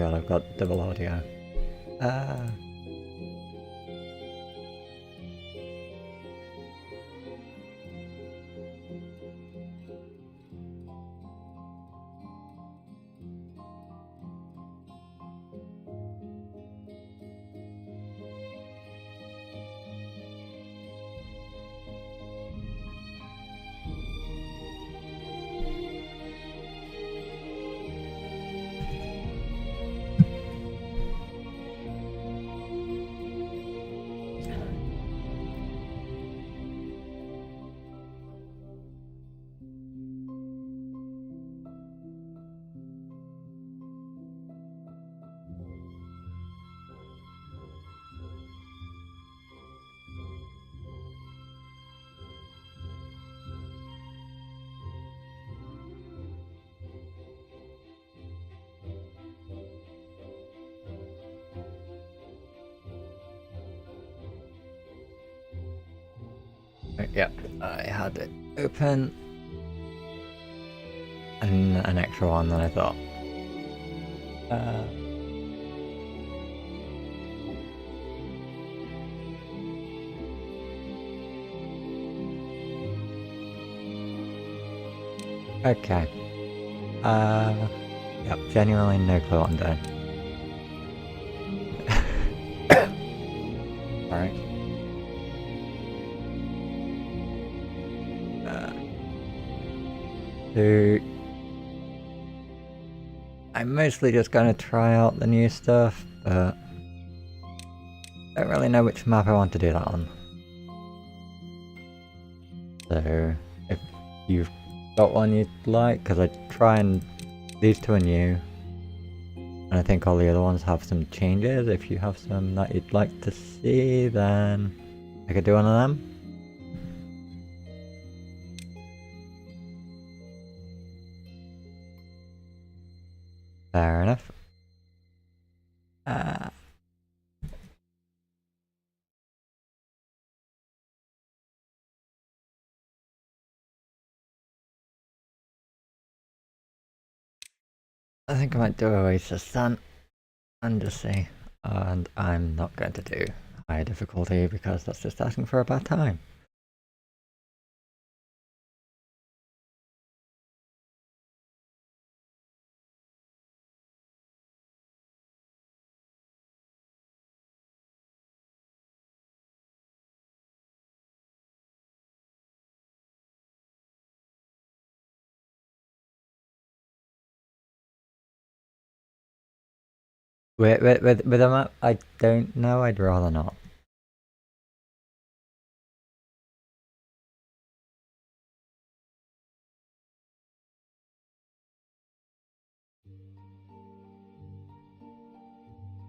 god, I've got double audio. Yep, I had it open. And an extra one than I thought. Okay. Yep, genuinely no clue what I'm doing. Alright. So I'm mostly just gonna try out the new stuff, but I don't really know which map I want to do that on. So if you've got one you'd like, because I try and these two are new, and I think all the other ones have some changes. If you have some that you'd like to see, then I could do one of them. Fair enough. I think I might do Oasis then, and just see. And I'm not going to do high difficulty because that's just asking for a bad time. With a map I don't know, I'd rather not.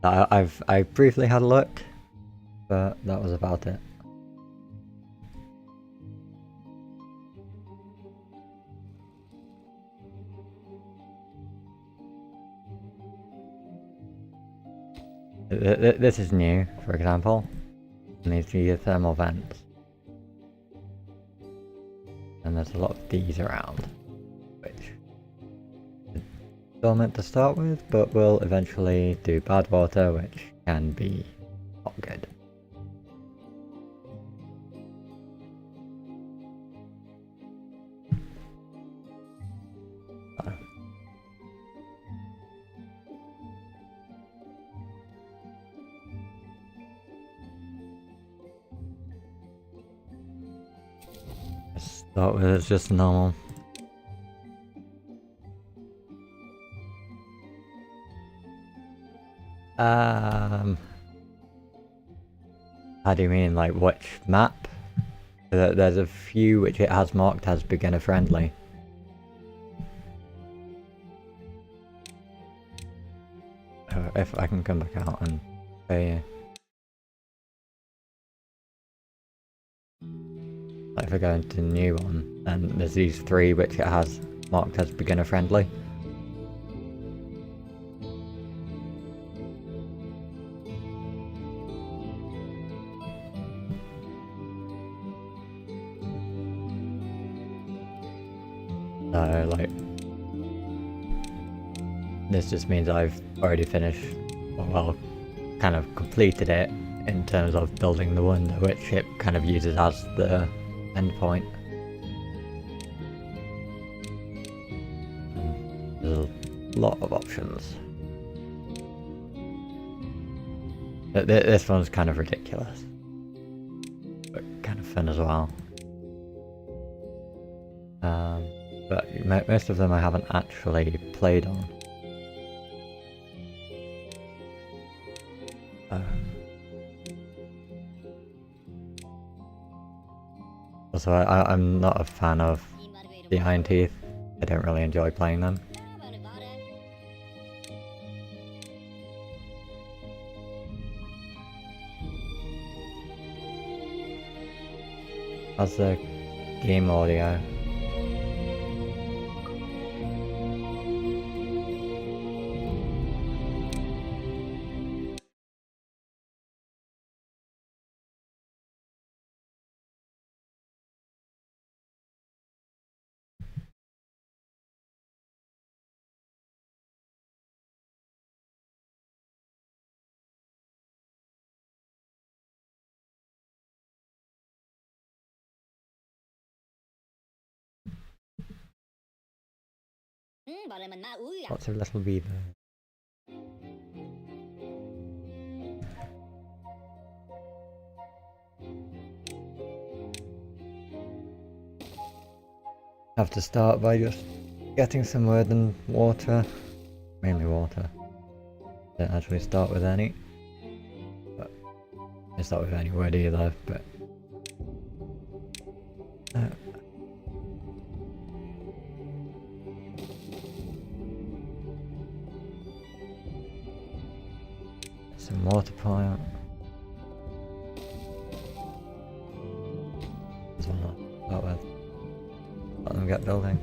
I briefly had a look, but that was about it. This is new, for example. And these are your thermal vents. And there's a lot of these around, which is still meant to start with, but will eventually do bad water, which can be not good. Start with it's just normal. How do you mean, like which map? There's a few which it has marked as beginner friendly. If I can come back out and show you. Like if I go into the new one, then there's these three which it has marked as beginner friendly. So like this just means I've already finished, or well, kind of completed it in terms of building the wonder, which it kind of uses as the endpoint. There's a lot of options. This one's kind of ridiculous, but kind of fun as well. But most of them I haven't actually played on. Also, I'm not a fan of the Iron Teeth. I don't really enjoy playing them. How's the game audio? Lots of little Beaver. Have to start by just getting some wood and water. Mainly water. Don't actually start with any. But I don't start with any wood either, but some water plant. There's one to start with. Let them get building.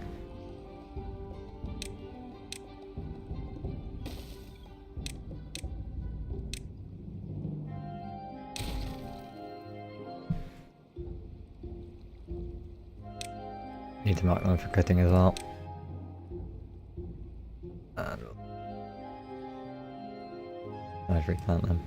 Need to mark them for cutting as well. And I'd replant them.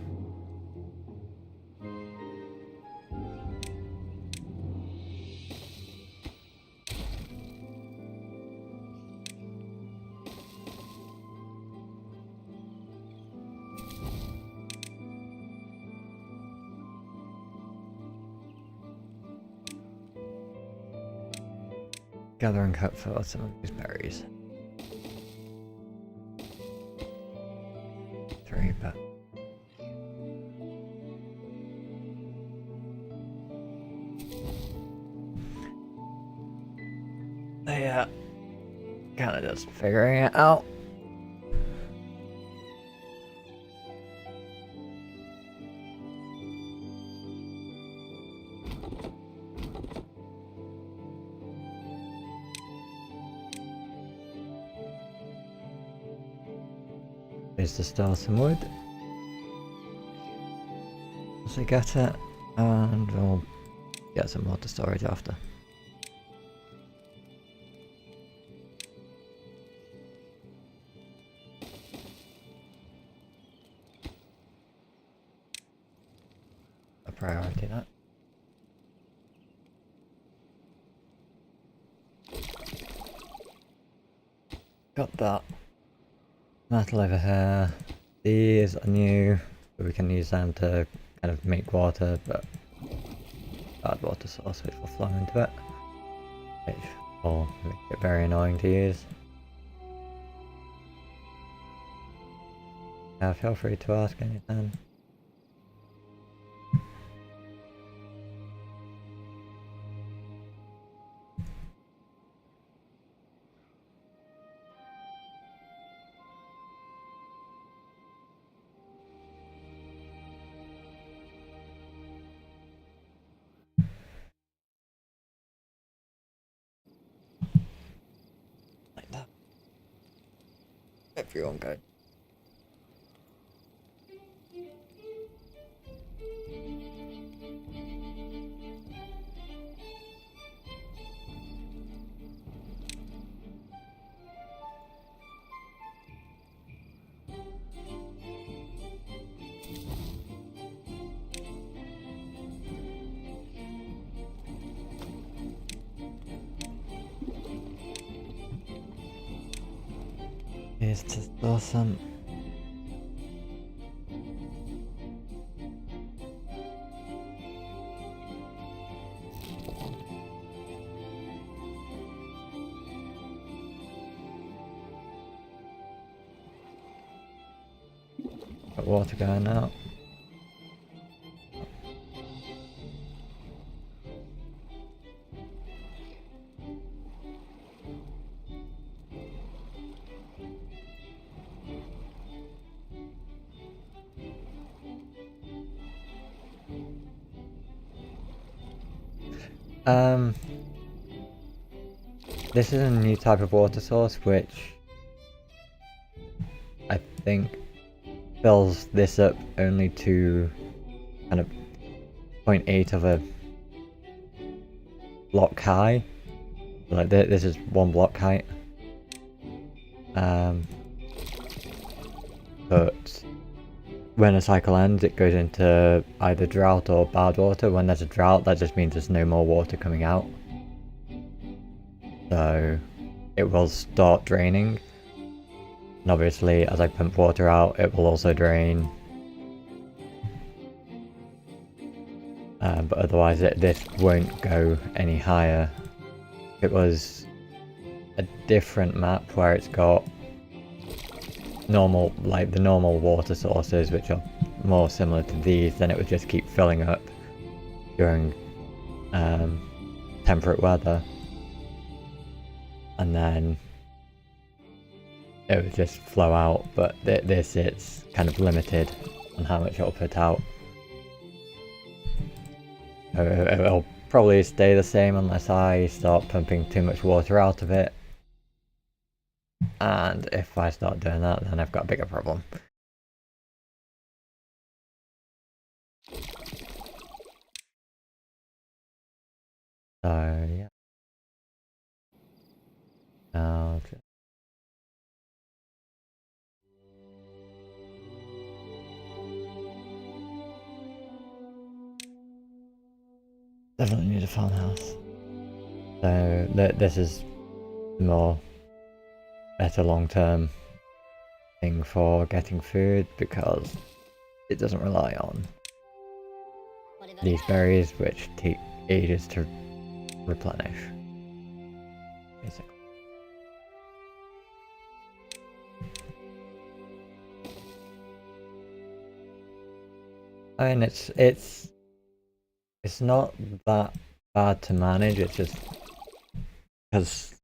Gather and cut for some of these berries. 3, but yeah, kind of just figuring it out. Is to start some wood as I get it, and we'll get some water storage after. A priority, that. Got that. Metal over here. These are new, so we can use them to kind of make water, but bad water source which will flow into it, which will make it very annoying to use. Yeah, feel free to ask anything. Like that. Everyone go. is to store some. Got water going out. This is a new type of water source which I think fills this up only to kind of 0.8 of a block high. Like this is 1 block height. But when a cycle ends, it goes into either drought or bad water. When there's a drought, that just means there's no more water coming out. So it will start draining. And obviously, as I pump water out, it will also drain. But otherwise, this won't go any higher. If it was a different map where it's got normal, like the normal water sources, which are more similar to these, then it would just keep filling up during temperate weather. And then it would just flow out, but this it's kind of limited on how much it'll put out. It'll probably stay the same unless I start pumping too much water out of it. And if I start doing that, then I've got a bigger problem. So yeah. Now definitely need a farmhouse. So this is more better long-term thing for getting food because it doesn't rely on these berries, which take ages to replenish. Basically. I mean, it's not that bad to manage. It's just because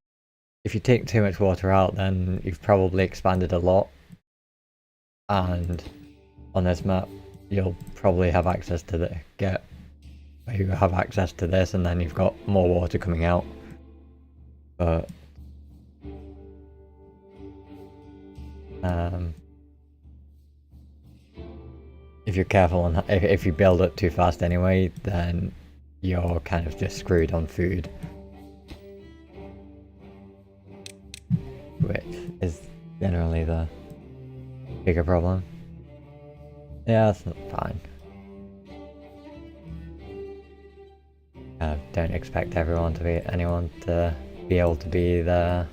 if you take too much water out, then you've probably expanded a lot, and on this map, you'll probably have access to you have access to this, and then you've got more water coming out. But if you're careful and if you build up too fast anyway, then you're kind of just screwed on food, which is generally the bigger problem. Yeah, that's fine. Don't expect anyone to be able to be there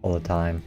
all the time.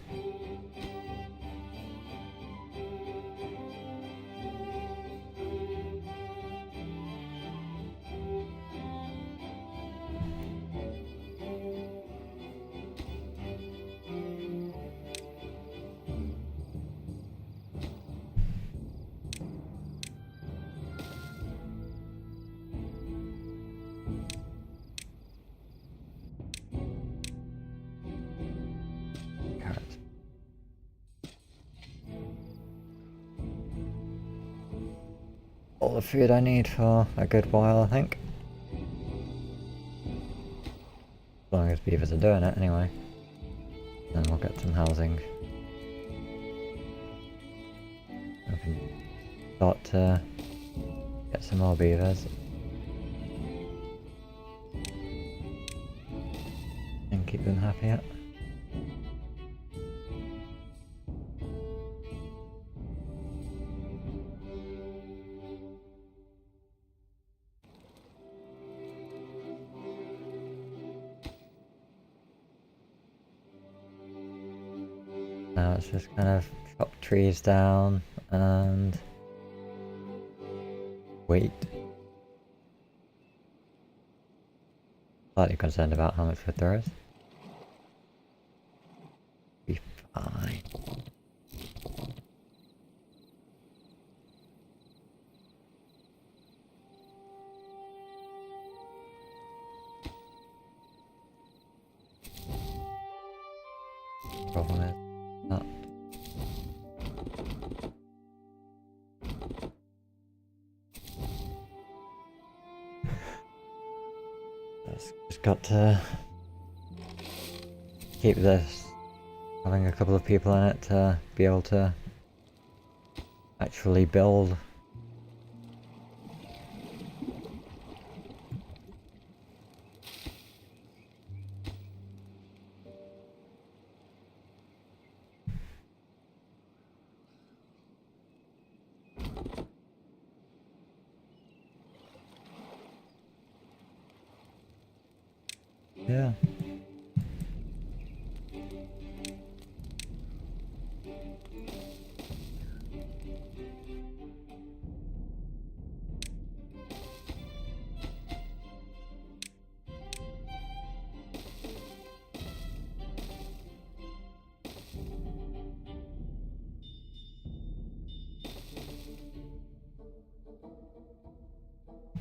All the food I need for a good while, I think. As long as beavers are doing it, anyway. Then we'll get some housing. We can start to get some more beavers. And keep them happy. let's just kind of chop trees down and wait. Slightly concerned about how much food there is. Be fine. Problem is not. Just got to keep this, having a couple of people in it to be able to actually build. Yeah.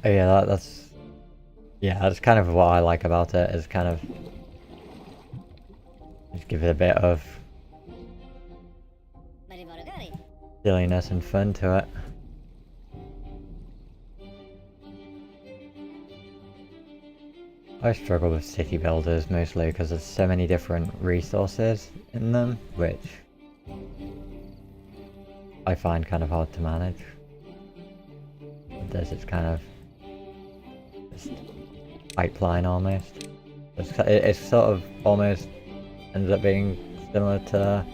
Oh yeah, that's kind of what I like about it, is kind of just give it a bit of silliness and fun to it. I struggle with city builders mostly because there's so many different resources in them, which I find kind of hard to manage. This is kind of just pipeline almost. It's sort of almost ends up being similar to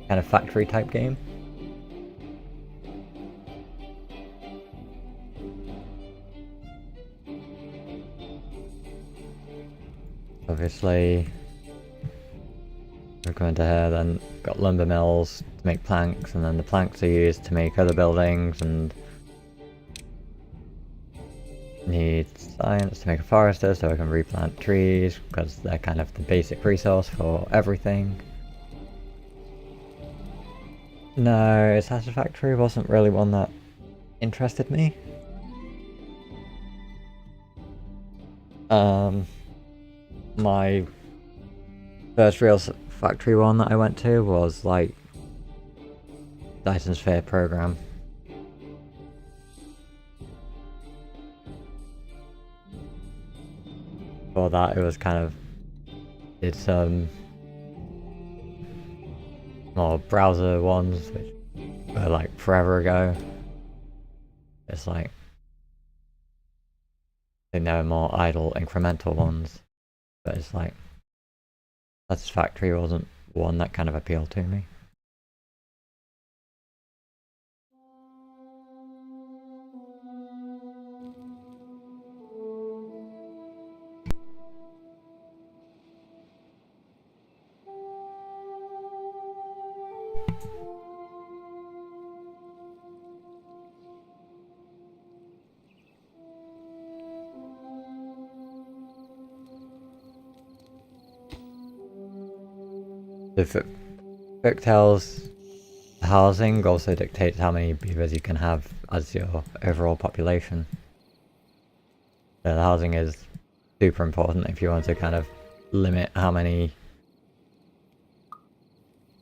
kind of factory type game. Obviously, we're going to here, then got lumber mills to make planks, and then the planks are used to make other buildings, and need science to make a forester so I can replant trees, because they're kind of the basic resource for everything. No, Satisfactory wasn't really one that interested me. My first real factory one that I went to was like Dyson's Fair program. For that, it was kind of, did some more browser ones, which were like forever ago. It's like, I think there were more idle incremental ones, but it's like, Satisfactory wasn't one that kind of appealed to me. The book tells housing also dictates how many beavers you can have as your overall population. So the housing is super important if you want to kind of limit how many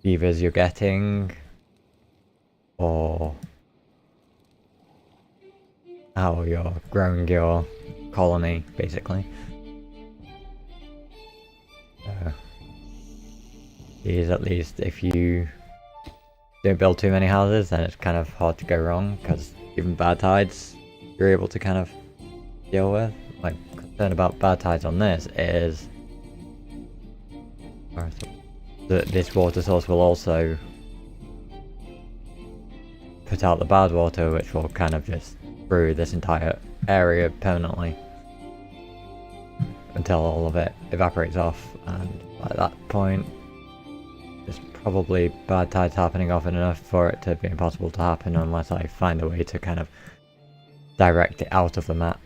beavers you're getting, or how you're growing your colony, basically. So these, at least if you don't build too many houses, then it's kind of hard to go wrong, because even bad tides you're able to kind of deal with. My concern about bad tides on this is that this water source will also put out the bad water, which will kind of just brew this entire area permanently until all of it evaporates off, and at that point it's probably bad tides happening often enough for it to be impossible to happen unless I find a way to kind of direct it out of the map.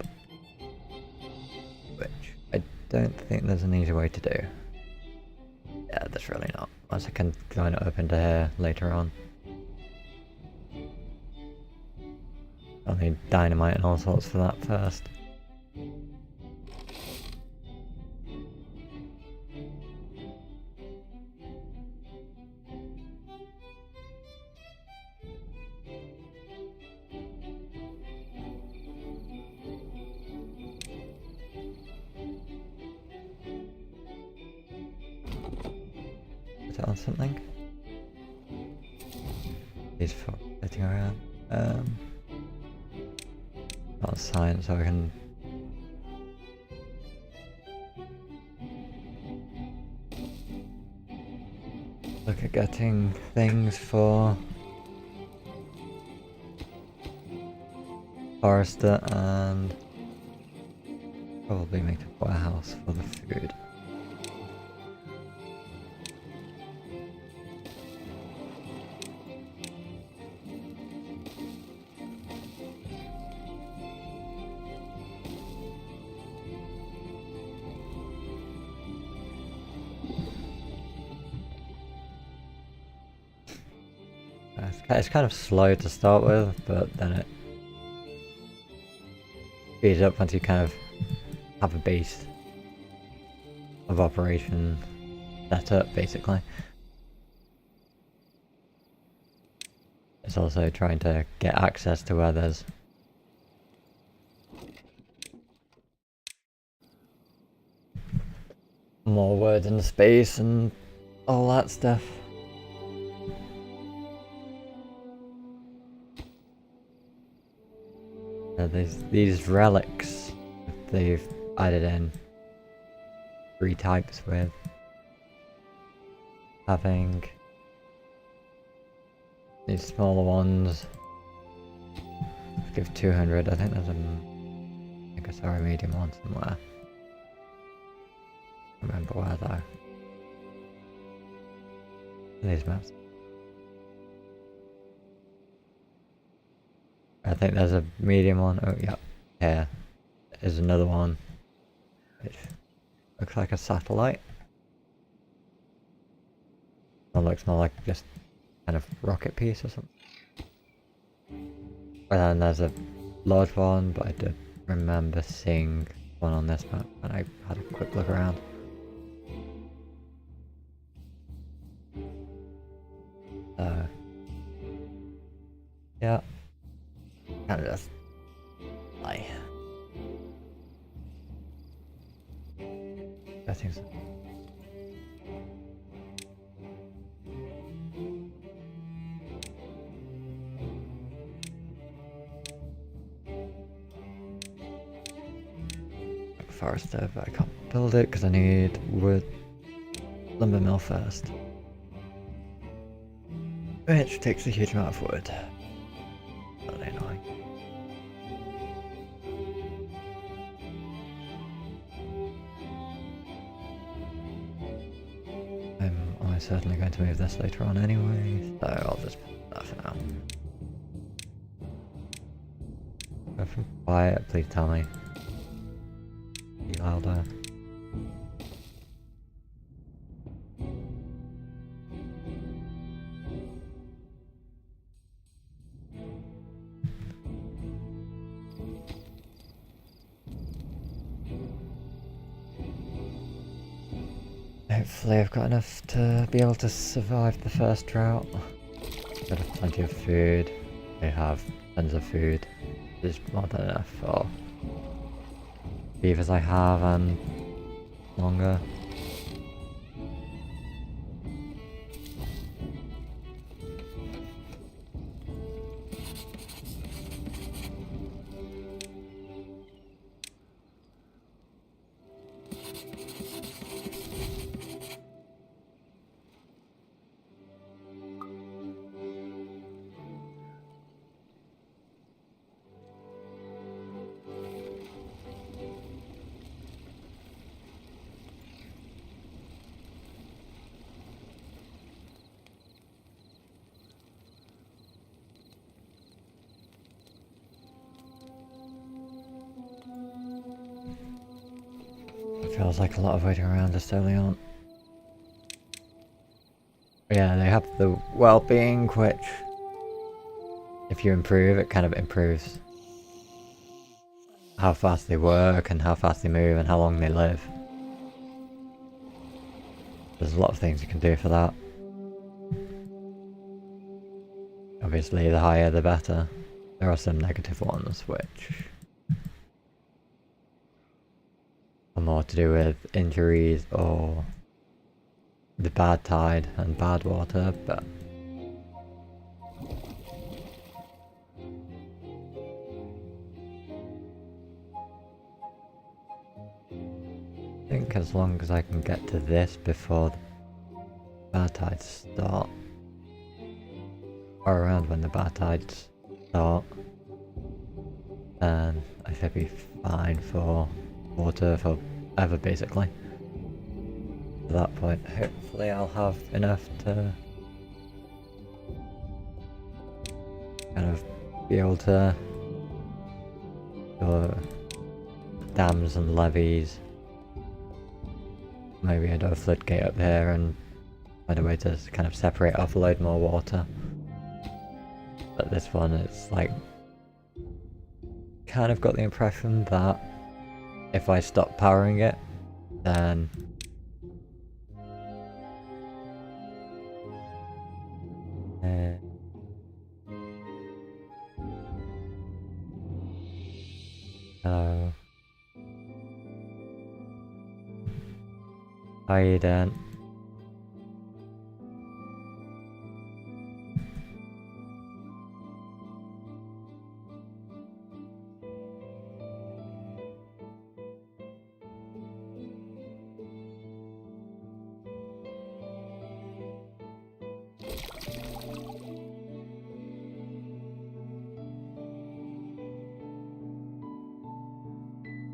Which I don't think there's an easy way to do. Yeah, there's really not. Unless I can join it up into here later on. I'll need dynamite and all sorts for that first. Put it on something. These for getting around. Not science, so I can. Look at getting things for Forester and probably make a warehouse for the food. It's kind of slow to start with, but then it speeds up once you kind of have a base of operation set up, basically. It's also trying to get access to where there's more words in the space and all that stuff. These relics they've added in 3 types with having these smaller ones. Give 200. I think there's I saw a medium one somewhere. I remember where though. These maps. I think there's a medium one. Oh, yeah. Here is another one. Which looks like a satellite. Or looks more like just kind of rocket piece or something. And then there's a large one, but I did remember seeing one on this map when I had a quick look around. So, yeah. Kind of just lie. I think so. Forester, but I can't build it because I need wood lumber mill first. Which takes a huge amount of wood. Really annoying. I'm certainly going to move this later on anyway, so I'll just put that for now. If I'm quiet, please tell me. Be louder. Hopefully I've got enough to be able to survive the first drought. Got plenty of food. I have tons of food. There's more than enough for beavers I have and longer. Feels like a lot of waiting around just early on. Yeah, they have the well-being, which if you improve, it kind of improves how fast they work and how fast they move and how long they live. There's a lot of things you can do for that. Obviously, the higher the better. There are some negative ones which are more to do with injuries or the bad tide and bad water, but I think as long as I can get to this before the bad tides start, or around when the bad tides start, then I should be fine for water forever, basically. At that point, hopefully I'll have enough to kind of be able to do dams and levees. Maybe I'd do a floodgate up here and find a way to kind of separate off a load more water. But this one, it's like, kind of got the impression that if I stop powering it, then hello. How you doing?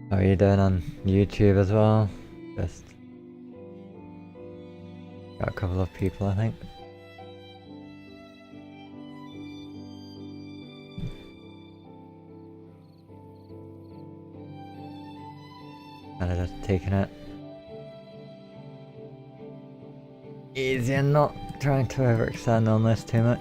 How are you doing on YouTube as well? Just got a couple of people, I think. Kind of just taking it easy and not trying to overextend on this too much.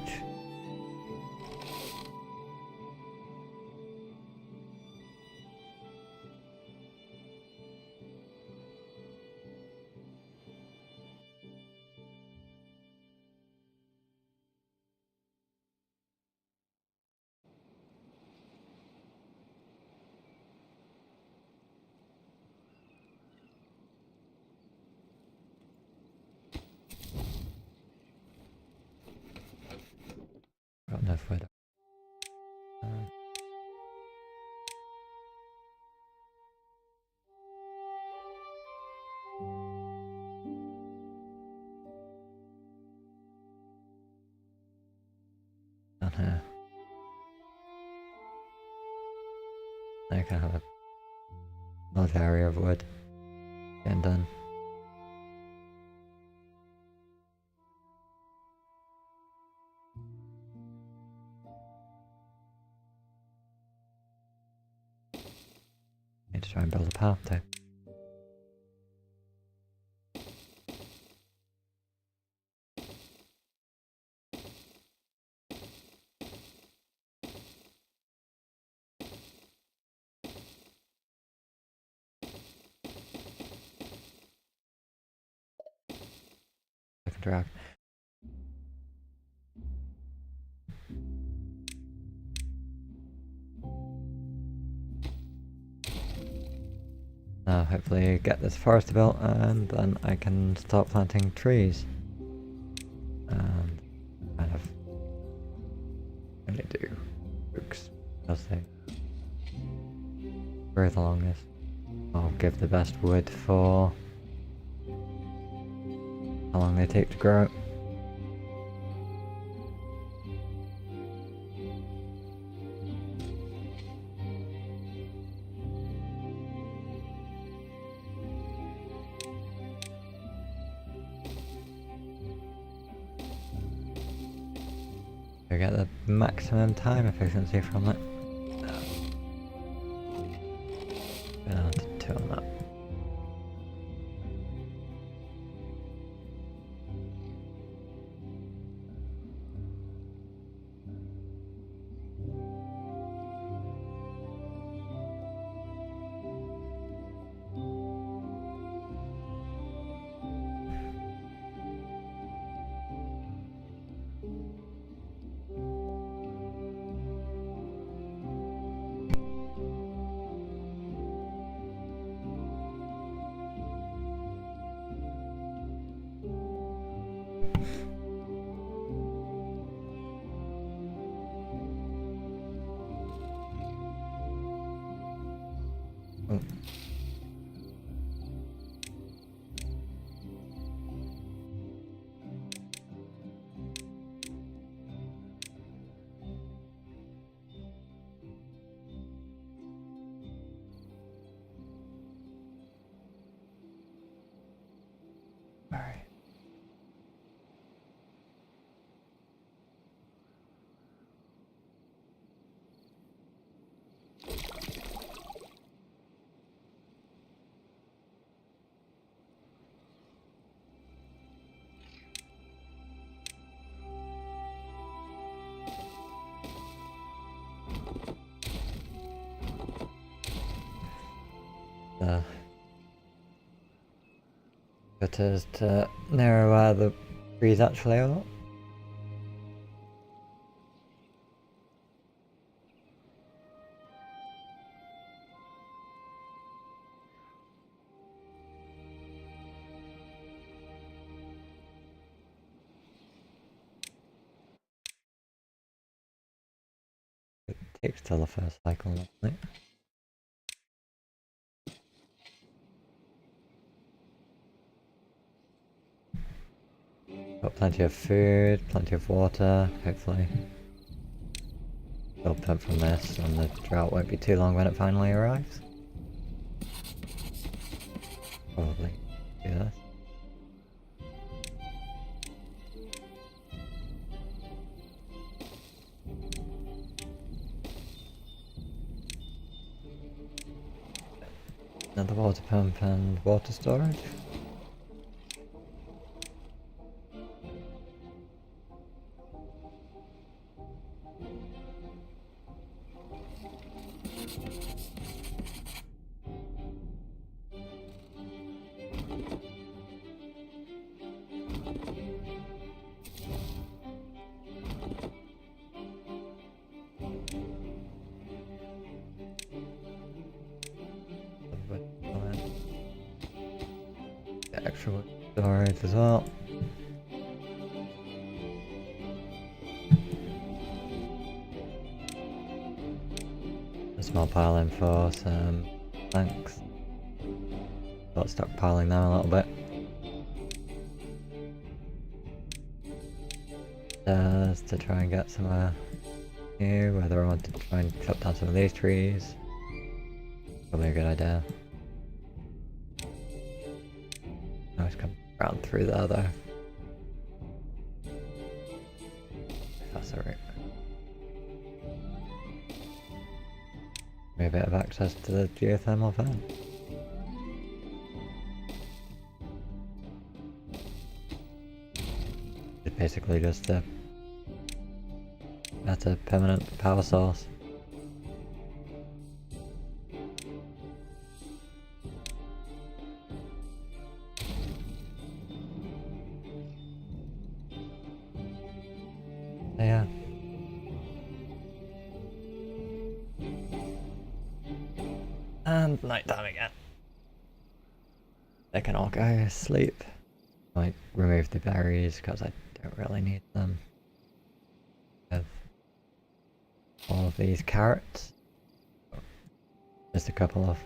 Got enough wood. Down here. I can have a large area of wood getting done. Need to try and build a path too. I can drag. Now hopefully get this forest built and then I can start planting trees. And kind of really do books as they breathe along this. I'll give the best wood for how long they take to grow. To get the maximum time efficiency from it. Down to 2 on that. Oh. Alright. Gutters to narrow where the trees actually are. It takes till the first cycle, doesn't it? Got plenty of food, plenty of water, hopefully. They'll pump from this and the drought won't be too long when it finally arrives. Probably do this. Another water pump and water storage. Extra wood storage as well. A small pile in for some planks. Start stockpiling them a little bit. Just to try and get somewhere new, whether I want to try and chop down some of these trees. Probably a good idea. I always come around through there though. If that's alright. Maybe a bit of access to the geothermal vent. It's basically just a better permanent power source. Yeah. And night time again. They can all go to sleep. Like, remove the berries because I don't really need them. Have all of these carrots. Just a couple of.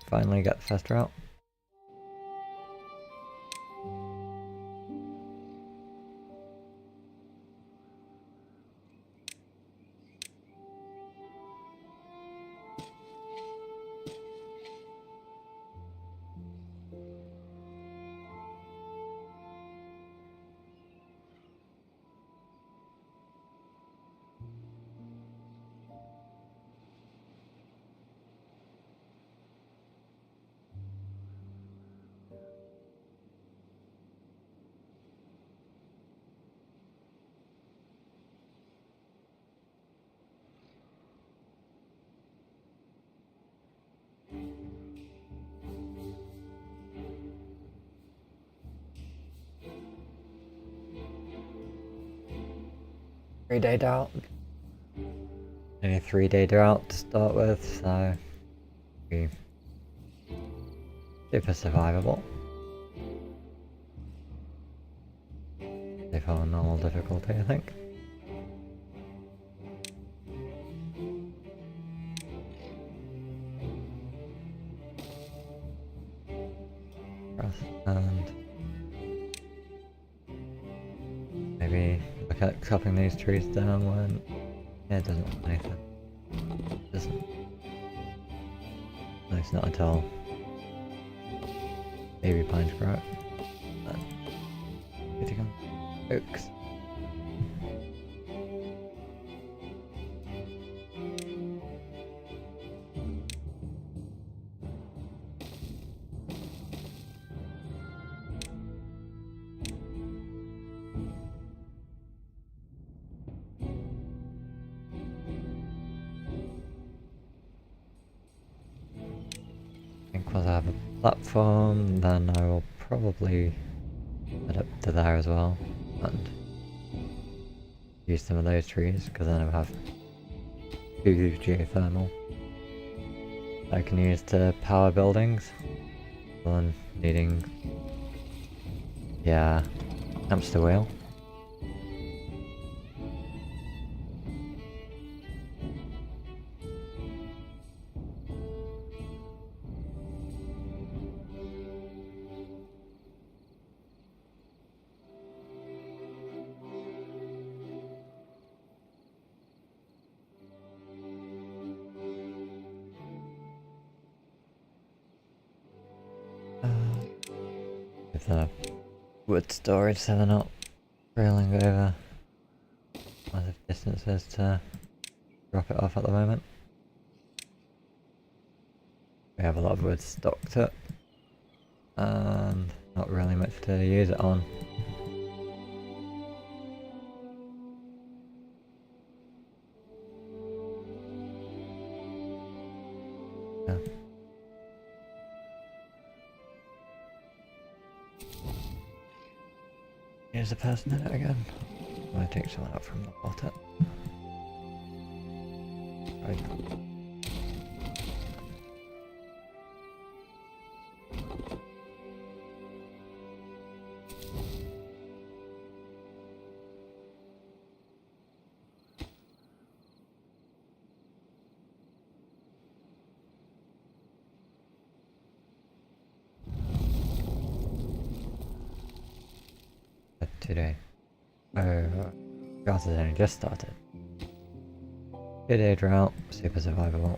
Finally get the first route. Three-day drought. Only a 3-day drought to start with, so be super survivable. If on normal difficulty, I think. grass, and maybe look at chopping these trees down when yeah, it doesn't want anything. It doesn't. No, it's not at all. Baby pines grow. Getting on oaks. I think once I have a platform, then I will probably head up to there as well and use some of those trees, because then I'll have 2 geothermal that I can use to power buildings rather than needing hamster wheel. With the wood storage, so they're not trailing over massive distances to drop it off at the moment. We have a lot of wood stocked up and not really much to use it on. Yeah. Here's the person in it again. I'm gonna take someone out from the water. Right. Today. Grass has only just started. 2-day drought, super survivable.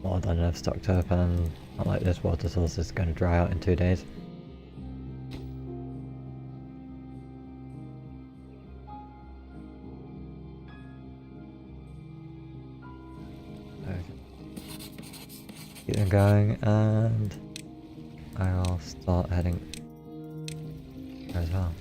More than enough stocked up, and not like this water source is going to dry out in 2 days. Keep them going, and I'll start heading there as well.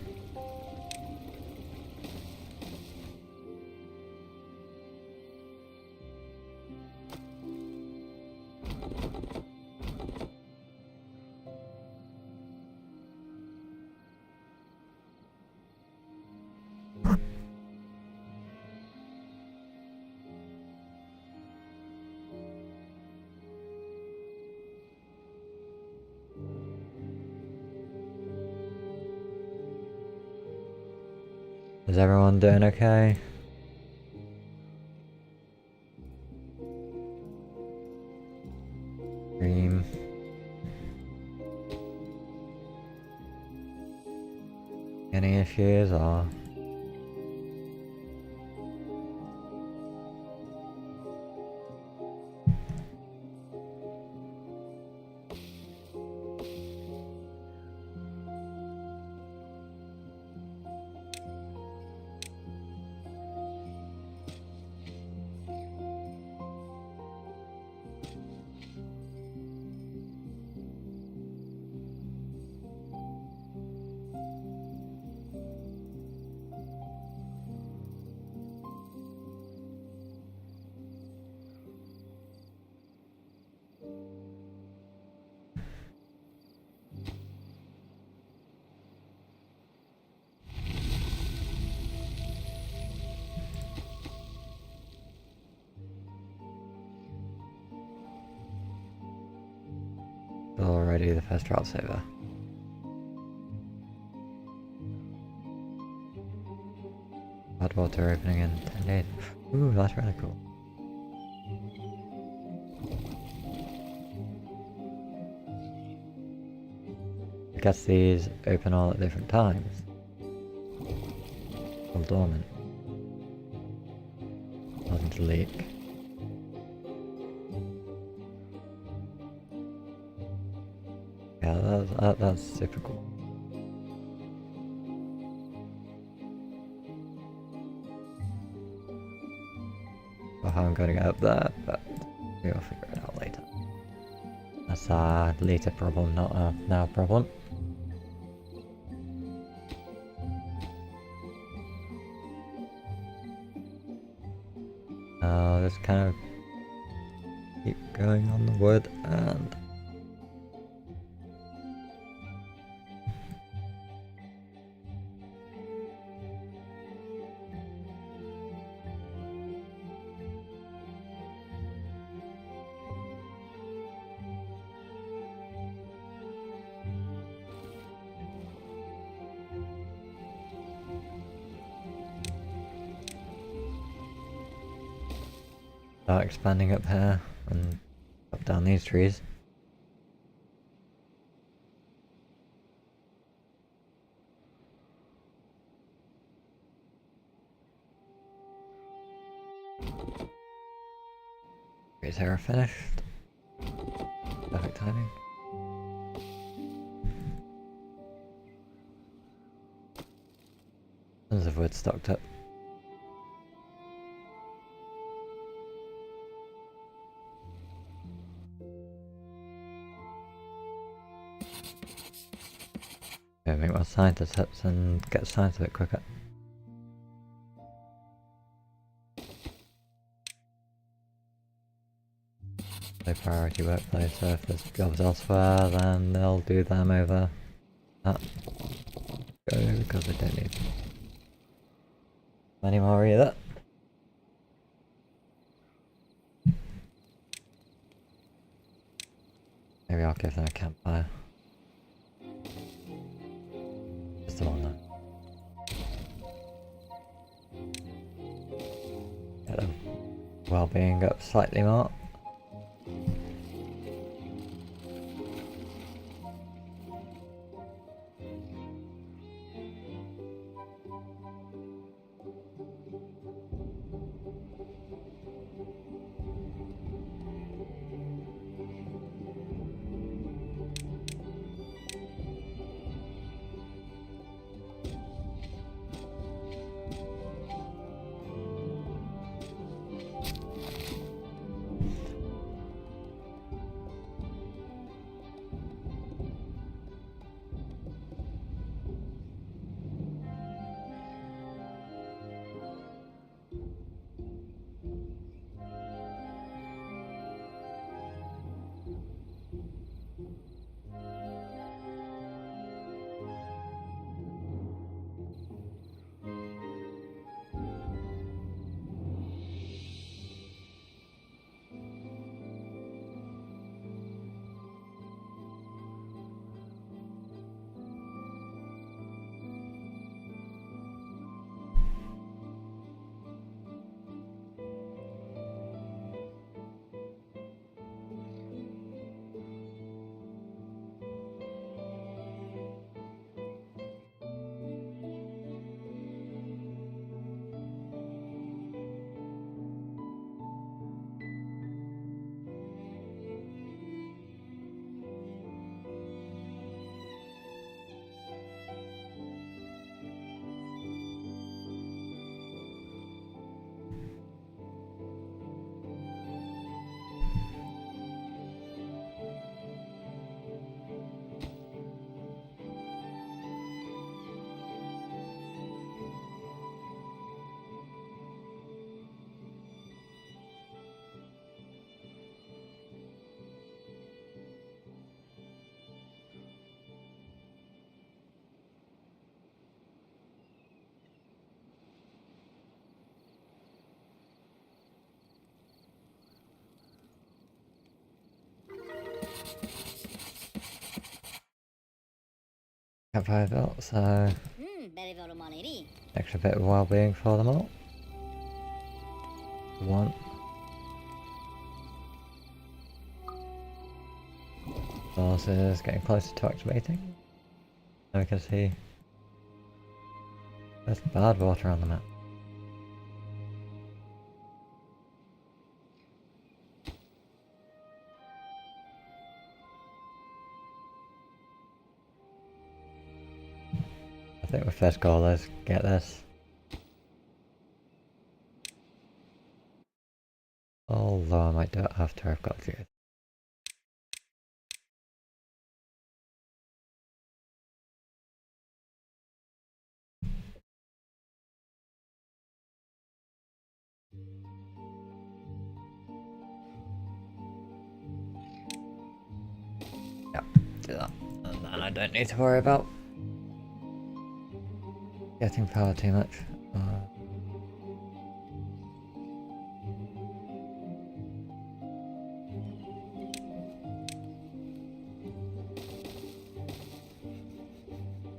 Is everyone doing okay? Dream. Any issues or? Already the first drought saver. Floodwater opening in 10 days. Ooh, that's really cool. I guess these open all at different times. All dormant. Doesn't leak. Yeah, that's super cool. Well, how I'm gonna get up there, but we'll figure it out later. That's a later problem, not a now problem. Just kind of keep going on the wood and start expanding up here and up down these trees. Trees here are finished. Perfect timing. Tons of wood stocked up. Gonna make more scientist huts and get science a bit quicker. Low priority workplace, so if there's jobs elsewhere then they'll do them over that. Go because I don't need any more either. Maybe I'll give them a campfire. Just the one though. Get them well-being up slightly more. Campfire built, so Extra bit of well-being for them all. One. Source is getting closer to activating. Now we can see there's bad water on the map. I think my first goal is get this. Although I might do it after I've got through. Yep, do that. And then I don't need to worry about getting power too much.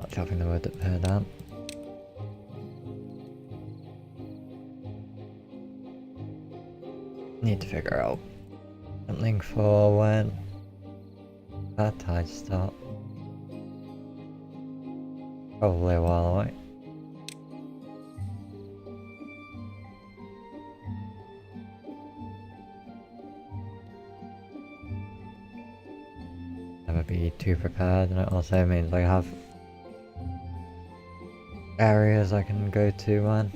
Not chopping the wood up here down. Need to figure out something for when bad tides start. Probably a while away. Never be too prepared, and it also means I have areas I can go to when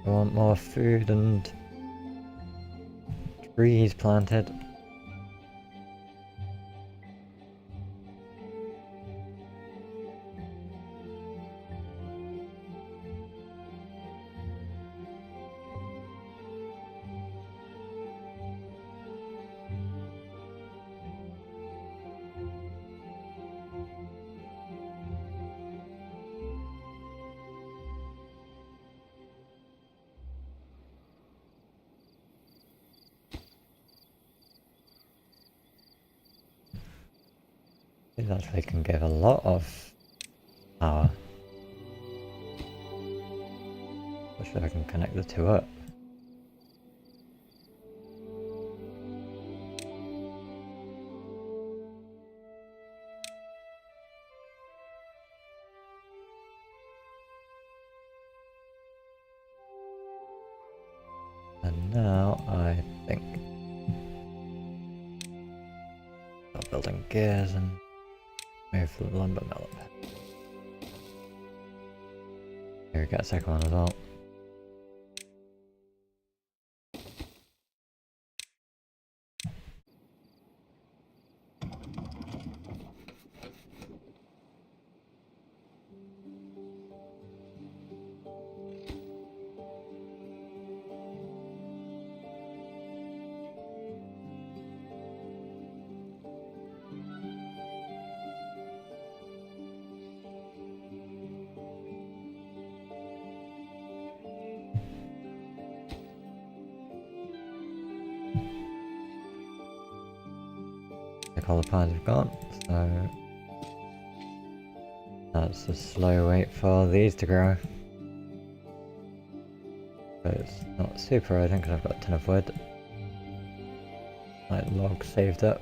I want more food and trees planted. These actually can give a lot of power. Not sure if I can connect the two up. And now I think start building gears and move the lumber mill up. Here we get a second one as well. All the pines have gone, so that's a slow wait for these to grow. But it's not super, I think, because I've got a ton of wood, like logs saved up.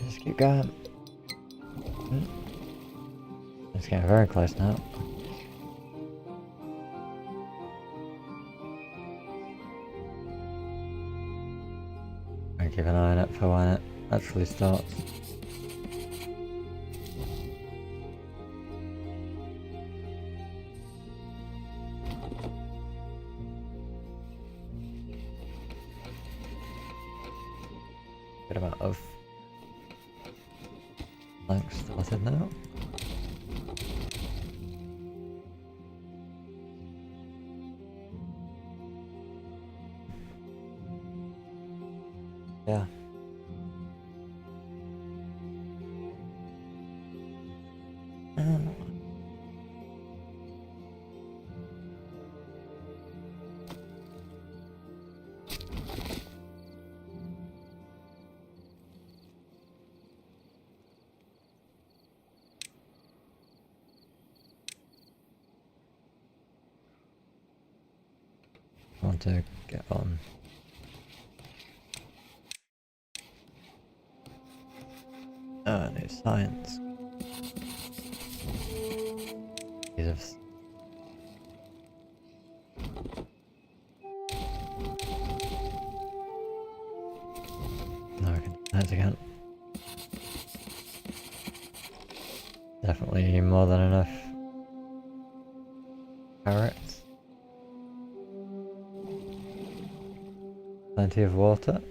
Just keep going. It's getting very close now. And keep an eye on it for when it actually starts. Good amount of planks started now. Yeah. I want to get on. Oh, no science. Jesus. No, I can do that again. Definitely more than enough carrots. Plenty of water.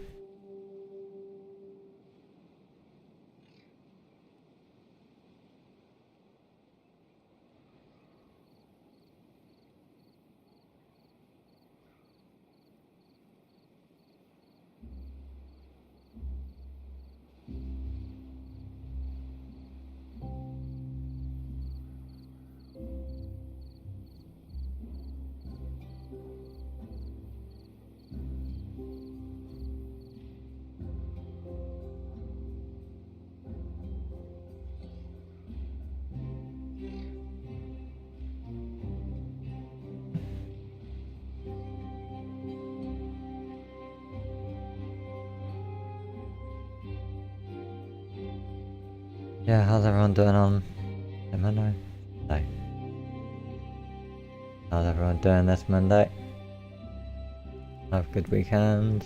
Yeah, how's everyone doing on Monday? No. How's everyone doing this Monday? Have a good weekend.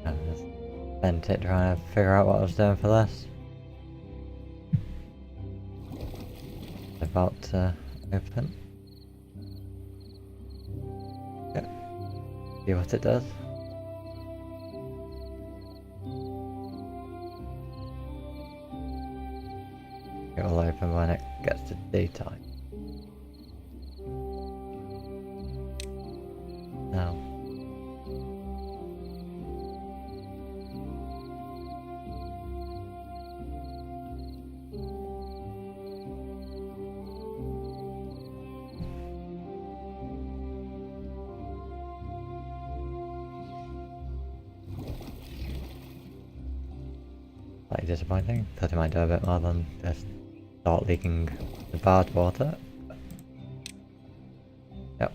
I just spent it trying to figure out what I was doing for this. About to open. Yeah. See what it does. It will open when it gets to daytime. Now. Slightly disappointing. Thought it might do a bit more than just start leaking the barred water. Yep.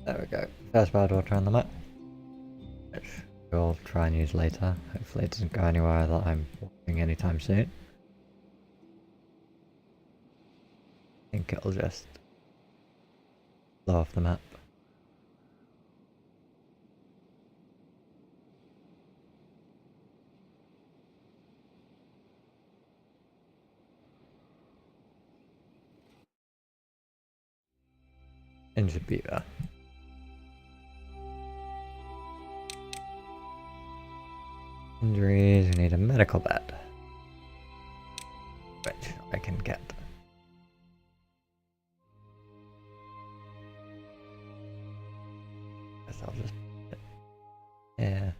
There we go. First barred water on the map. Which we'll try and use later. Hopefully it doesn't go anywhere that I'm walking anytime soon. I think it'll just blow off the map. Injured Beaver. Injuries, we need a medical bed. Which I can get. Guess I'll just... Yeah.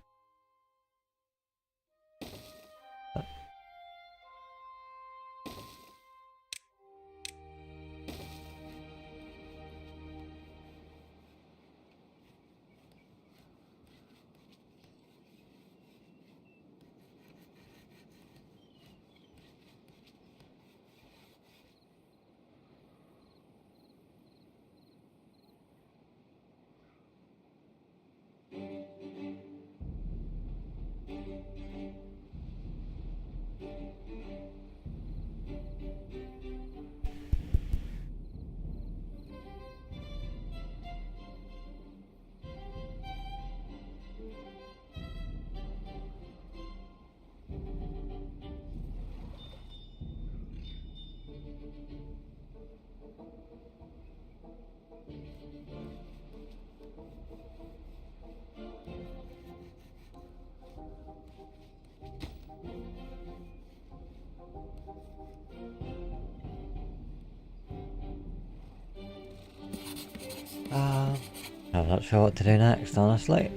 not sure what to do next, honestly.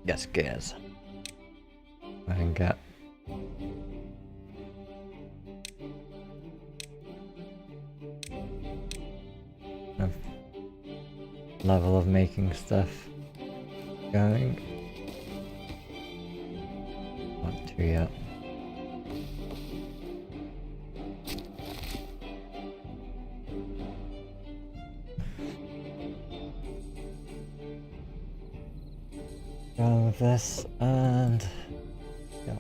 Guess gears. I can get a level of making stuff going. Not too yet. Go with this and yeah.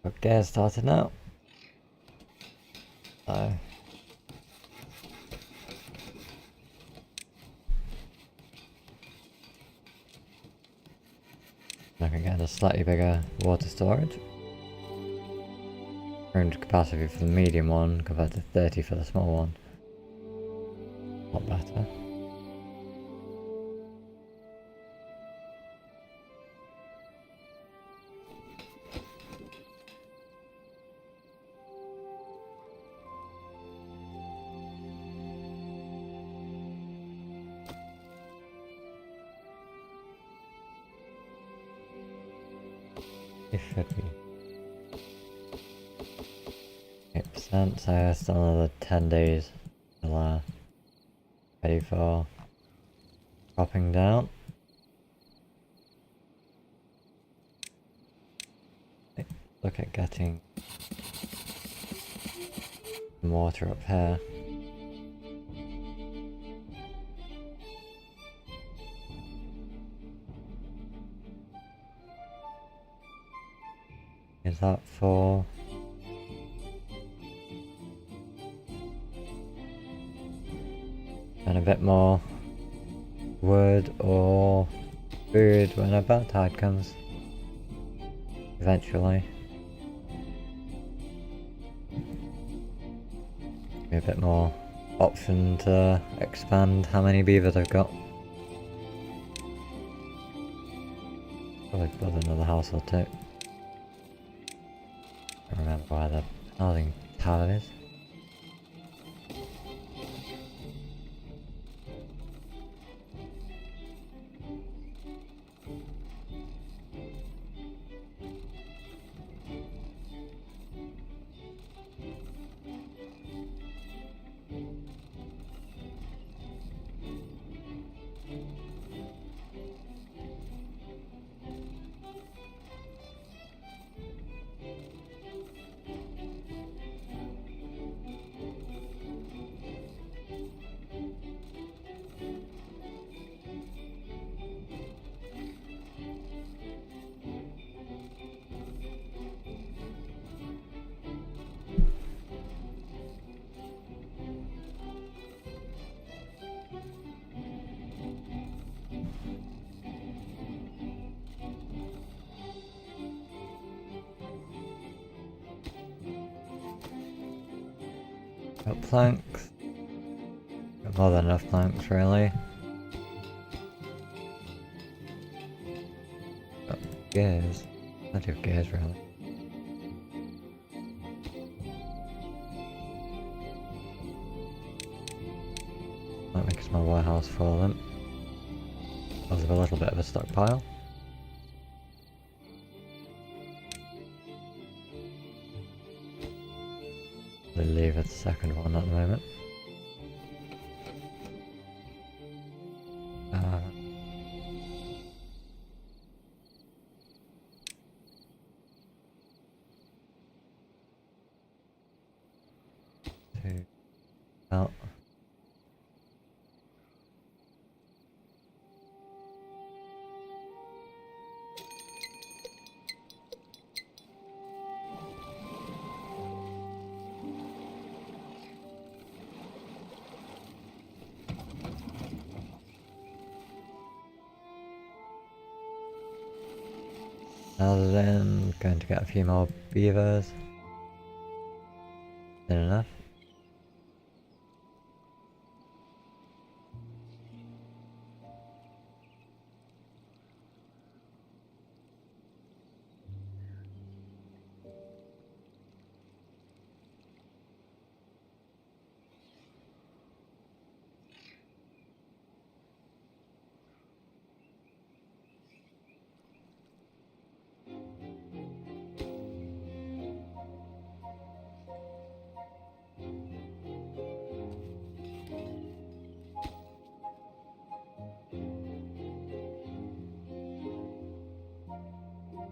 Okay, started now. So I can get a slightly bigger water storage. 100 capacity for the medium one compared to 30 for the small one. A lot better. It should be 8%, so still another 10 days till ready for dropping down. Look at getting some water up here. Is that for and a bit more wood or food when about tide comes eventually? Be a bit more option to expand how many beavers I've got. Probably build another house or two. I don't remember where the housing tower is. Got planks. Got more than enough planks, really. Got gears. Plenty of gears, really. Might make a small warehouse for them. I'll have a little bit of a stockpile. We'll leave at the second one at the moment. to out. Now then, going to get a few more beavers. Good enough.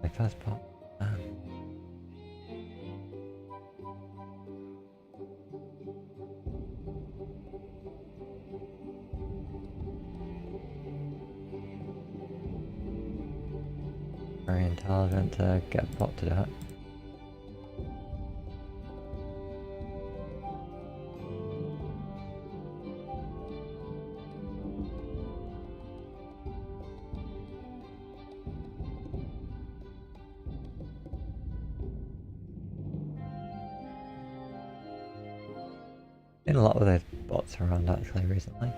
My first part. Very intelligent to get a bot to do it. Seen a lot of those bots around actually recently.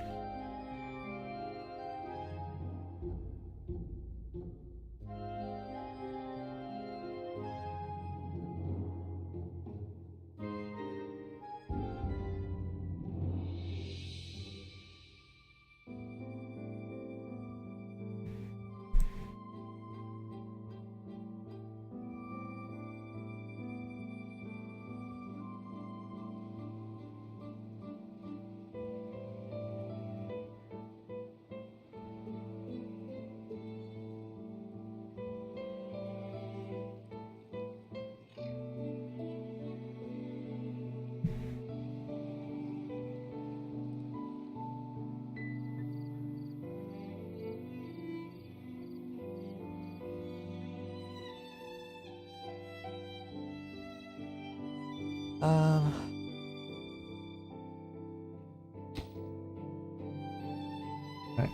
Right.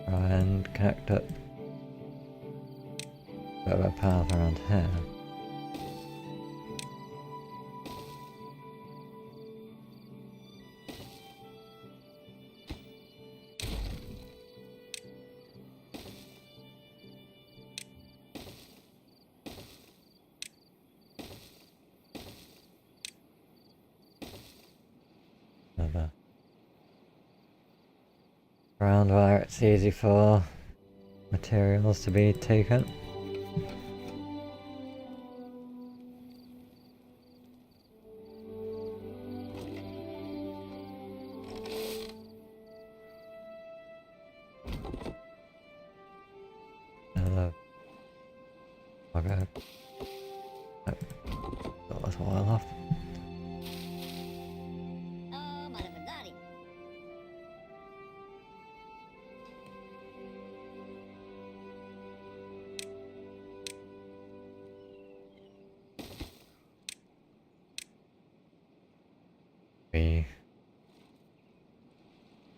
Try and connect up a bit of a path around here. Another round where it's easy for materials to be taken. Another okay. Oh, got this while off.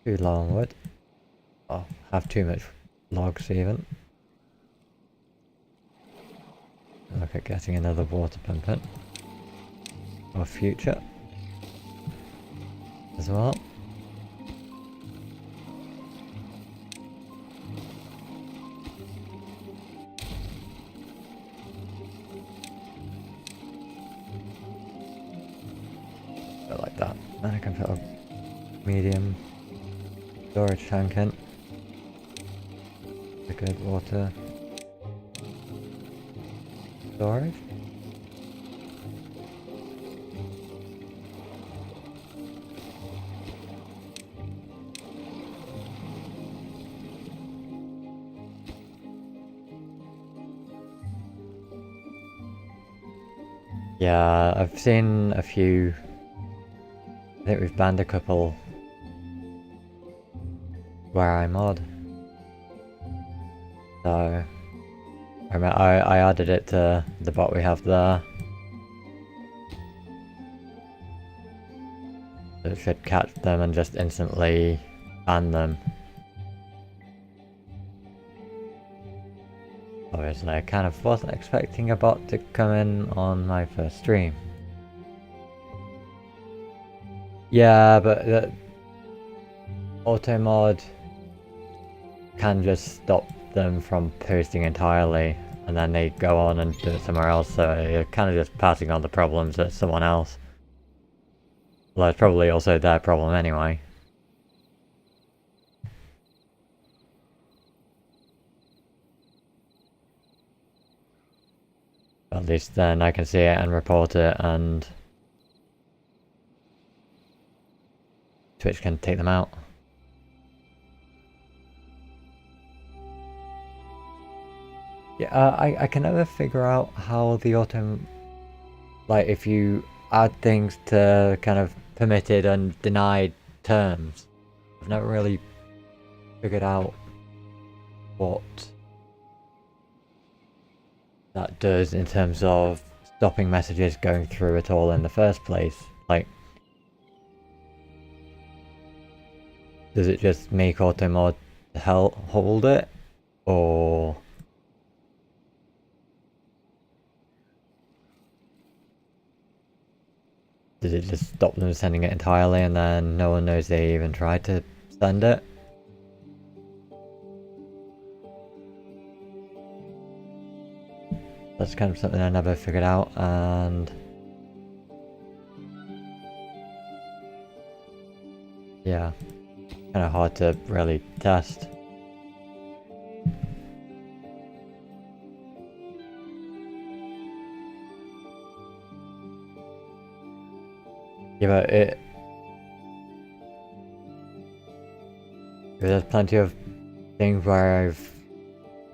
Too long wood. Oh, have too much logs even. Look at getting another water pump in. For future. As well. Bit like that. Then I can put a medium storage tank in. A good water storage. Yeah, I've seen a few I think we've banned a couple where I mod. So I added it to the bot we have there. So it should catch them and just instantly ban them. Obviously, I kind of wasn't expecting a bot to come in on my first stream. Yeah, but the auto mod can just stop them from posting entirely, and then they go on and do it somewhere else, so you're kind of just passing on the problems to someone else. Well, it's probably also their problem anyway. At least then I can see it and report it, and Twitch can take them out. Yeah, I can never figure out how the auto... Like, if you add things to kind of permitted and denied terms. I've never really figured out what that does in terms of stopping messages going through at all in the first place. Like, does it just make automod hold it, or does it just stop them sending it entirely and then no one knows they even tried to send it? That's kind of something I never figured out, and yeah, kind of hard to really test. Yeah, but there's plenty of things where I've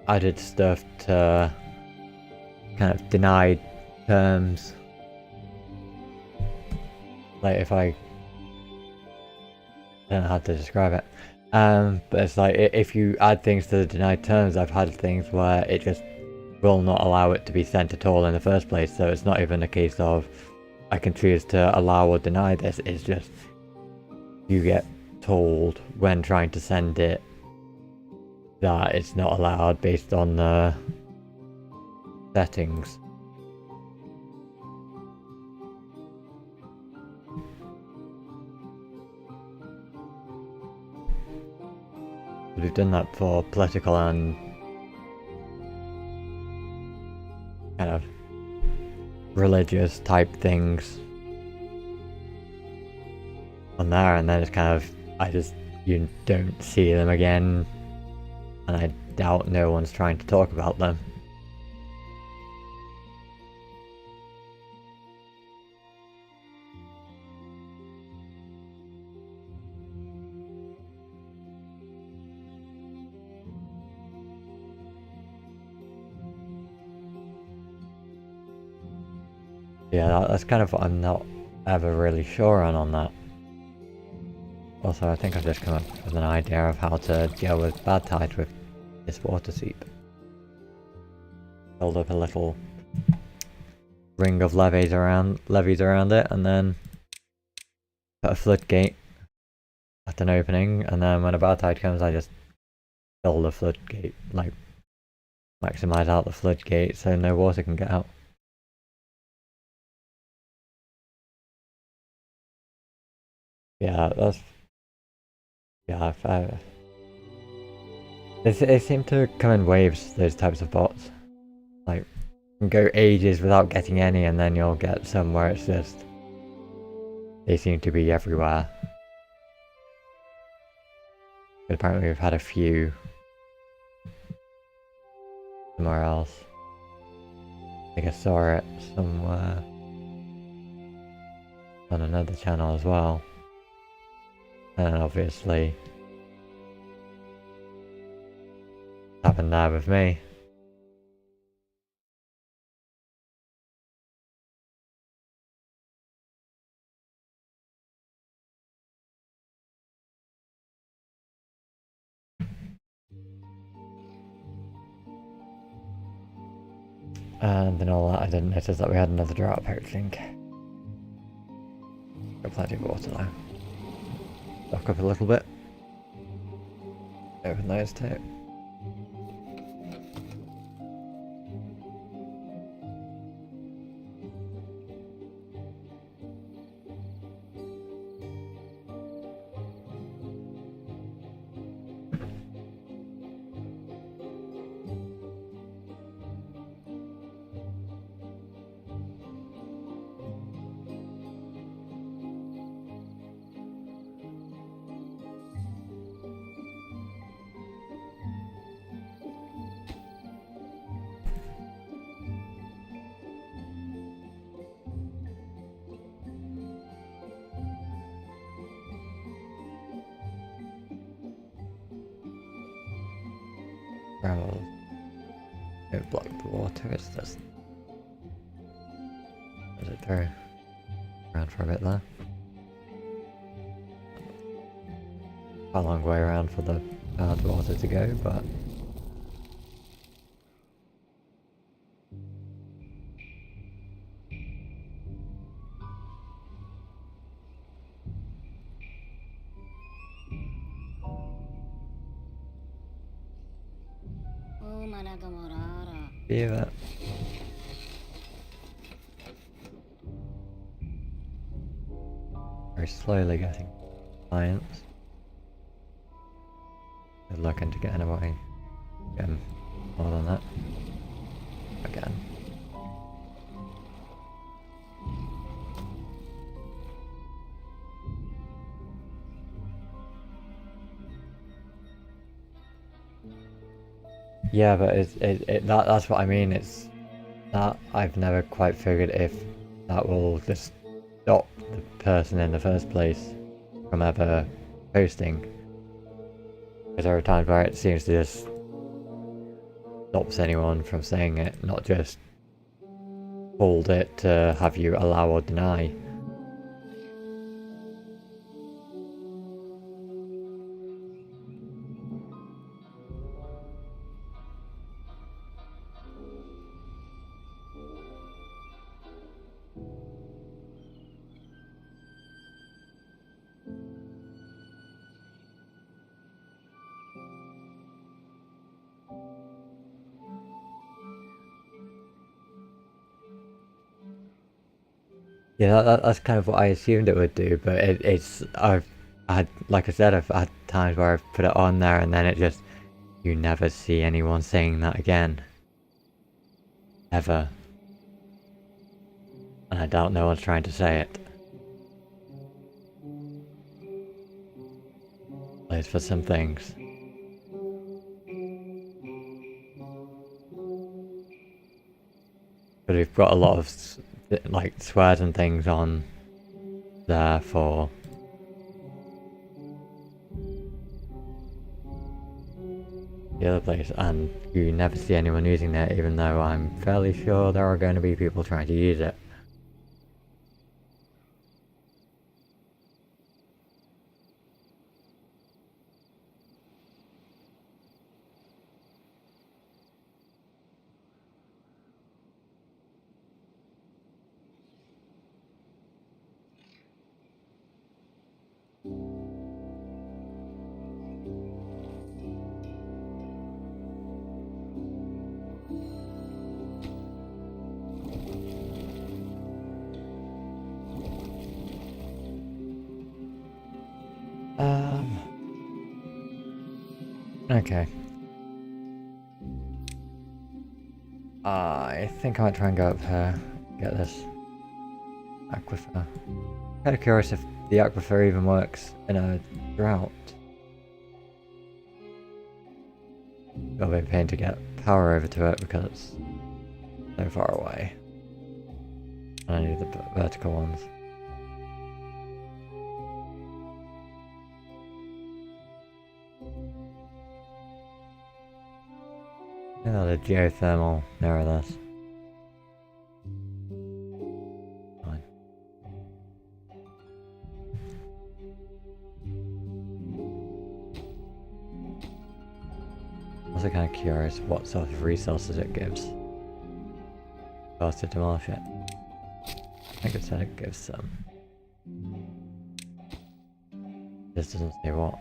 added stuff to kind of denied terms. Like, if I don't know how to describe it. But it's like, if you add things to the denied terms, I've had things where it just will not allow it to be sent at all in the first place, so it's not even a case of I can choose to allow or deny this, it's just you get told when trying to send it that it's not allowed based on the settings. We've done that for political and kind of religious type things on there, and then it's kind of, you don't see them again, and I doubt no one's trying to talk about them. Yeah, that's kind of what I'm not ever really sure on that. Also, I think I've just come up with an idea of how to deal with bad tides with this water seep. Build up a little ring of levees around it, and then put a floodgate at an opening, and then when a bad tide comes, I just fill the floodgate, like maximize out the floodgate so no water can get out. Yeah, that's... Yeah, they seem to come in waves, those types of bots. Like, you can go ages without getting any, and then you'll get some where it's just... They seem to be everywhere. But apparently we've had a few somewhere else. I think I saw it somewhere on another channel as well. And obviously happened there with me. And then all that, I didn't notice that we had another drought approaching. Got plenty of water now. Stock up a little bit. Open those two. Gravel. Don't block the water, it's just... Does it through? Around for a bit there. Quite a long way around for the hard water to go, but... Beaver. Very slowly getting clients. They're looking to get anyway. Again, more than that. Again. Yeah, but that's what I mean. It's that I've never quite figured if that will just stop the person in the first place from ever posting. Because there are times where it seems to just stops anyone from saying it, not just hold it to have you allow or deny. Yeah, that's kind of what I assumed it would do, but I've had, like I said, I've had times where I've put it on there and then it just, you never see anyone saying that again. Ever. And I doubt no one's trying to say it. At least for some things. But we've got a lot of like swears and things on there for the other place, and you never see anyone using it, even though I'm fairly sure there are going to be people trying to use it. Okay. I think I might try and go up here, get this aquifer. Kind of curious if the aquifer even works in a drought. It'll be a pain to get power over to it because it's so far away. And I need the vertical ones. Yeah, the geothermal nearer this. Fine. Also kind of curious what sort of resources it gives. Goes to demolish it. I guess that gives some. This doesn't say what.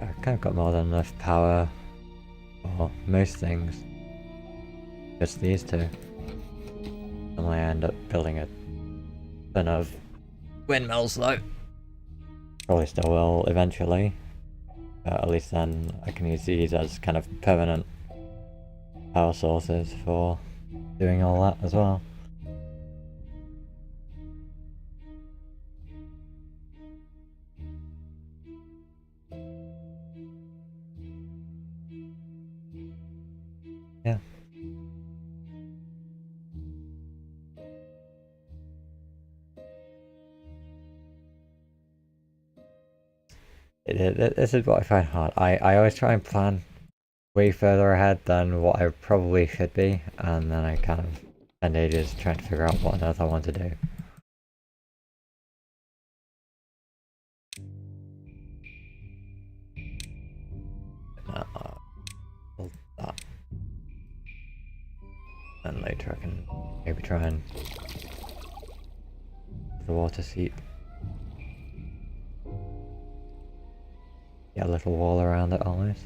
I've kind of got more than enough power for most things. Just these two. And I end up building a ton of windmills though. Probably still will eventually. But at least then I can use these as kind of permanent power sources for doing all that as well. Yeah. This is what I find hard. I always try and plan way further ahead than what I probably should be, and then I kind of spend ages trying to figure out what on earth I want to do. That. And later I can maybe try and the water seep. Get a little wall around it almost.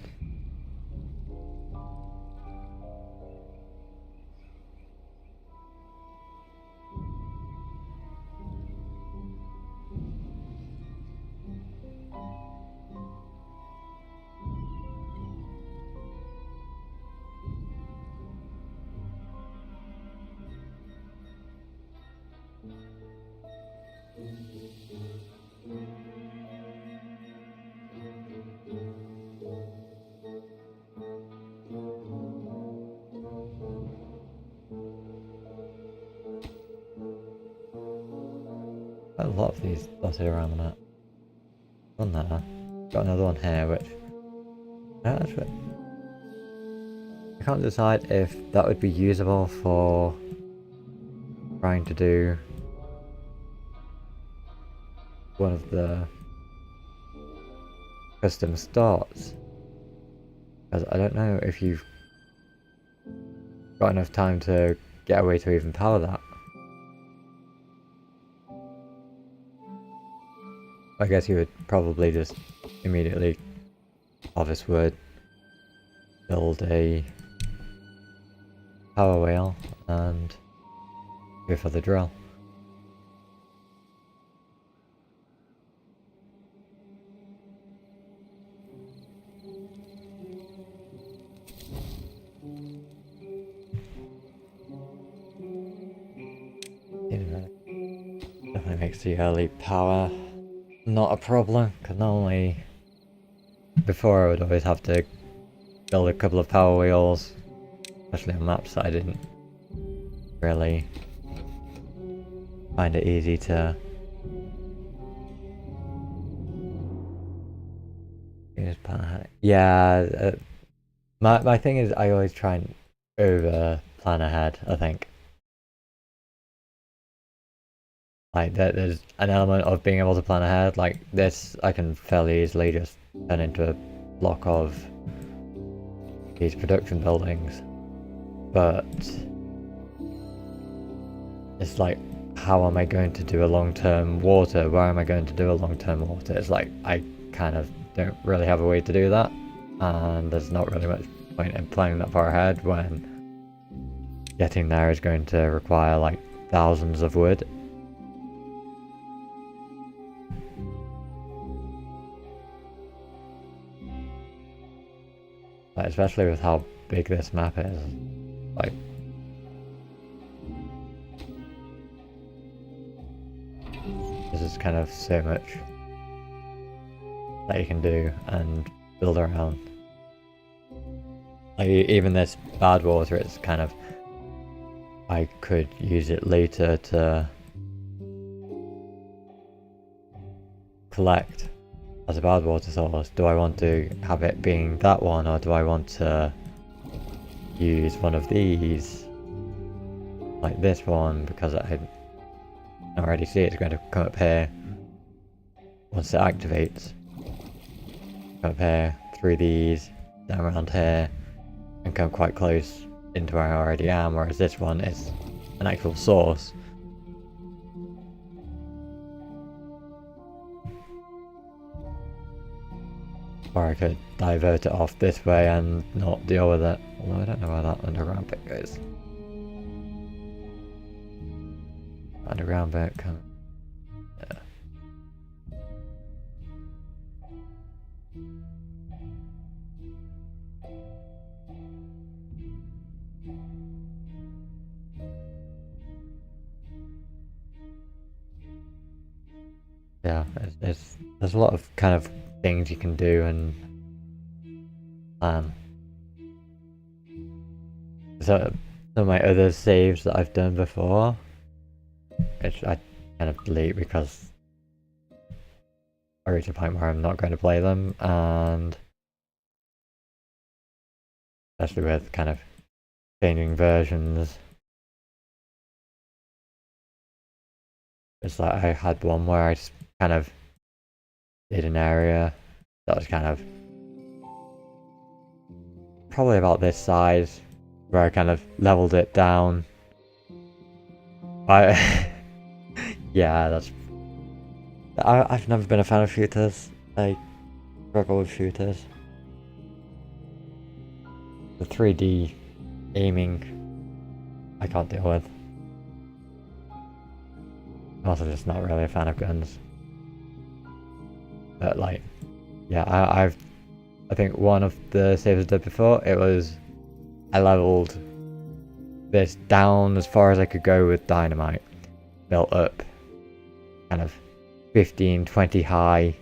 A lot of these dotted around the map. One there. Got another one here, which I can't decide if that would be usable for trying to do one of the custom starts. Because I don't know if you've got enough time to get a way to even power that. I guess you would probably just immediately harvest wood, build a power wheel, and go for the drill. Definitely makes the early power not a problem, because normally before I would always have to build a couple of power wheels, especially on maps that I didn't really find it easy to use plan ahead. Yeah, my thing is I always try and over plan ahead, I think. Like, there's an element of being able to plan ahead. Like this, I can fairly easily just turn into a block of these production buildings. But it's like, how am I going to do a long-term water? Where am I going to do a long-term water? It's like, I kind of don't really have a way to do that. And there's not really much point in planning that far ahead when getting there is going to require like thousands of wood. Like, especially with how big this map is, like, this is kind of so much that you can do and build around. Like, even this bad water, it's kind of, I could use it later to collect as a bad water source. Do I want to have it being that one, or do I want to use one of these, like this one, because I already see it's going to come up here once it activates. Come up here, through these, down around here, and come quite close into where I already am, whereas this one is an actual source. Or I could divert it off this way and not deal with it. Although I don't know where that underground bit goes. Underground bit can... yeah. Yeah, there's a lot of kind of things you can do and so some of my other saves that I've done before, which I kind of delete because I reach a point where I'm not going to play them, and especially with kind of changing versions. It's like I had one where I just kind of did an area that was kind of probably about this size, where I kind of leveled it down. Yeah, that's... I've never been a fan of shooters. I struggle with shooters. The 3D aiming I can't deal with. I'm also just not really a fan of guns. But like, yeah, I think one of the saves I did before, it was I leveled this down as far as I could go with dynamite, built up kind of 15-20 high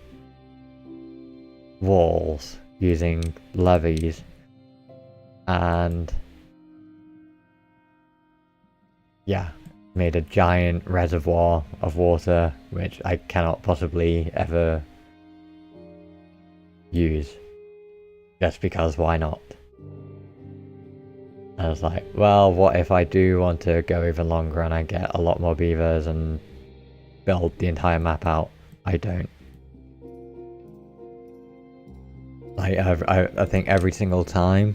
walls using levees, and yeah, made a giant reservoir of water which I cannot possibly ever use, just because why not? I was like, well, what if I do want to go even longer and I get a lot more beavers and build the entire map out? I don't. I think every single time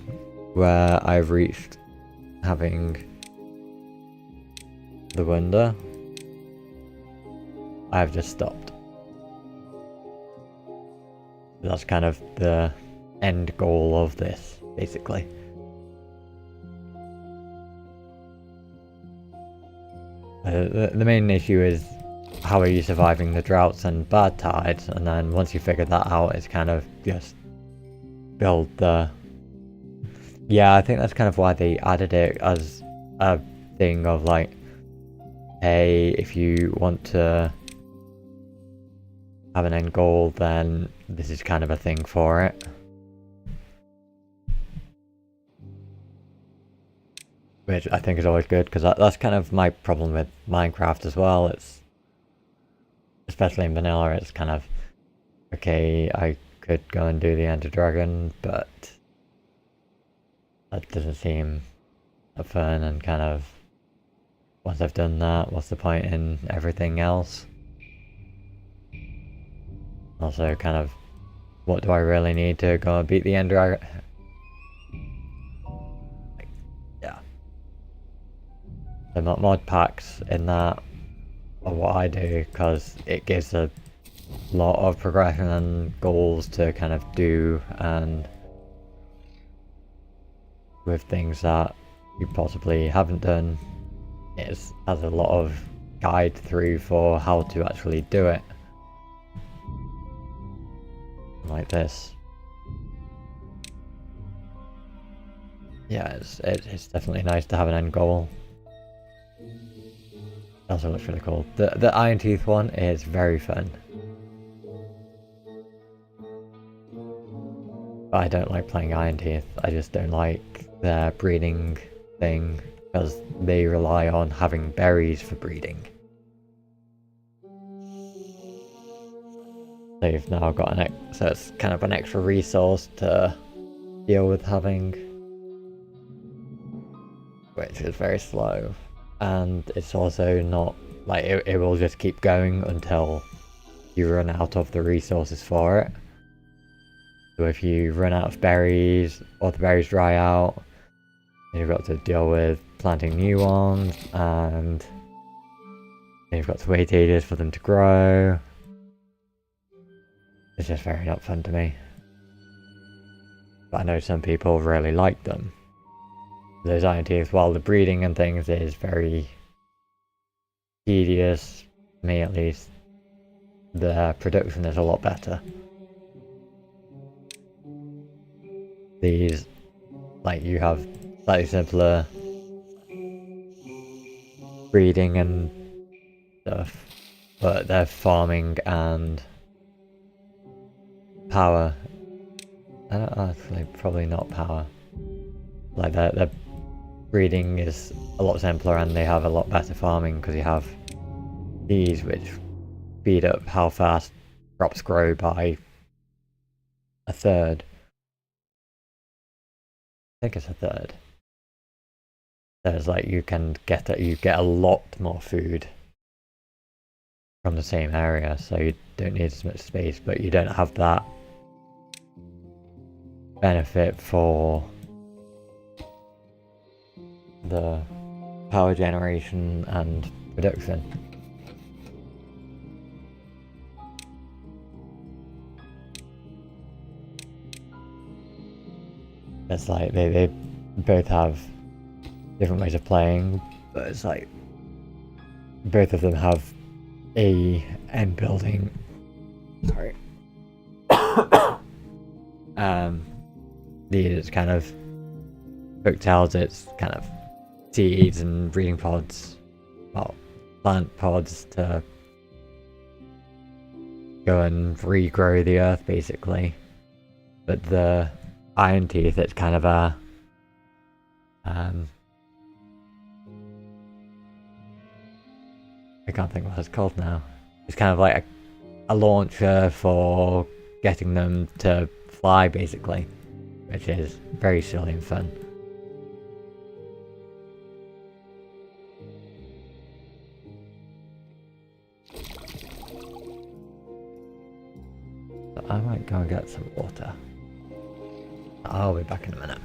where I've reached having the wonder, I've just stopped. That's kind of the end goal of this, basically. The main issue is how are you surviving the droughts and bad tides, and then once you figure that out, it's kind of just build the... Yeah, I think that's kind of why they added it as a thing of like, hey, if you want to have an end goal, then this is kind of a thing for it. Which I think is always good, because that's kind of my problem with Minecraft as well. It's, especially in vanilla, it's kind of, okay, I could go and do the Ender Dragon, but that doesn't seem fun, and kind of, once I've done that, what's the point in everything else? Also, kind of, what do I really need to go and beat the Ender Dragon? Yeah. The mod packs in that are what I do, because it gives a lot of progression and goals to kind of do, and with things that you possibly haven't done, it has a lot of guide through for how to actually do it. Like this. Yeah, it's definitely nice to have an end goal. It also looks really cool. The Iron Teeth one is very fun. But I don't like playing Iron Teeth. I just don't like their breeding thing, because they rely on having berries for breeding. So you've now got so it's kind of an extra resource to deal with having, which is very slow, and it's also not like it will just keep going until you run out of the resources for it. So if you run out of berries or the berries dry out, then you've got to deal with planting new ones, and then you've got to wait ages for them to grow. It's just very not fun to me. But I know some people really like them. Those ideas, while the breeding and things is very tedious, to me at least, the production is a lot better. These, like, you have slightly simpler breeding and stuff, but their farming and power, I don't actually, probably not power. Like their breeding is a lot simpler, and they have a lot better farming because you have these which speed up how fast crops grow by a third. I think it's a third. So it's like you get a lot more food from the same area, so you don't need as much space, but you don't have that benefit for the power generation and production. It's like they both have different ways of playing, but it's like both of them have a end building. Sorry. These kind of booktales, it's kind of seeds and breeding pods, well, plant pods to go and regrow the earth basically. But the Iron Teeth, it's kind of a I can't think what it's called now. It's kind of like a launcher for getting them to fly basically, which is very silly and fun. So I might go and get some water. I'll be back in a minute.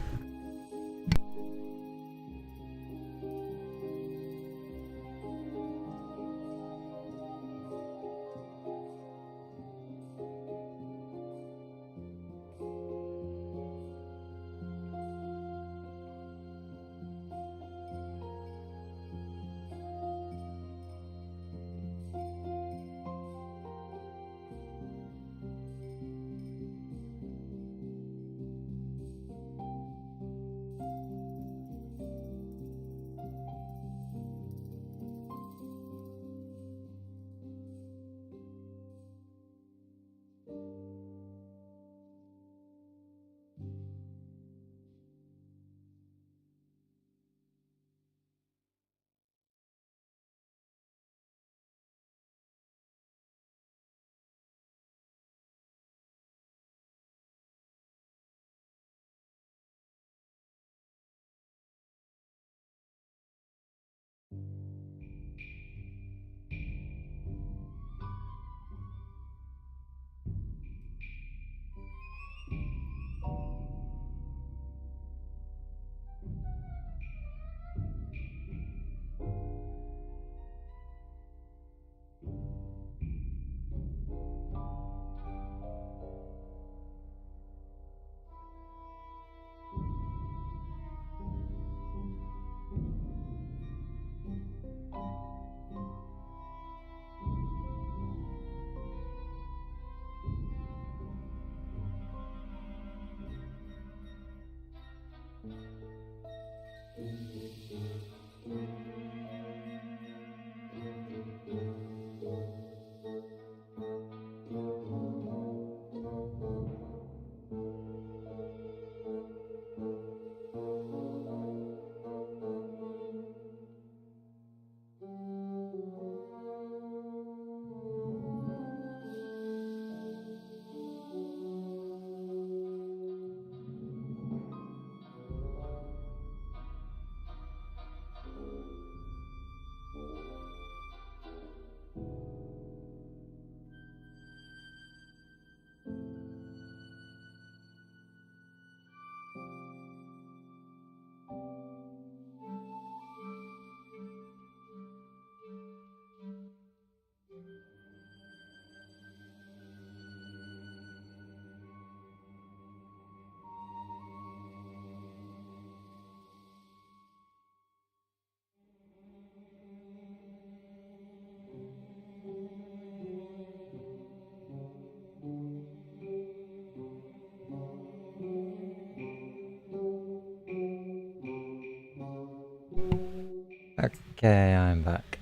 Okay, I'm back.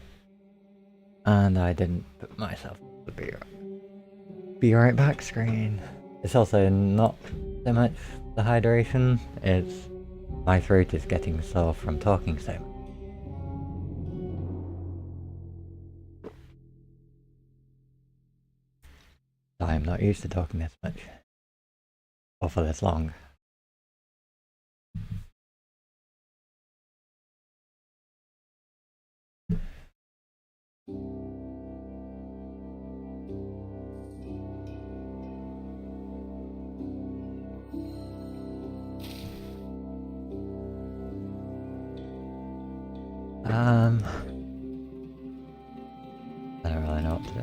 And I didn't put myself on the be right back screen. It's also not so much the hydration, it's my throat is getting sore from talking so much. I'm not used to talking this much. Or for this long. I don't really know what to do.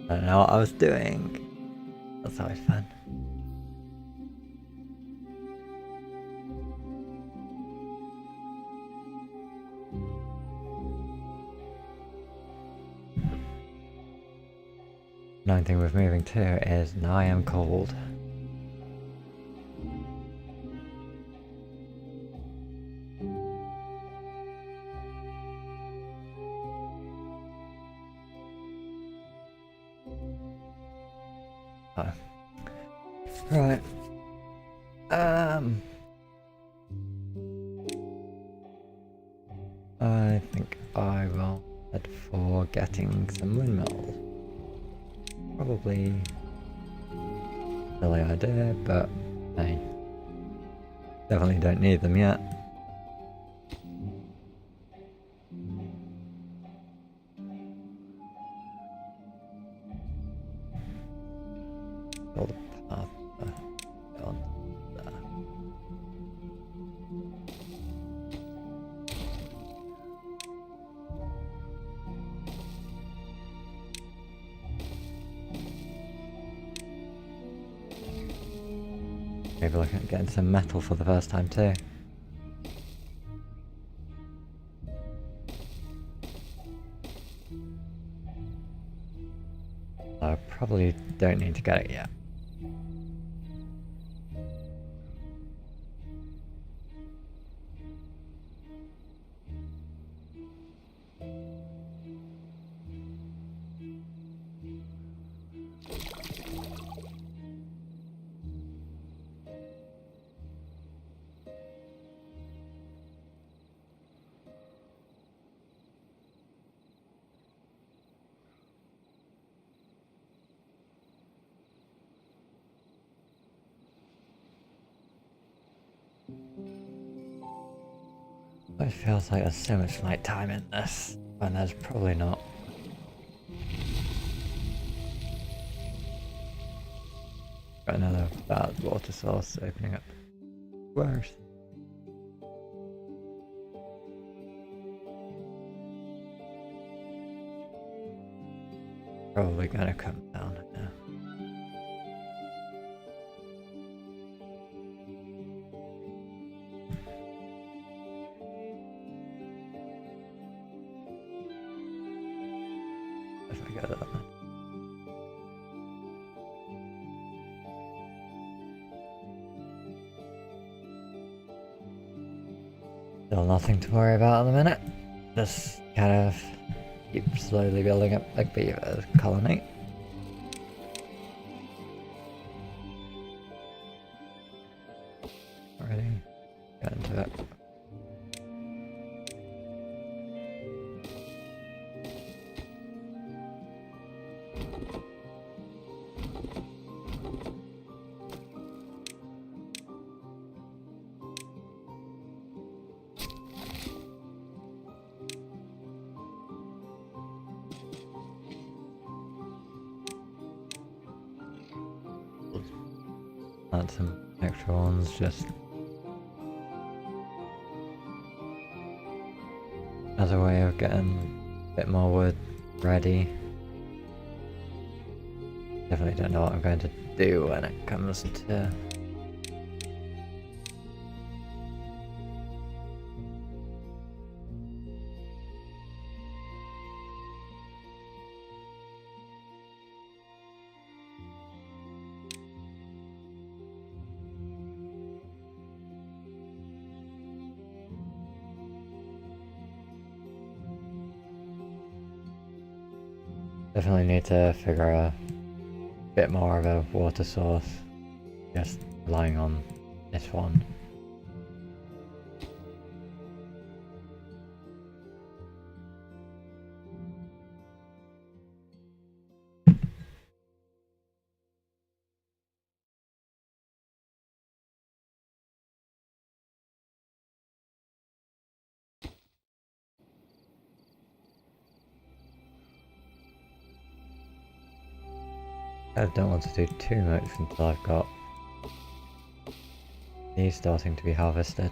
I don't know what I was doing. That's always fun. Another thing with moving too is now I am cold. Oh. Right. I think I will head for getting some windmills. Probably silly idea, but I definitely don't need them yet. Build a path on there. Maybe looking at getting some metal for the first time too. I probably don't need to get it yet. It feels like there's so much light time in this, when there's probably not. Got another bad water source opening up. Worse. Probably gonna come down now. If I get that then. Still nothing to worry about at the minute. Just kind of keep slowly building up like Beaver colony. Already got into it. Add some extra ones just as a way of getting a bit more wood ready. Definitely don't know what I'm going to do when it comes to Definitely need to figure a bit more of a water source. Just relying on this one. I don't want to do too much until I've got these starting to be harvested.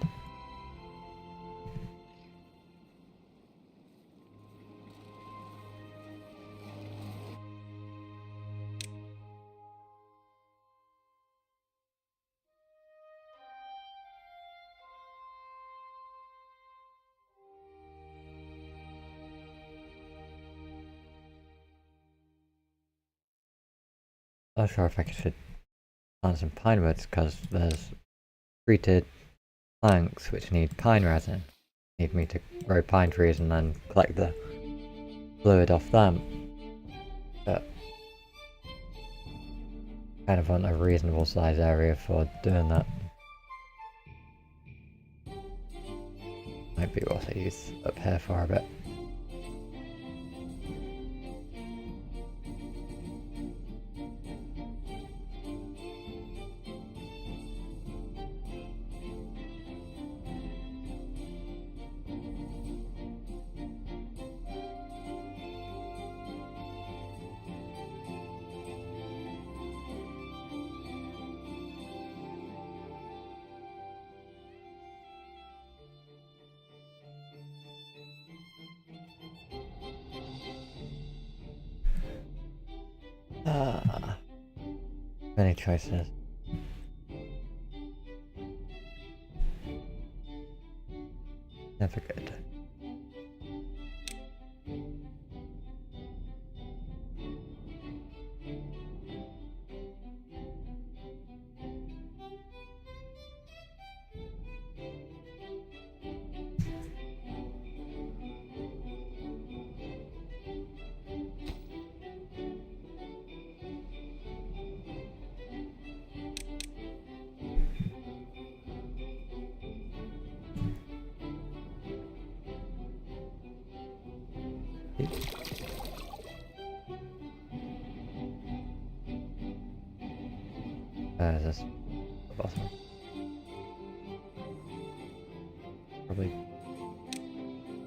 Not sure if I should plant some pine woods because there's treated planks which need pine resin. Need me to grow pine trees and then collect the fluid off them. But kind of want a reasonable size area for doing that. Might be what I use up here for a bit. Many choices. Never good. Is this the bottom?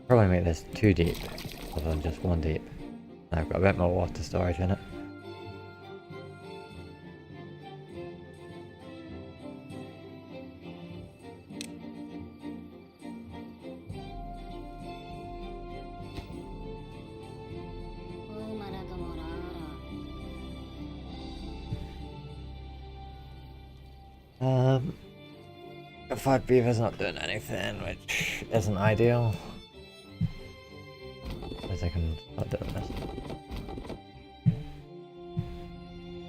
Probably make this 2 deep, rather than just 1 deep. I've got a bit more water storage in it. Got 5 beavers not doing anything, which isn't ideal. As I can start doing this.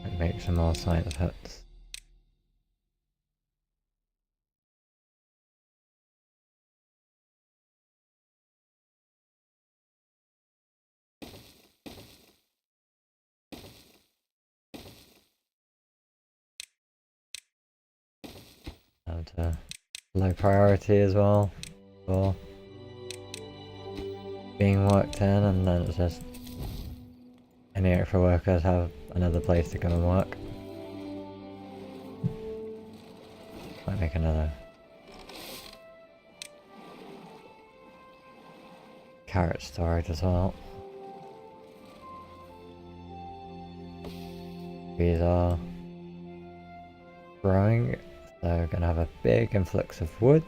And make some more science huts. Down to low priority as well for being worked in, and then it's just any extra workers have another place to come and work. Might make another carrot storage as well. These are growing, so we're gonna have a big influx of wood.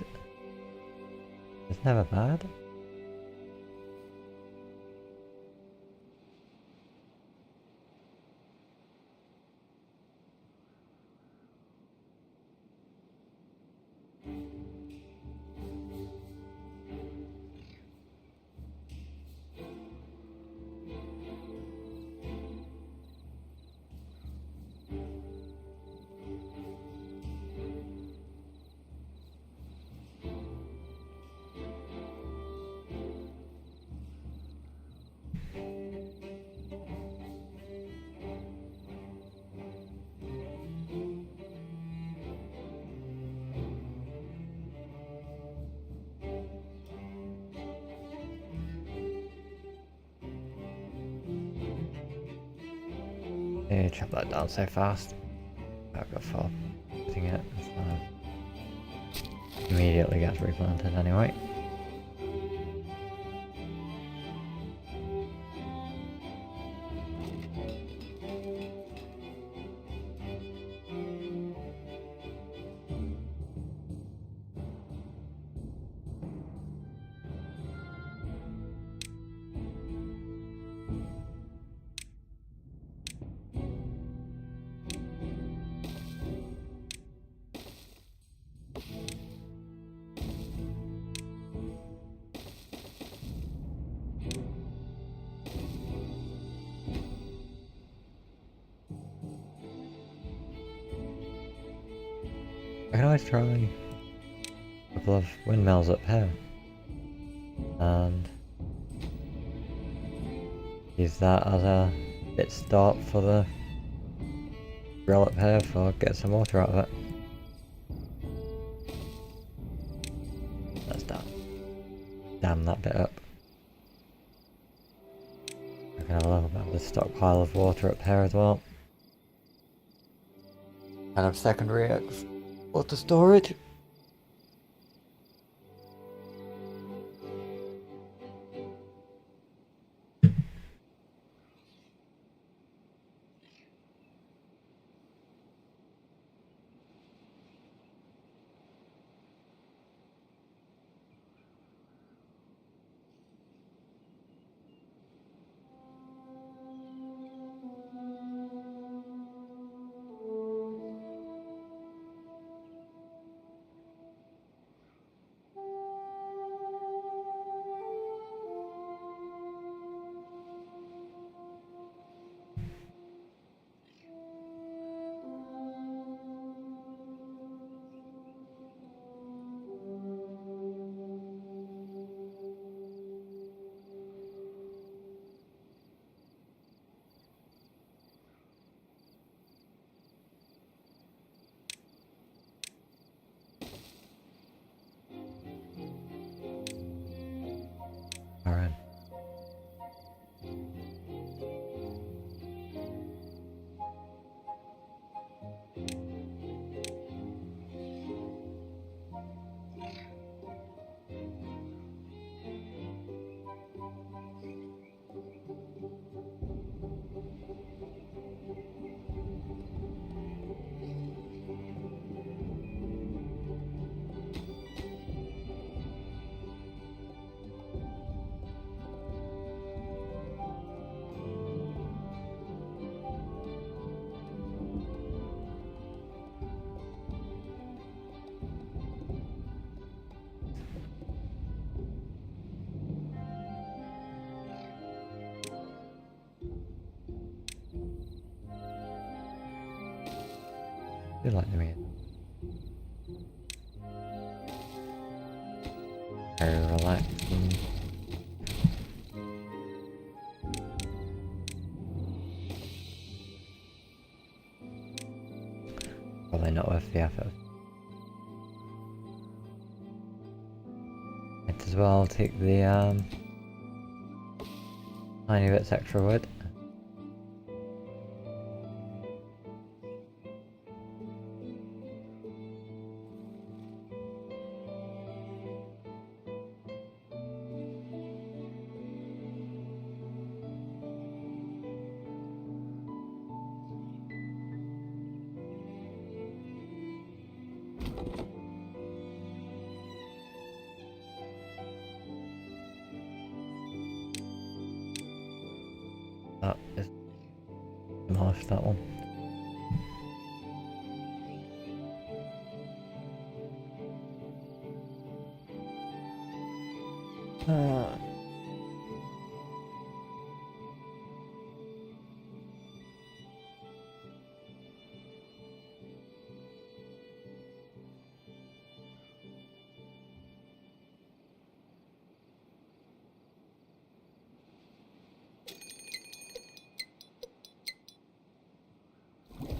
It's never bad. need to chop that down so fast. I've got for putting it. Immediately gets replanted anyway. I can always try a couple of windmills up here and use that as a bit start for the drill up here for get some water out of it. Let's dam that bit up. I can have a little bit of a stockpile of water up here as well. And have secondary water storage. Alright. I do like the music. Very relaxing. Probably not worth the effort. Might as well take the tiny bits extra wood. That is demolish that one.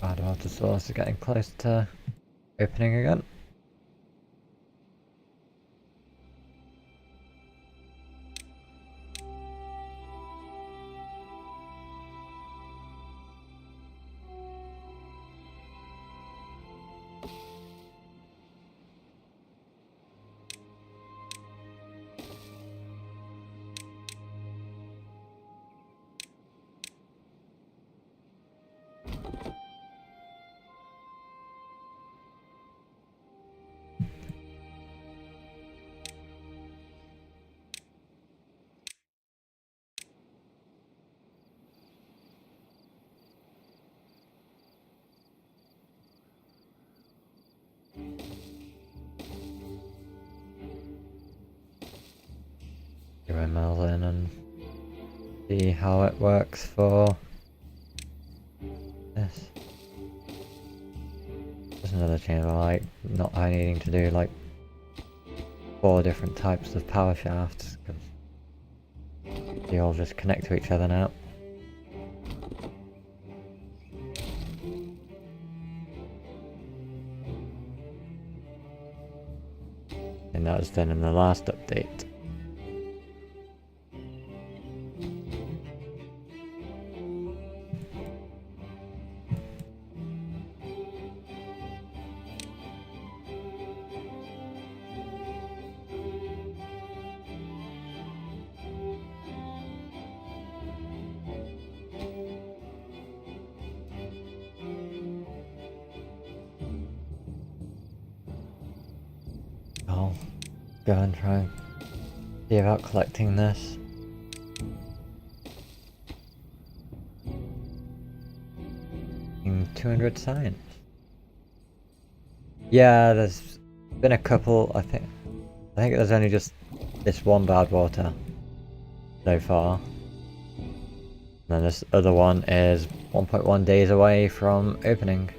Bad water source is getting close to opening again. windmills in and see how it works for this. There's another chamber, like, not needing to do like 4 different types of power shafts, because they all just connect to each other now. And that was done in the last update. I'll go and try and see about collecting this. In 200 science. Yeah, there's been a couple, I think there's only just this one bad water so far. And then this other one is 1.1 days away from opening.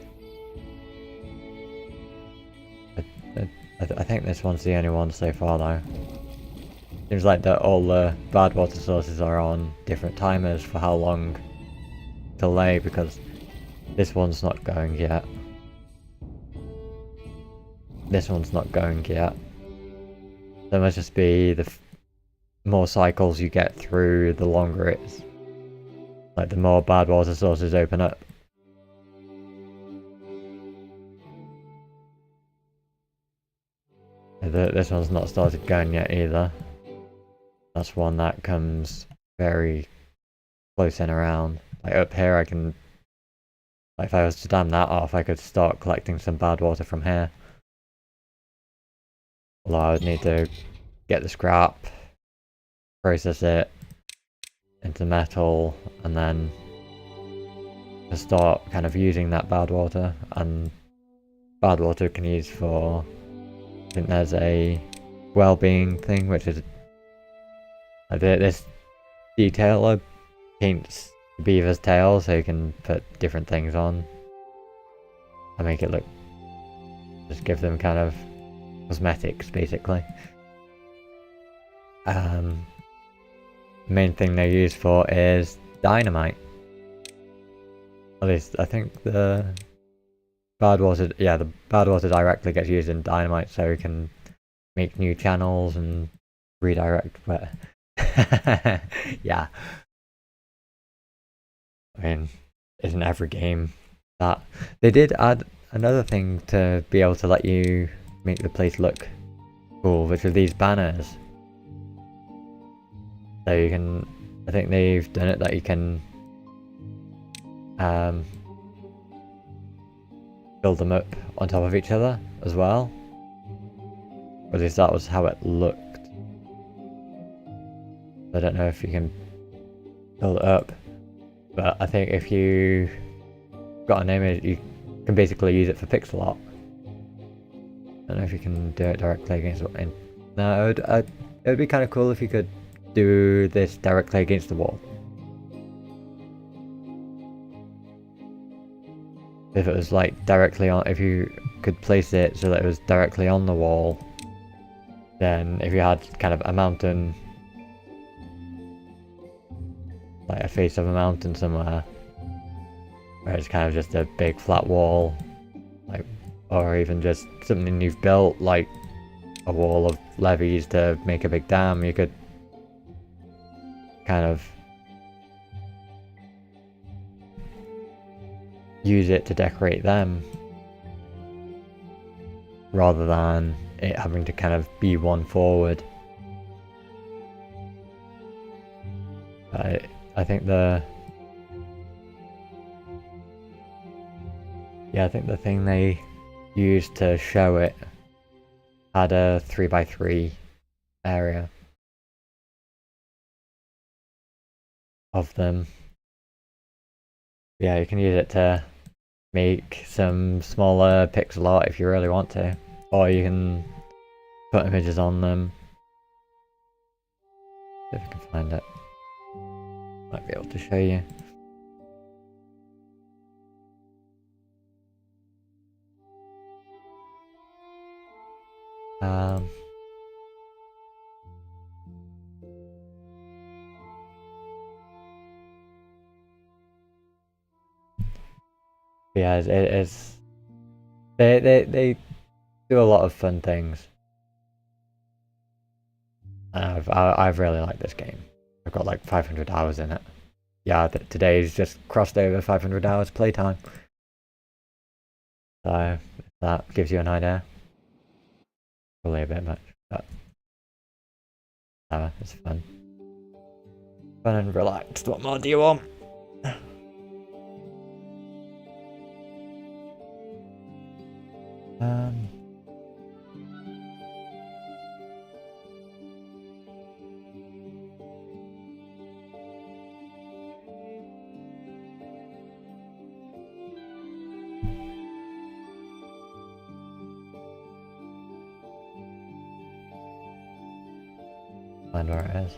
I think this one's the only one so far though. Seems like that all the bad water sources are on different timers for how long delay, because this one's not going yet. This one's not going yet. There must just be the more cycles you get through, the longer it's like the more bad water sources open up. This one's not started going yet either. That's one that comes very close in around. Like up here I can, like if I was to dam that off, I could start collecting some bad water from here. Although I would need to get the scrap, process it into metal, and then to start kind of using that bad water. And bad water can use for, I think there's a well-being thing, which is this detailer paints the beaver's tail so you can put different things on and make it look, just give them kind of cosmetics basically. The main thing they're used for is dynamite. At least I think the bad water, yeah, the bad water directly gets used in dynamite, so you can make new channels and redirect. But yeah, I mean, isn't every game that? They did add another thing to be able to let you make the place look cool, which are these banners. So you can, I think they've done it that you can build them up on top of each other as well. Or at least that was how it looked. I don't know if you can build it up, but I think if you got an image, you can basically use it for pixel art. I don't know if you can do it directly against it. No, it would be kind of cool if you could do this directly against the wall. If it was like directly on, if you could place it so that it was directly on the wall, then if you had kind of a mountain, like a face of a mountain somewhere, where it's kind of just a big flat wall, like, or even just something you've built, like a wall of levees to make a big dam, you could kind of use it to decorate them, rather than it having to kind of be one forward. I think the thing they used to show it had a 3x3 area of them. Yeah, you can use it to make some smaller pixel art if you really want to, or you can put images on them. if I can find it. Might be able to show you. Yeah, it's they do a lot of fun things. And I've really liked this game. I've got like 500 hours in it. Yeah, today's just crossed over 500 hours playtime. So if that gives you an idea. Probably a bit much, but it's fun. Fun and relaxed. What more do you want? Find where it is.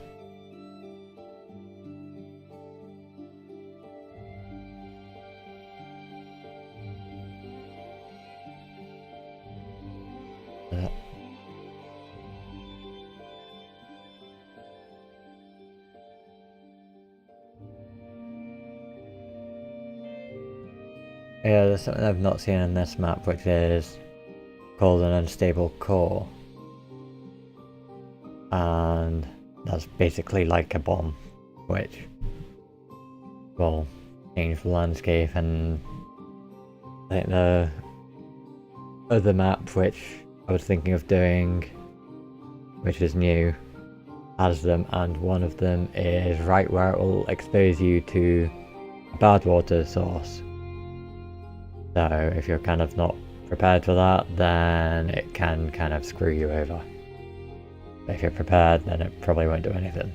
Yeah, there's something I've not seen in this map, which is called an unstable core. And that's basically like a bomb, which will change the landscape. And I think the other map, which I was thinking of doing, which is new, has them, and one of them is right where it will expose you to a bad water source. So if you're kind of not prepared for that, then it can kind of screw you over. But if you're prepared, then it probably won't do anything.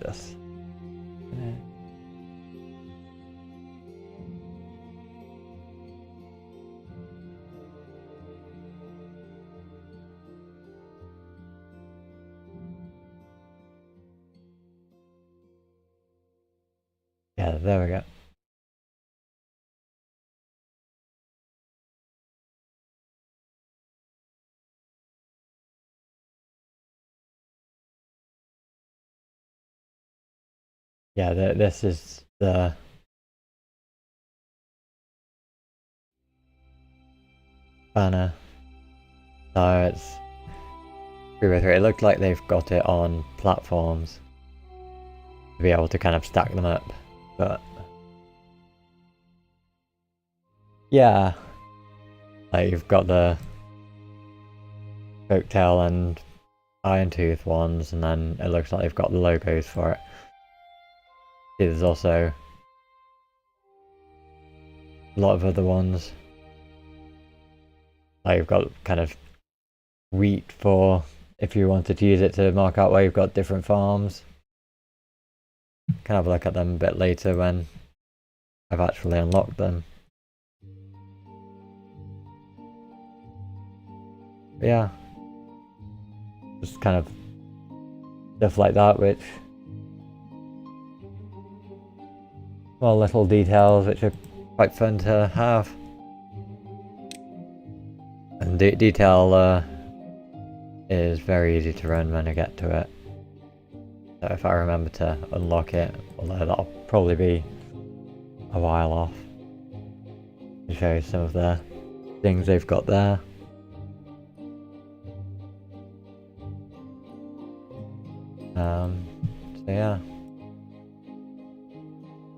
This. Yeah, there we go. Yeah, this is the banner. So it's 3x3. It looked like they've got it on platforms to be able to kind of stack them up, but yeah, like you've got the Folktale and Iron Tooth ones, and then it looks like they've got the logos for it. See, there's also a lot of other ones. Like you've got kind of wheat for if you wanted to use it to mark out where you've got different farms. Can have a look at them a bit later when I've actually unlocked them. But yeah, just kind of stuff like that, which small little details which are quite fun to have. And detail is very easy to run when I get to it. So if I remember to unlock it, although that'll probably be a while off, to show you some of the things they've got there. So yeah,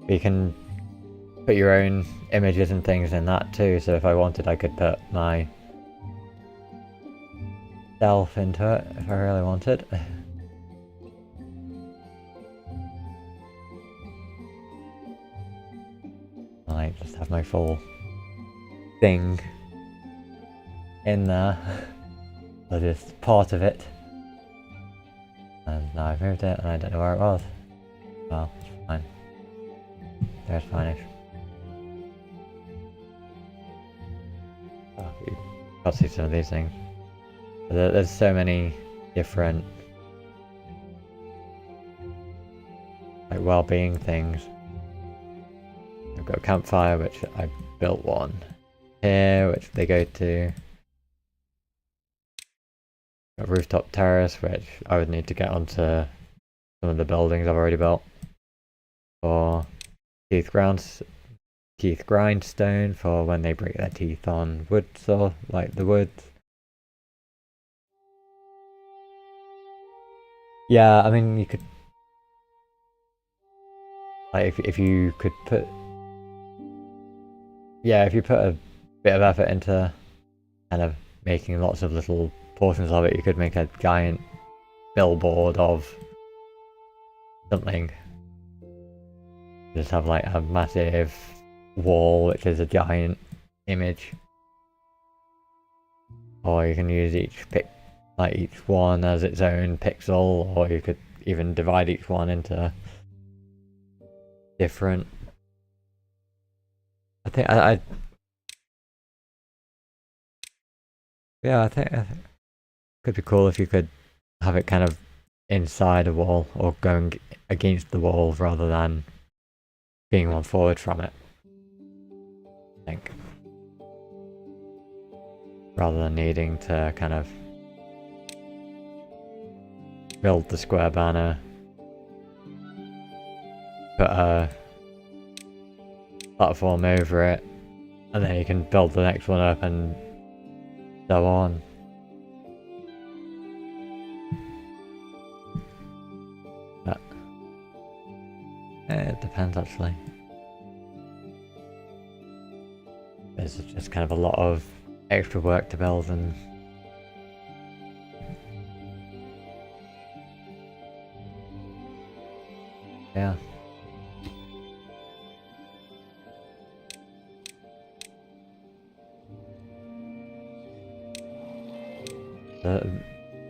you can put your own images and things in that too, so if I wanted I could put my self into it if I really wanted. I just have my full thing in there. Or just part of it. And now I've moved it and I don't know where it was. Well, it's fine. There's fine-ish. Oh, you can't see some of these things. There's so many different like well-being things. I've got a campfire, which I built one here, which they go to. A rooftop terrace, which I would need to get onto some of the buildings I've already built. For teeth grindstone for when they break their teeth on wood saw, like the wood. Yeah, I mean you could, like if you could put, yeah, if you put a bit of effort into kind of making lots of little portions of it, you could make a giant billboard of something. Just have like a massive wall which is a giant image. Or you can use each one as its own pixel, or you could even divide each one into different. I think yeah, I think it could be cool if you could have it kind of inside a wall or going against the wall rather than being one forward from it. I think. Rather than needing to kind of build the square banner, put a platform over it, and then you can build the next one up and so on. But it depends actually. There's just kind of a lot of extra work to build and yeah.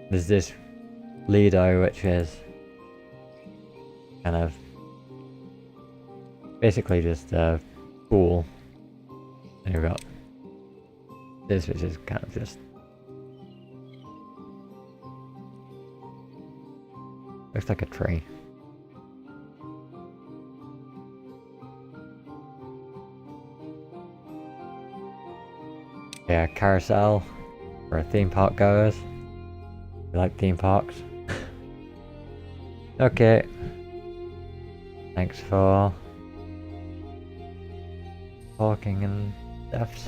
There's this Lido which is kind of basically just a pool, and you've got this which is kind of just looks like a tree. Yeah, carousel for theme park goers. You like theme parks? Okay. Thanks for talking and stuff.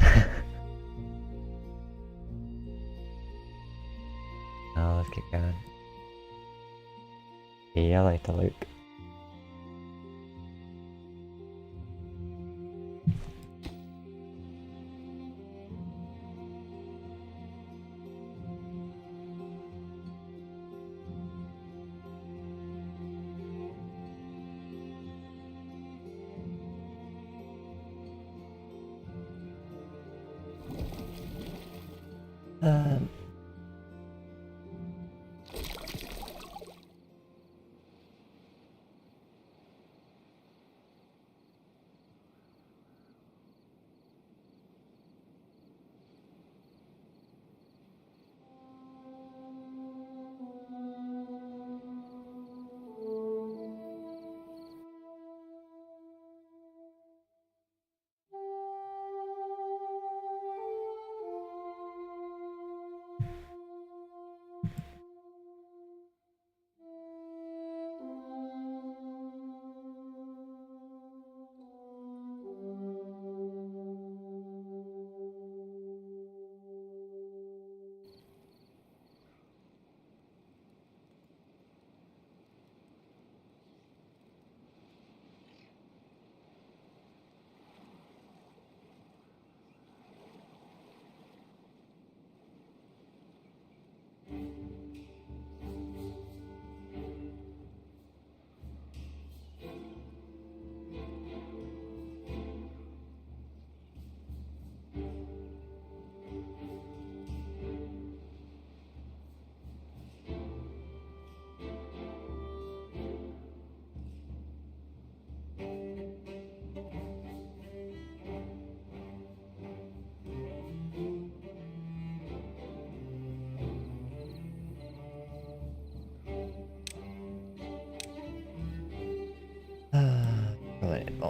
Now let's keep going. See you later, Luke.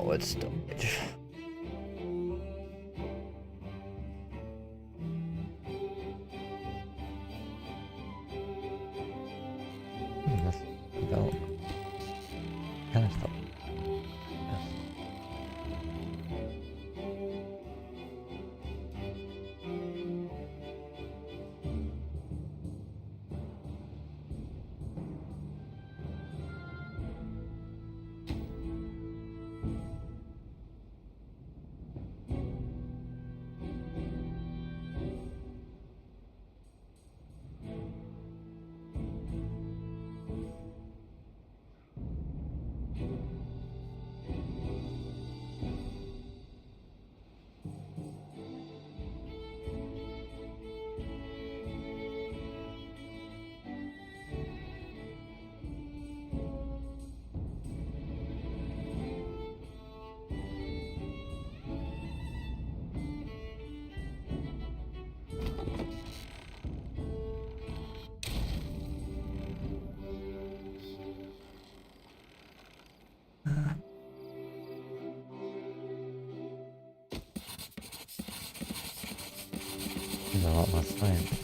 forward storage. That's about kind of stuff. There's a lot more science.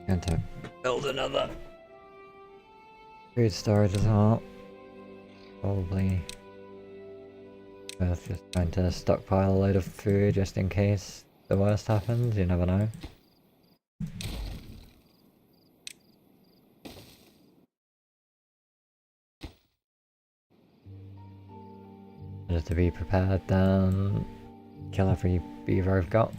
Going to build another food storage as well. Probably worth just trying to stockpile a load of food just in case the worst happens, you never know. Just to be prepared, then kill every beaver I've got.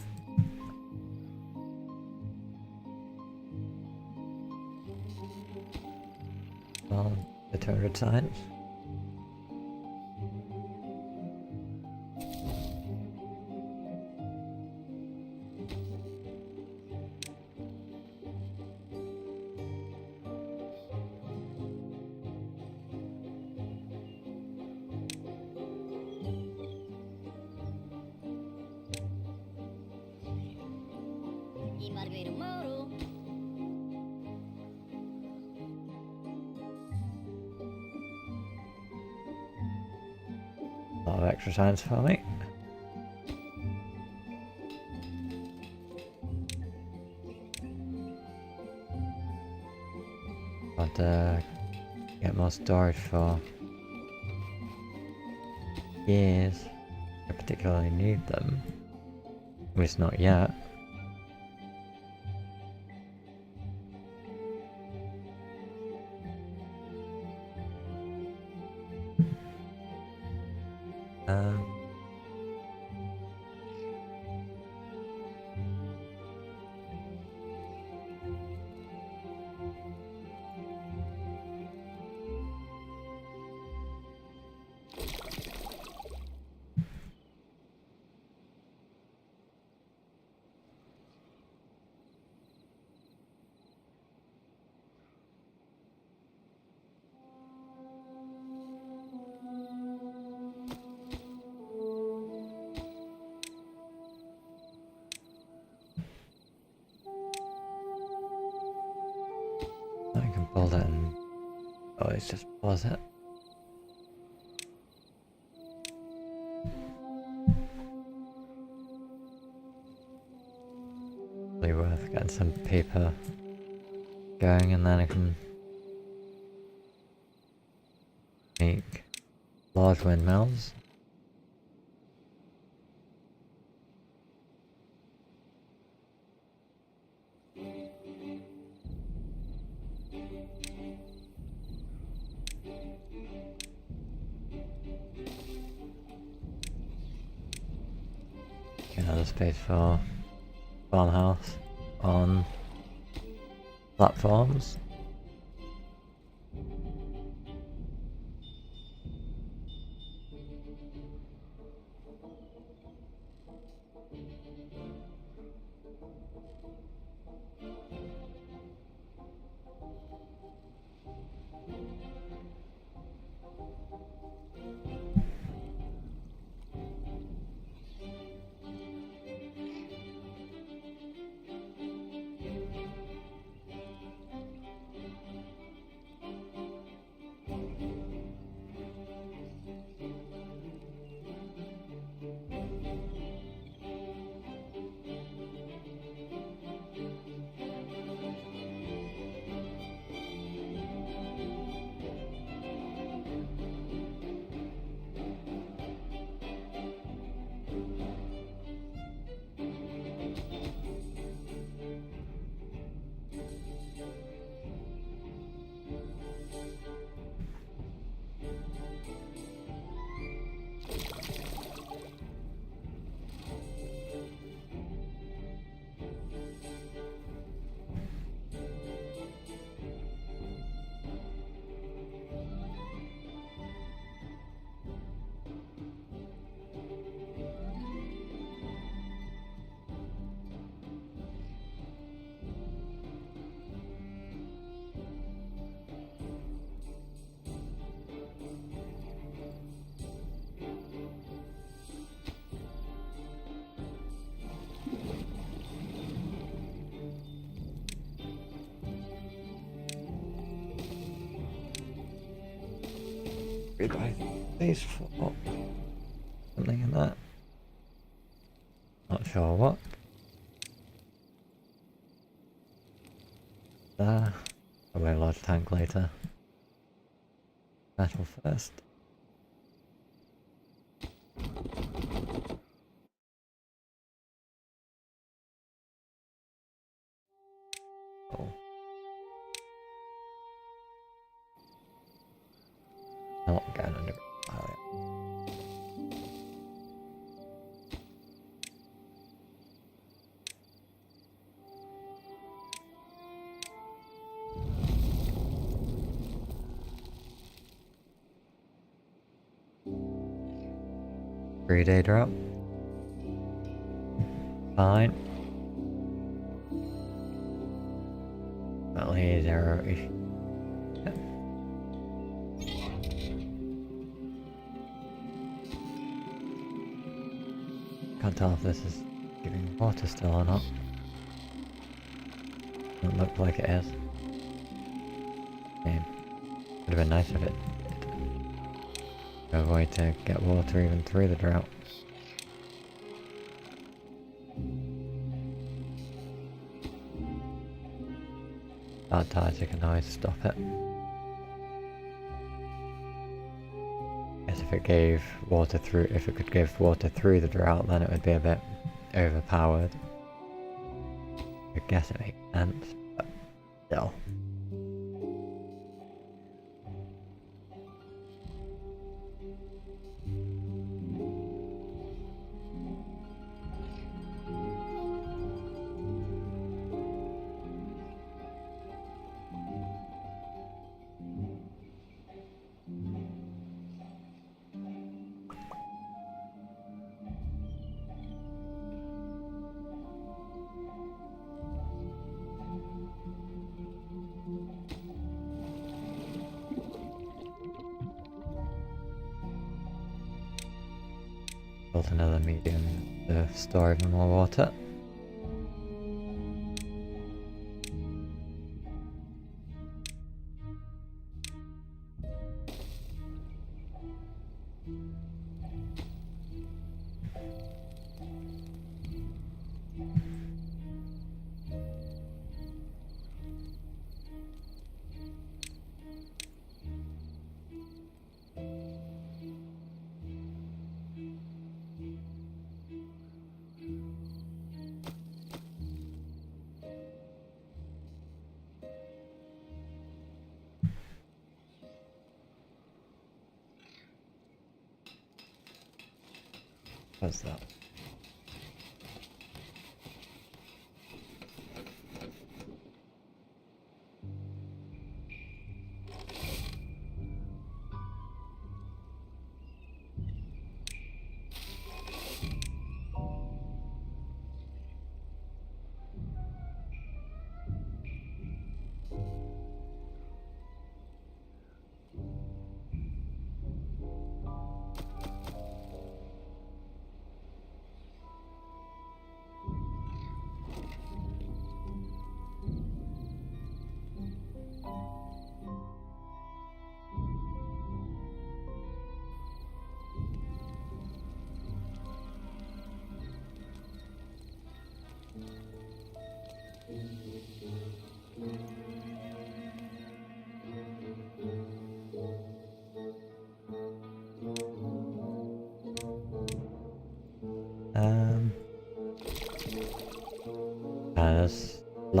Well, the 200 science. A lot of extra science for me. Got to get more storage for years. I particularly need them. At least not yet. I can pull that and always just pause it. Probably worth getting some paper going, and then I can make large windmills. another space for farmhouse on platforms. By these four, something in that. Not sure what. There. Probably a large tank later. Metal first. Oh. Not going under. Three-day drop. Fine. Well, here's our issue. Can't tell if this is giving water still or not. Doesn't look like it is. Would have been nice if it did. No way to get water even through the drought. Bad tides, you can always stop it. Guess if it gave water through, if it could give water through the drought, then it would be a bit overpowered. I guess it makes sense, but still. Built another medium to store even more water. What's that?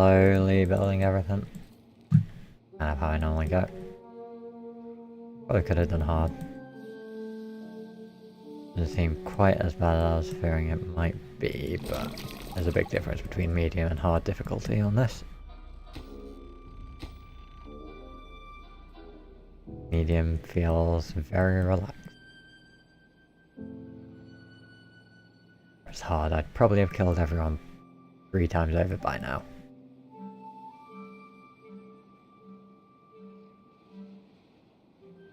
slowly building everything. Kind of how I normally go. Probably could have done hard. Doesn't seem quite as bad as I was fearing it might be, but there's a big difference between medium and hard difficulty on this. Medium feels very relaxed. It's hard, I'd probably have killed everyone 3 times over by now.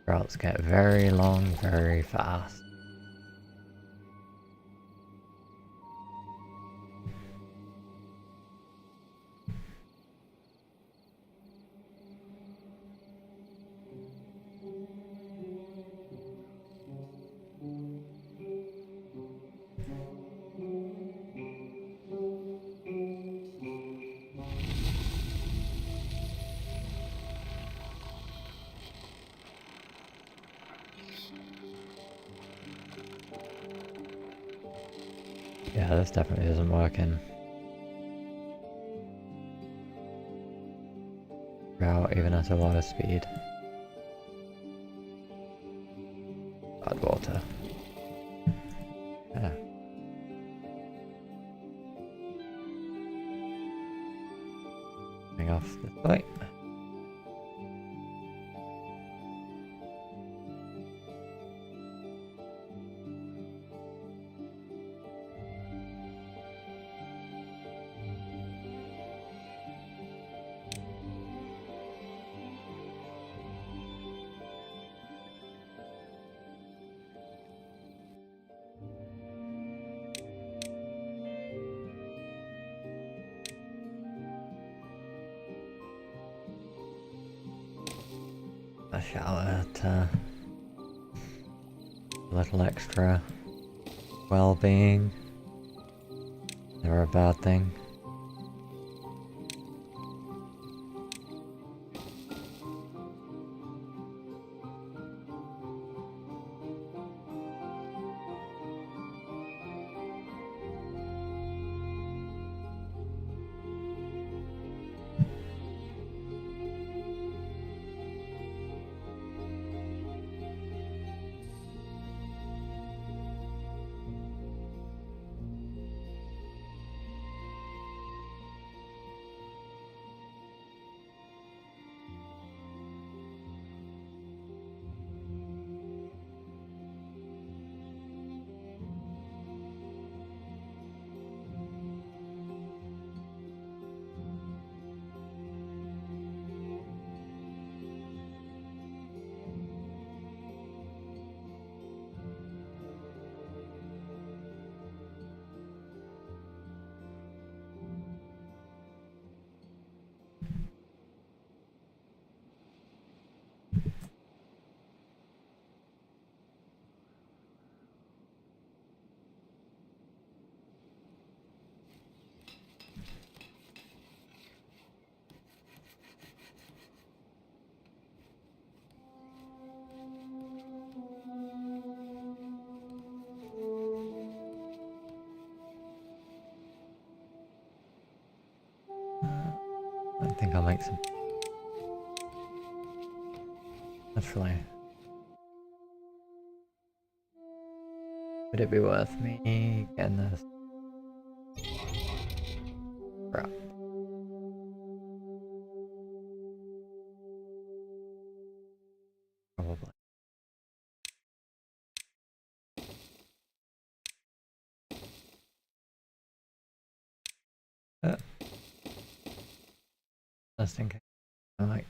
Routes get very long, very fast. Yeah, this definitely isn't working. Route even at a lot of speed. Bad water. Yeah. Coming off the way. A shower to a little extra well-being. Never a bad thing. I think I'll make some. Actually, would it be worth me getting this? Crap. Probably. Just in case. Alright.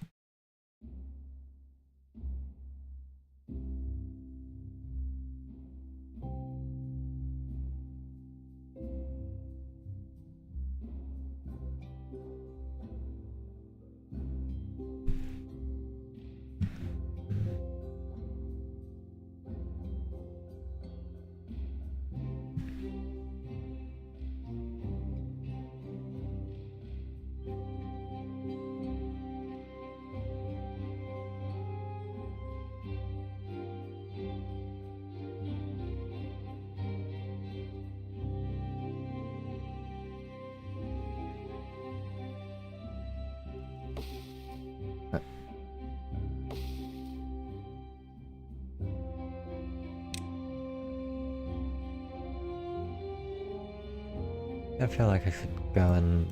I feel like I should go and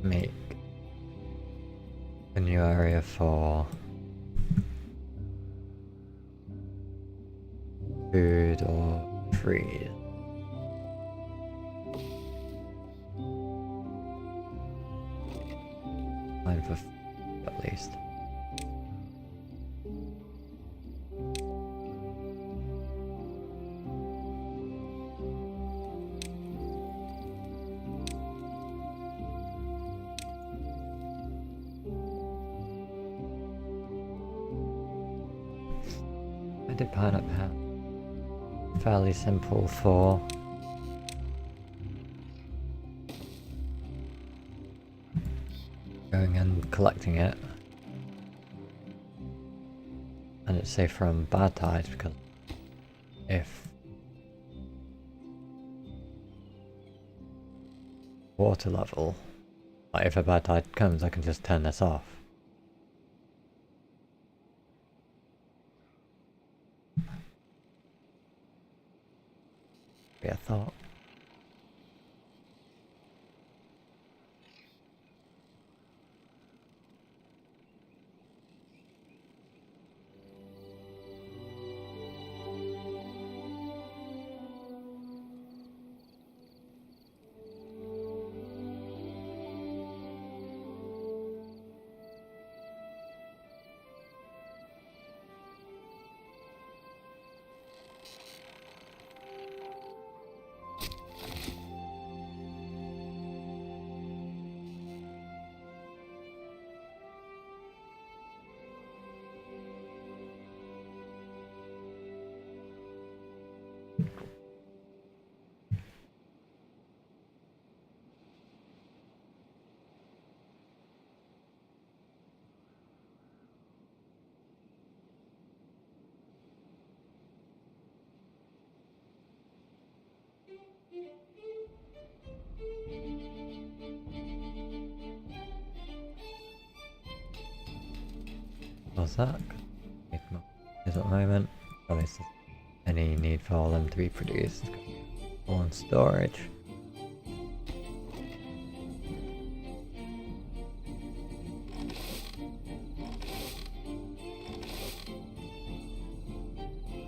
make a new area for food or trees. Fine for food at least. I did pineapple hat. Fairly simple for going and collecting it, and it's safe from bad tides because if water level, like if a bad tide comes, I can just turn this off. Be a thought. What's that? At the moment, probably any need for them to be produced. All in storage.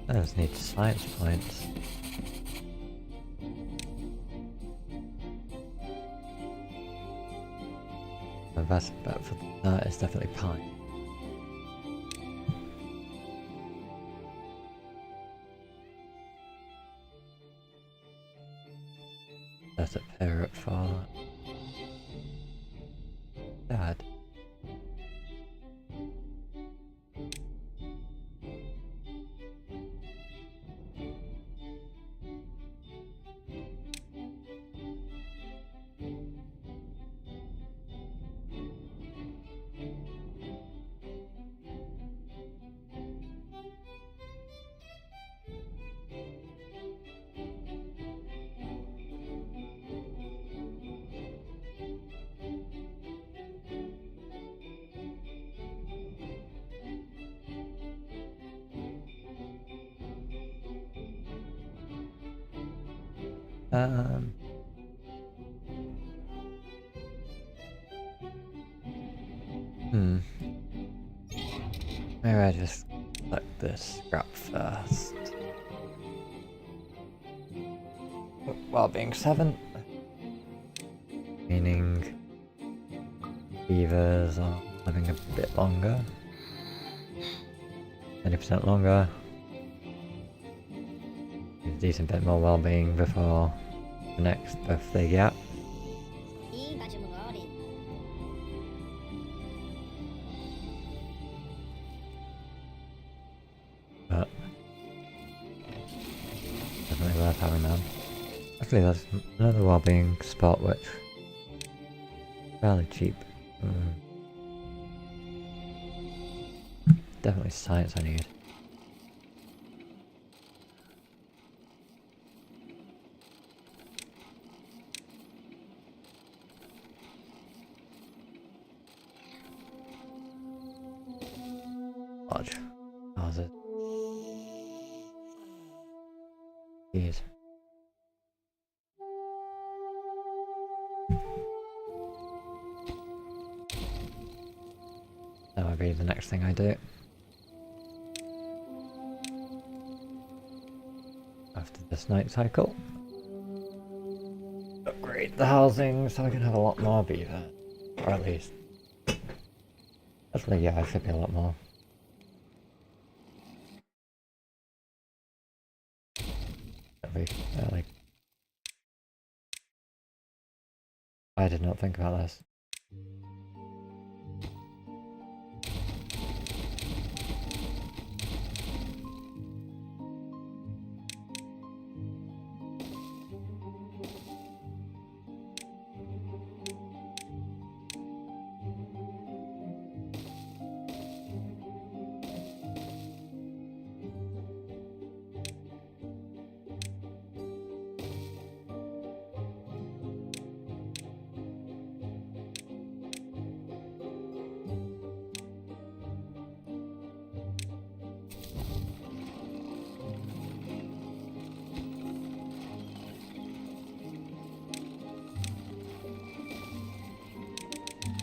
I just need science points. The best bet for that is definitely pine. That's a parrot for Dad. Maybe I just collect this scrap first. While being 7. Meaning beavers are living a bit longer. 20% longer. A decent bit more well-being before the next birthday gap. But definitely worth having them. Actually, that's another well-being spot which is fairly cheap. Definitely science I need. Lodge. How's it? Jeez. might be the next thing I do. After this night cycle. Upgrade the housing so I can have a lot more beaver. Or at least. Actually, yeah, it should be a lot more. Like, I did not think about this.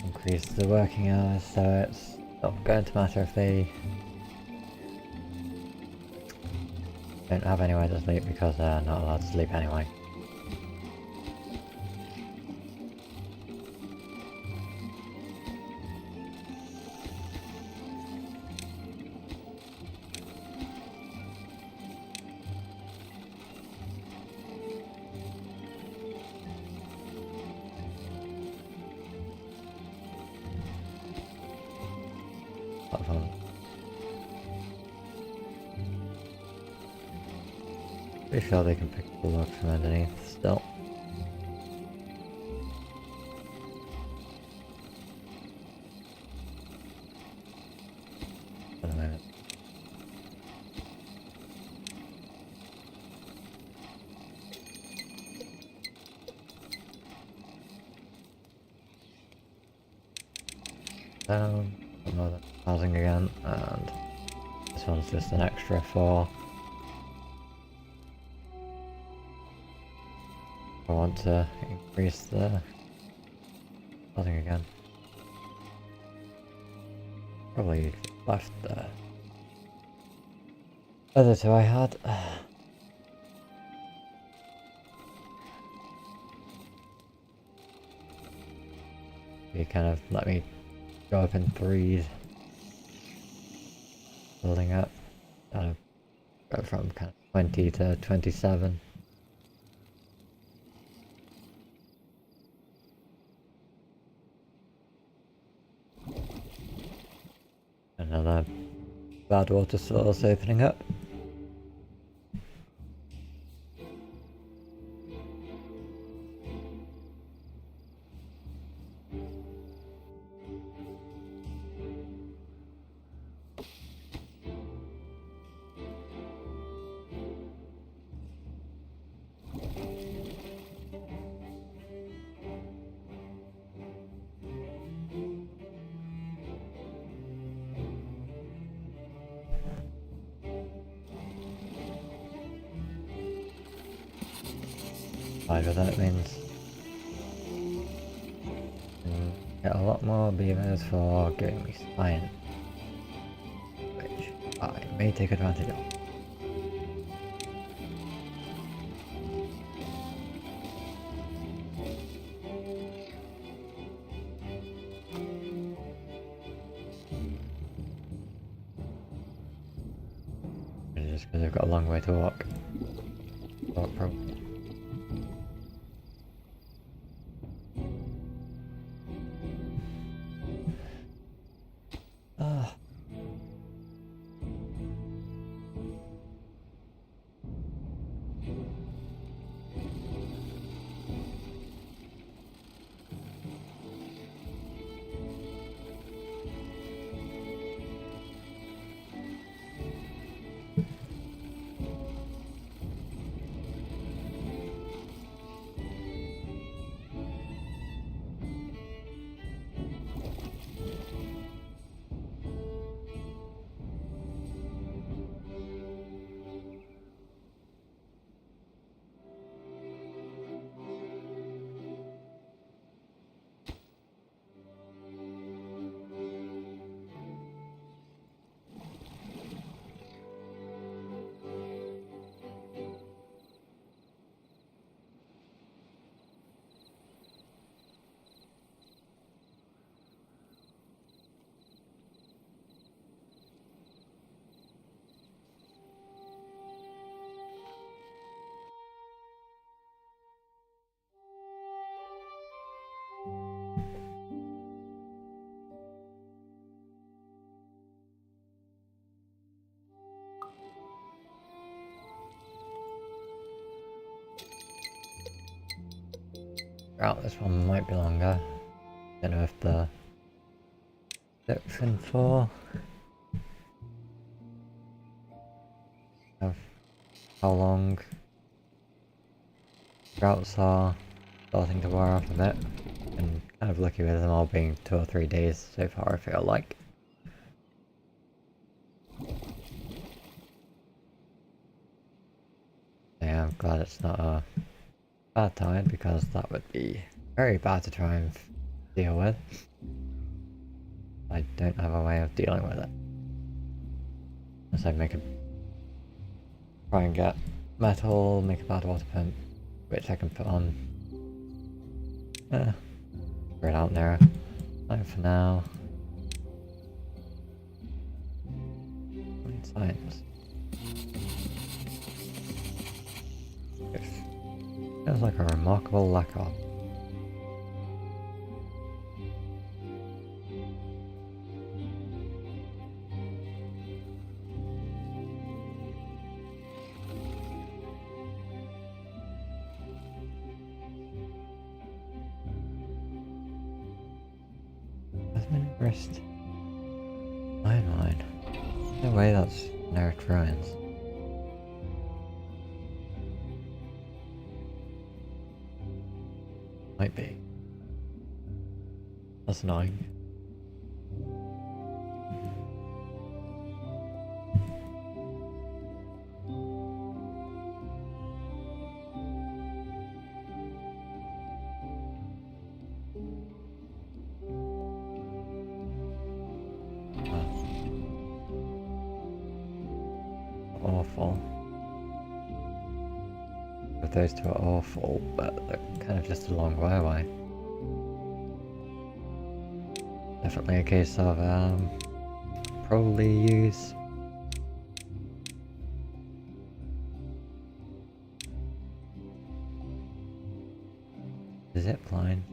Increase the working hours so it's not going to matter if they don't have anywhere to sleep because they're not allowed to sleep anyway. Pretty sure they can pick the logs from underneath still. For the moment. Down, another housing again, and this one's just an extra for I want to increase the housing again. Probably left the other two I had. You kind of let me go up in threes, building up. Go from kind of 20 to 27. Another bad water source opening up. Either that means get a lot more beavers for giving me science, which I may take advantage of. Just because I've got a long way to walk. Walk probably. drought. This one might be longer. Don't know if the section 4 of how long droughts are starting to wear off a bit. And kind of lucky with them all being 2 or 3 days so far, I feel like. Yeah, I'm glad it's not a bad tide, because that would be very bad to try and deal with. I don't have a way of dealing with it. Unless I try and get metal, make a bad water pump, which I can put on. Figure it out there. Time for now. Science. It feels like a remarkable lack of. Wrist. Mine. No way that's Nerith ruins. Might be. That's annoying. Awful. But those two are awful, but they're kind of just a long way away. Definitely a case of probably use the zip line.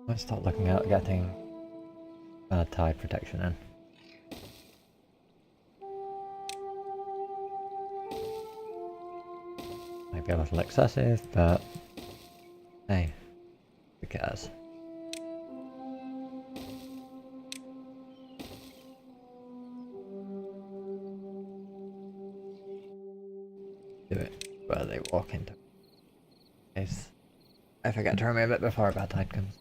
Let's start looking at getting tide protection in. Might be a little excessive, but hey, who cares? Do it where they walk into. In case I forget to remove it before a bad tide comes.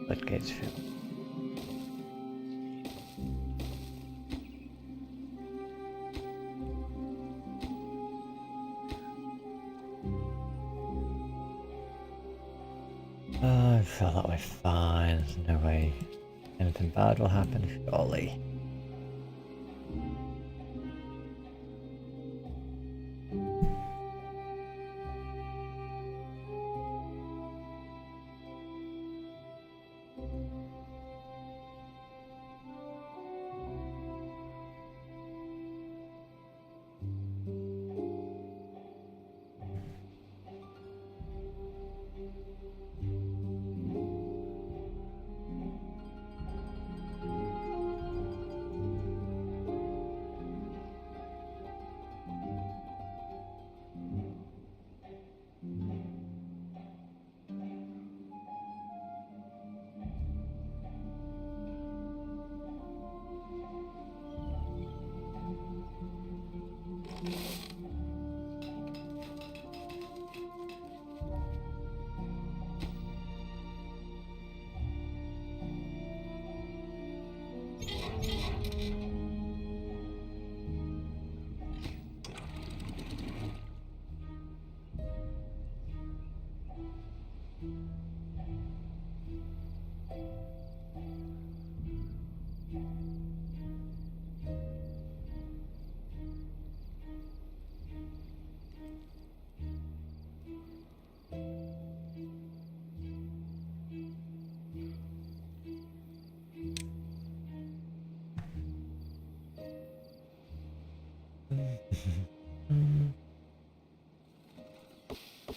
Floodgates fill. I feel that way fine. There's no way anything bad will happen, surely.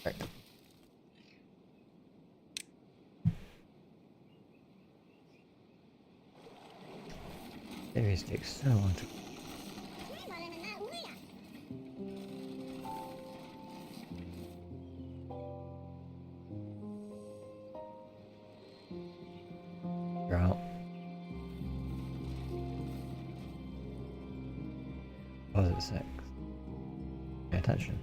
Right. Series takes so long to. Figure out. What was it, 6? Pay attention.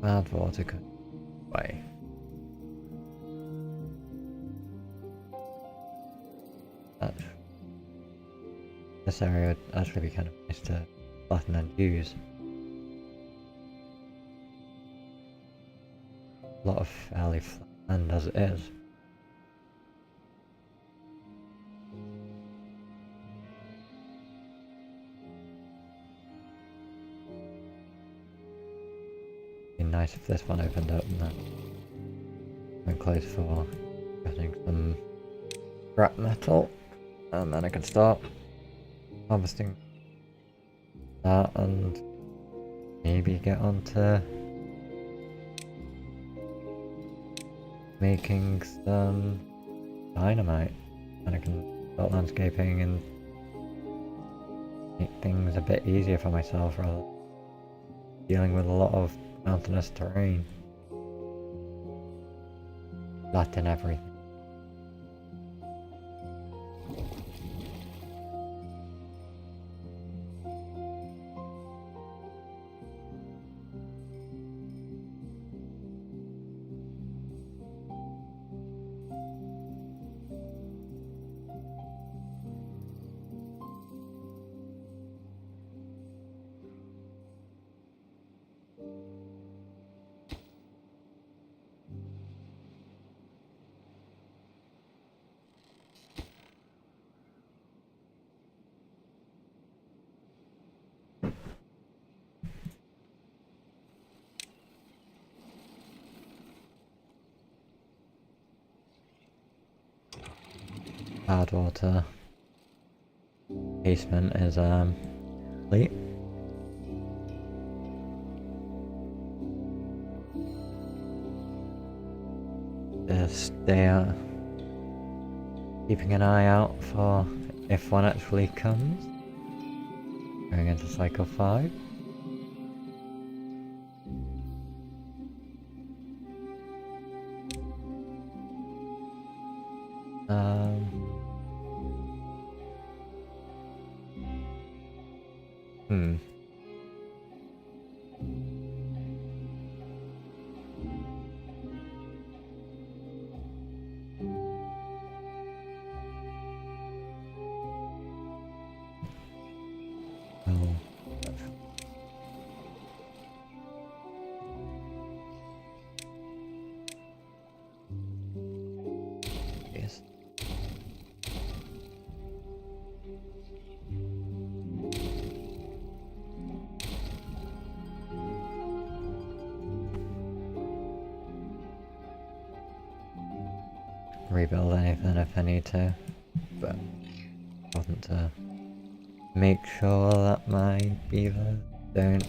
Cloud water could way. This area would actually be kind of nice to flatten and use. A lot of fairly flat land as it is. Be nice if this one opened up and then went close for getting some scrap metal, and then I can start harvesting that and maybe get on to making some dynamite, and I can start landscaping and make things a bit easier for myself rather than dealing with a lot of mountainous terrain. Flat and everything. Hard water basement is complete. Just keeping an eye out for if one actually comes. Going into cycle 5. Hmm. Oh. Yes. Rebuild anything if I need to, but important to make sure that my beaver don't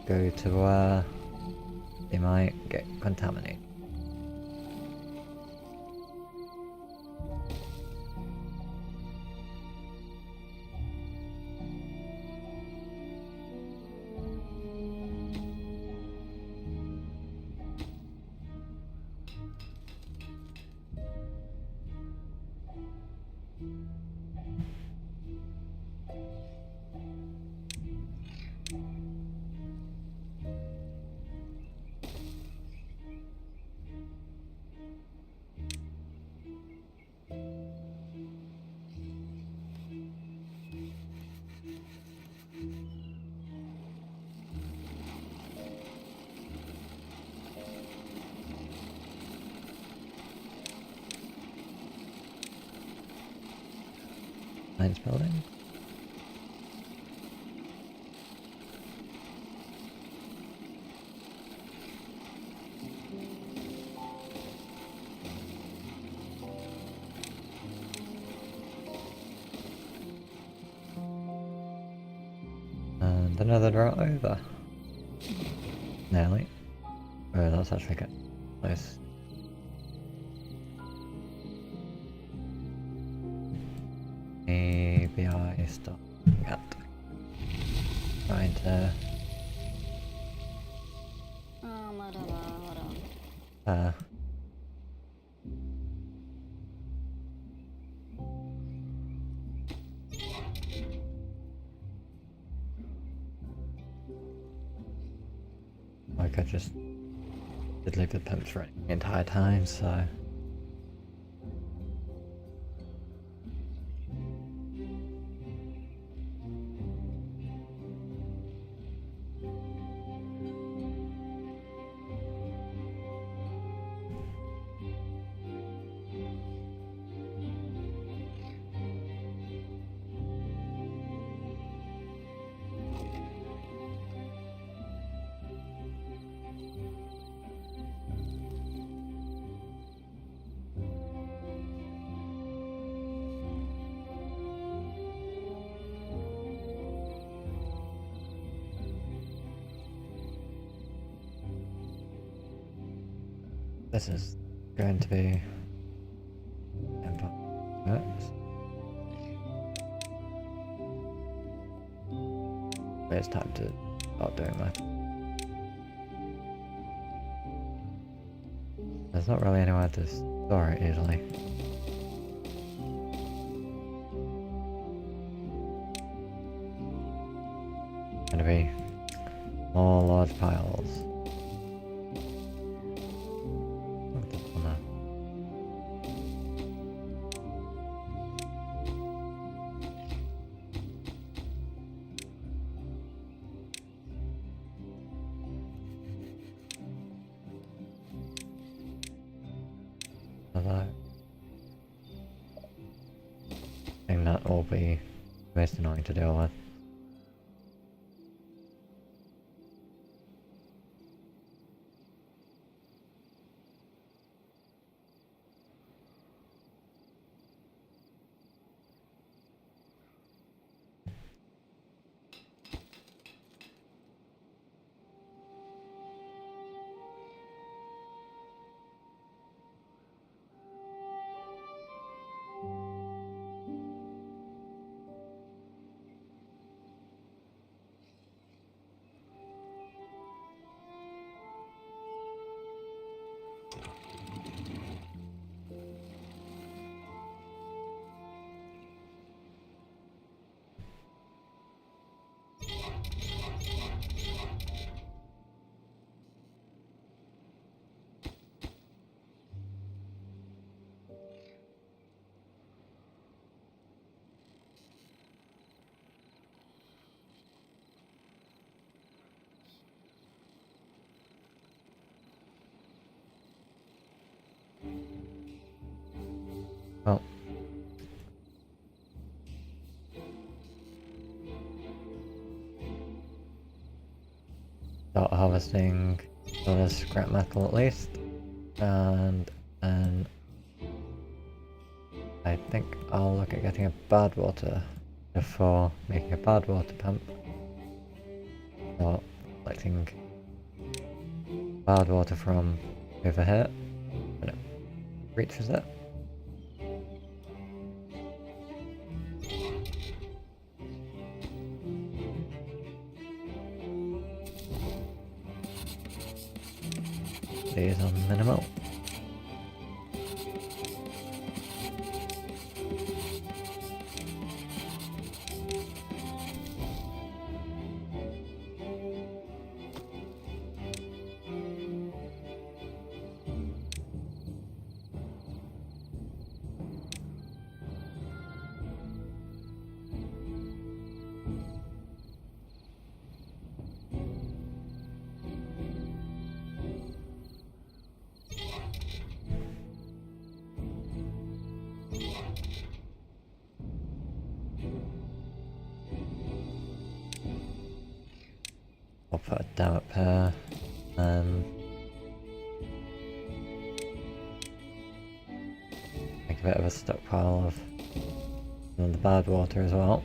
go to where they might get contaminated. Science building. And another route over. Nearly. Oh, that's actually good. Nice. Maybe I start at trying to like I just did leave the pumps running the entire time, so this is going to be it's time to start doing that. There's not really anywhere to store it usually. Gonna be more large piles. I think that will be most annoying to deal with. Well, start harvesting all this scrap metal at least, and then I think I'll look at getting a bad water before making a bad water pump, or collecting bad water from over here when it reaches it. These on minimal. put a dam up here, and make a bit of a stockpile of some of the bad water as well.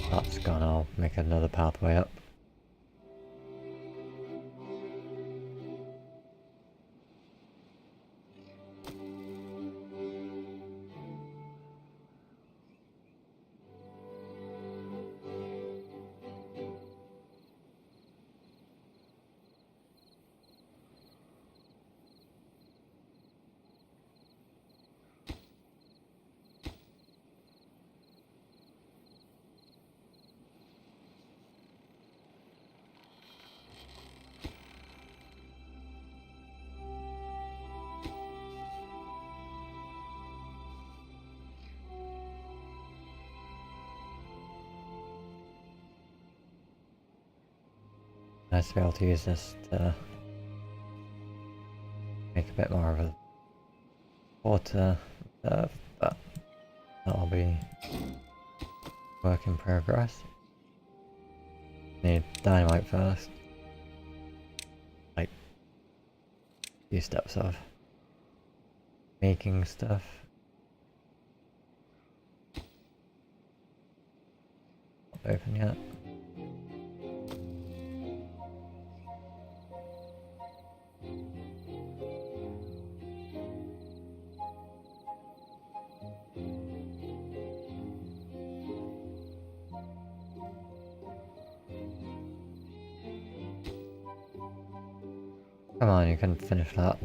That's gone, I'll make another pathway up. Nice to be able to use this to make a bit more of a water reserve, but that'll be work in progress. Need dynamite first. Like a few steps of making stuff. Not open yet. Come on, you can finish that.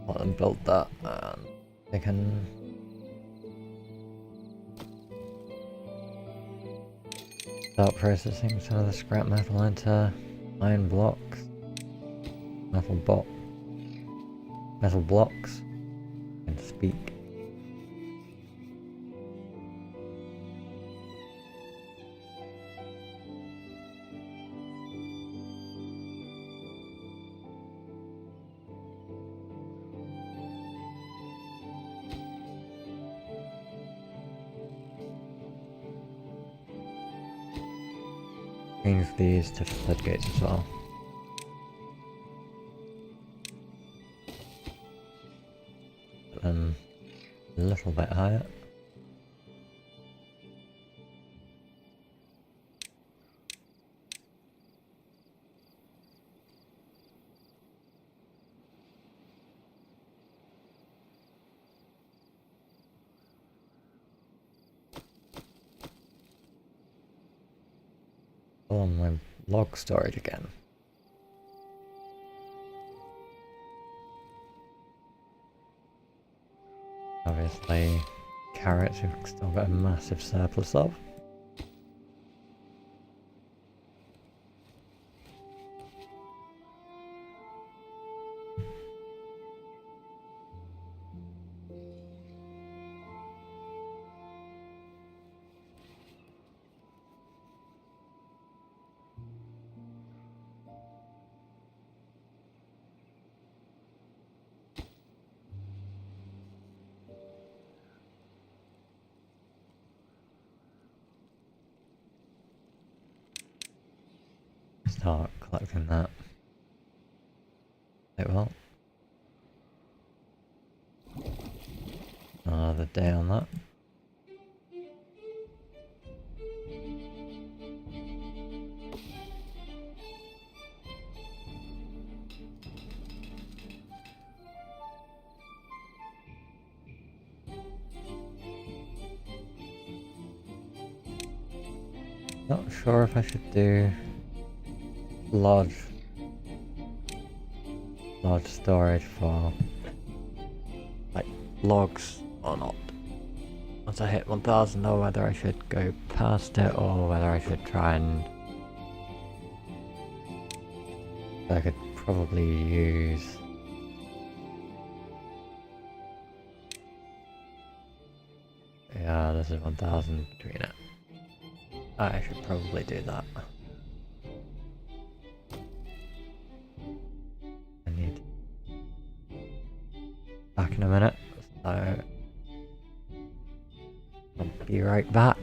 Let them build that, and they can start processing some of the scrap metal into iron blocks, metal blocks, and speak. Change these to floodgates as well. Put them a little bit higher. On my log storage again. Obviously, carrots we've still got a massive surplus of. Start collecting that. It will. Another day on that. Not sure if I should do large storage for like logs or not. Once I hit 1000, or whether I should go past it or whether I should try and I could probably use this is 1000 between it. I should probably do that. I need back in a minute, so I'll be right back.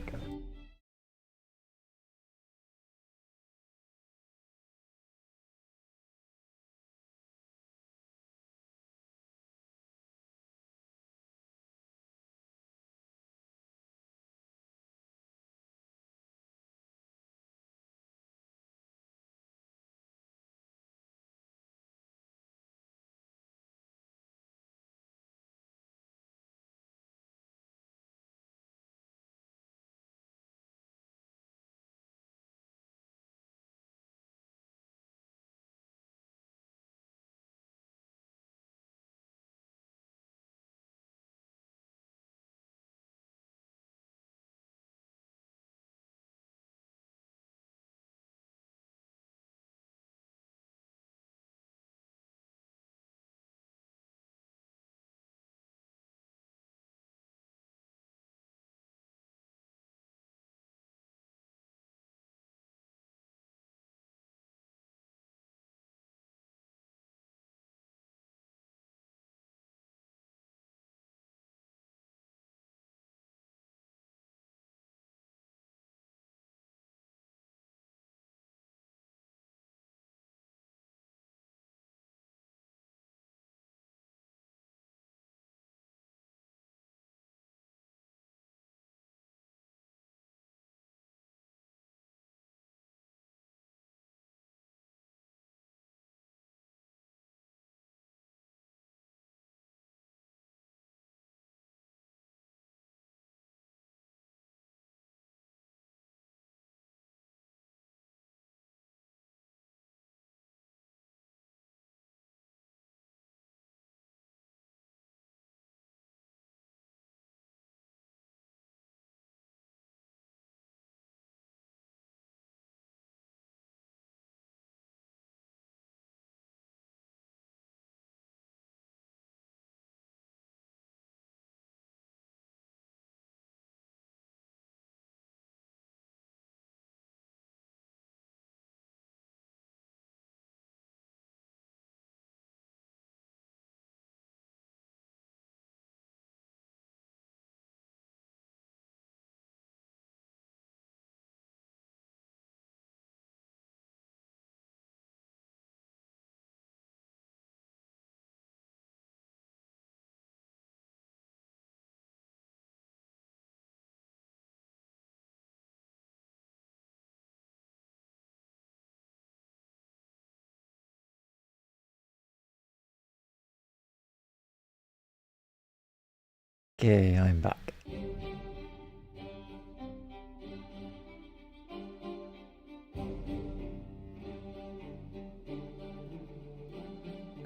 Okay, I'm back.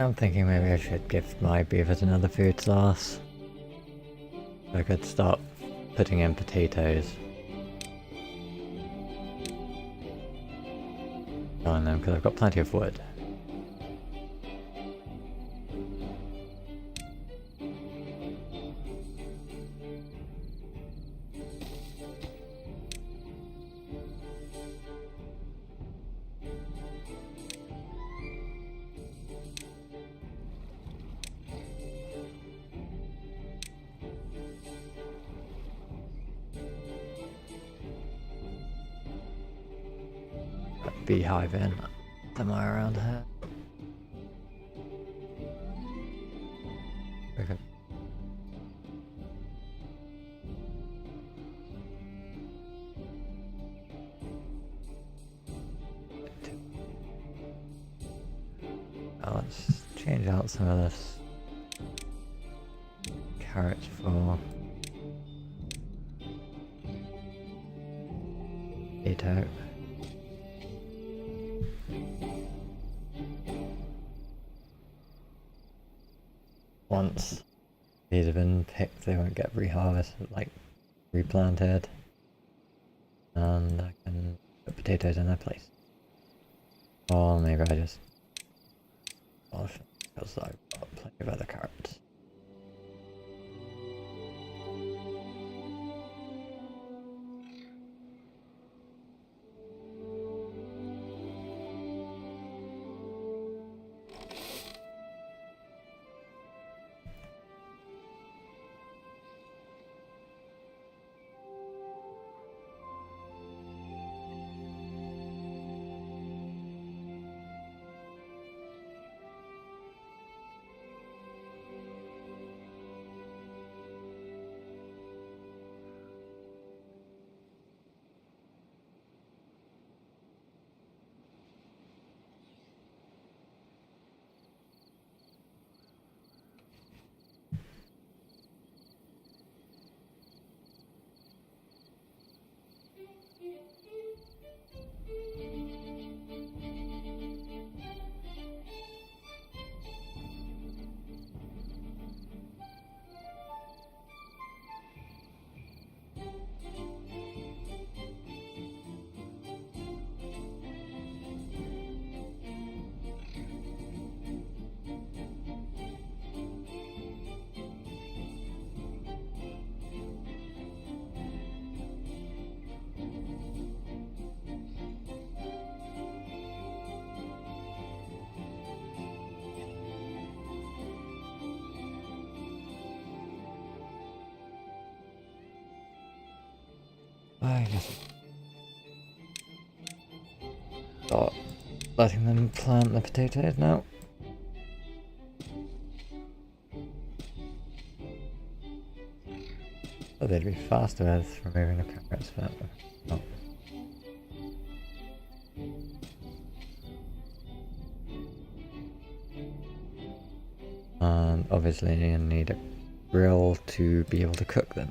I'm thinking maybe I should give my beavers another food source. I could start putting in potatoes on them because I've got plenty of wood. Beehive in somewhere around here. let's change out some of this carrots for potato. Once these have been picked, they won't get reharvested, like replanted, and I can put potatoes in their place. Or maybe I just because I've got plenty of other carrots. I guess start letting them plant the potatoes now. Oh, they'd be faster with removing the carrots, but not. And obviously you need a grill to be able to cook them.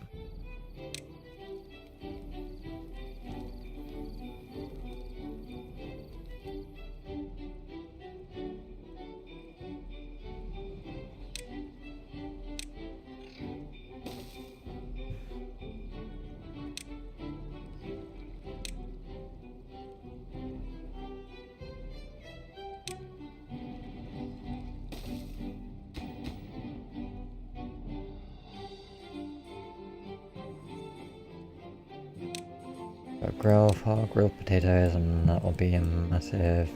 Grill for grilled potatoes, and that will be a massive,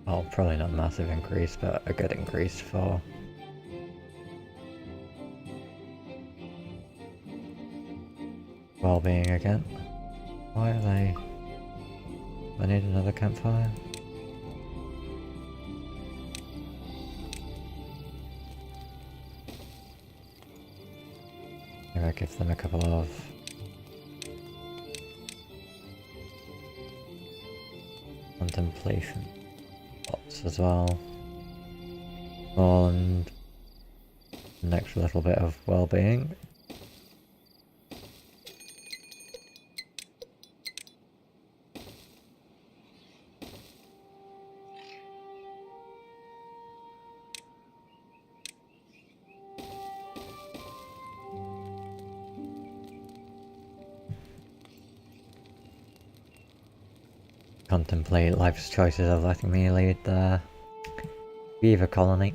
well, probably not a massive increase, but a good increase for well-being again. Why are they? I need another campfire. Maybe I give them a couple of contemplation pots as well. And an extra little bit of well-being. Contemplate life's choices of letting me lead the Beaver colony.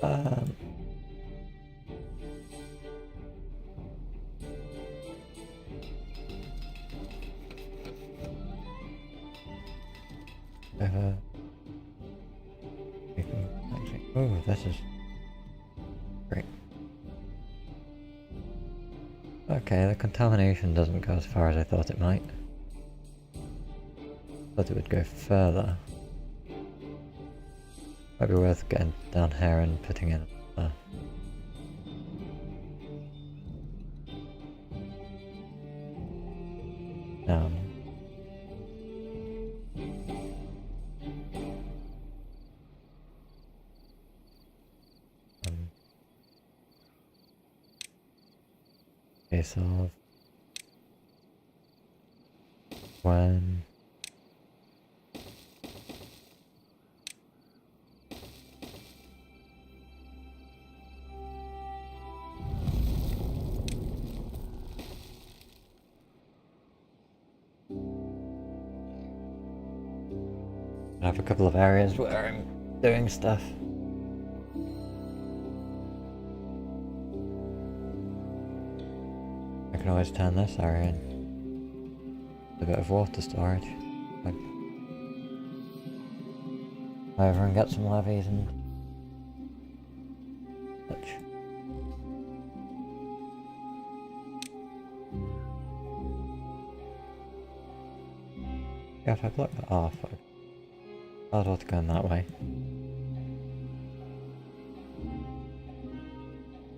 Um, over. Oh, this is great. Okay, the contamination doesn't go as far as I thought it might. Thought it would go further. Might be worth getting down here and putting in down. Case of when I have a couple of areas where I'm doing stuff. I can always turn this area in. A bit of water storage. Over and get some levies and such. Yeah, if I block that off, I'd want to go in that way.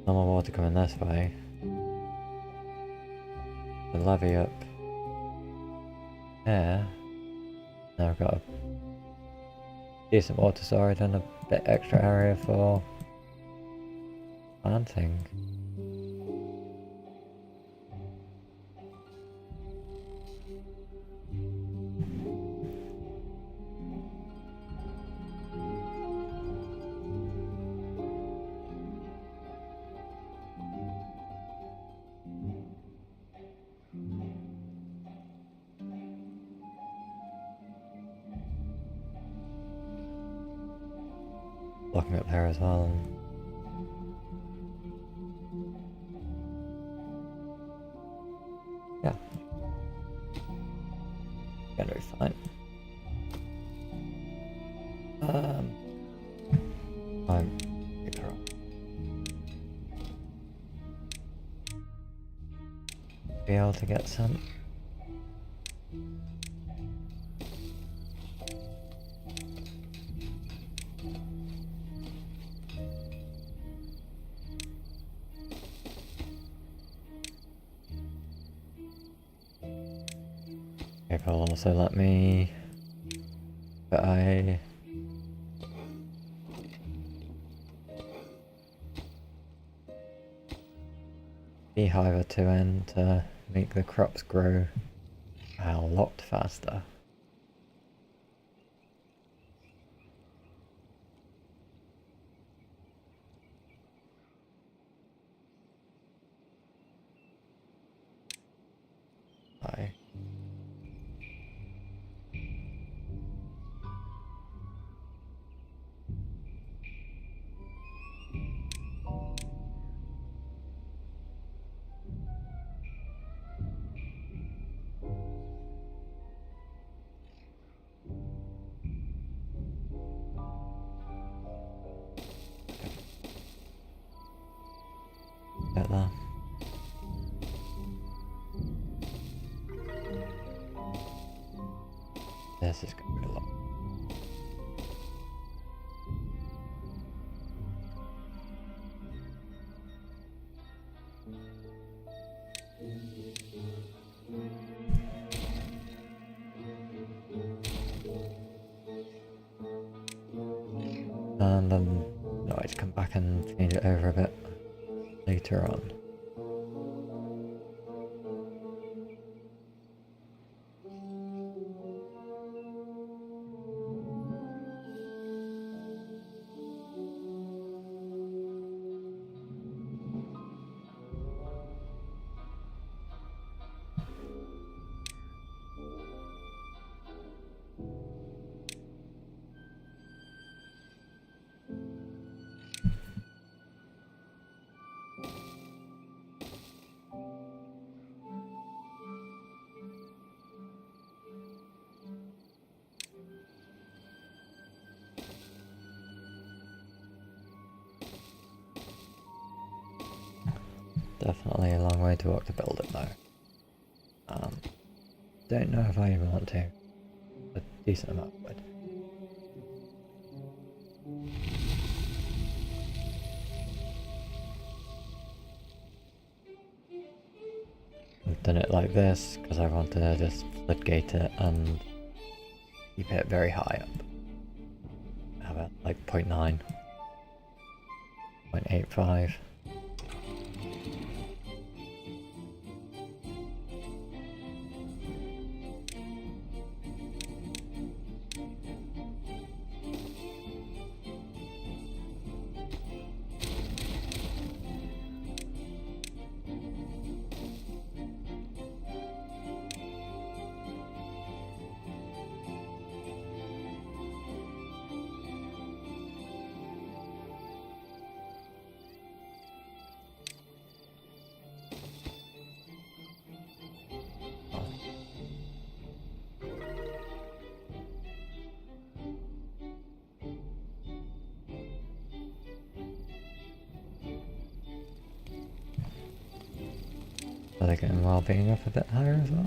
Normal water coming this way. The levy up here. Now I've got a decent water storage and a bit extra area for planting. Blocking up here as well. Yeah. Gonna be fine. I'm be able to get some. It will also let me put a beehive or two in to make the crops grow a lot faster. Bye. Get that. This is going to be a lot. And then no, I'd come back and change it over a bit later on. definitely a long way to walk to build it though. Don't know if I even want to. A decent amount of wood. I've done it like this because I want to just floodgate it and keep it very high up. Have it like 0.9, 0.85. Are they getting well-being up a bit higher as well?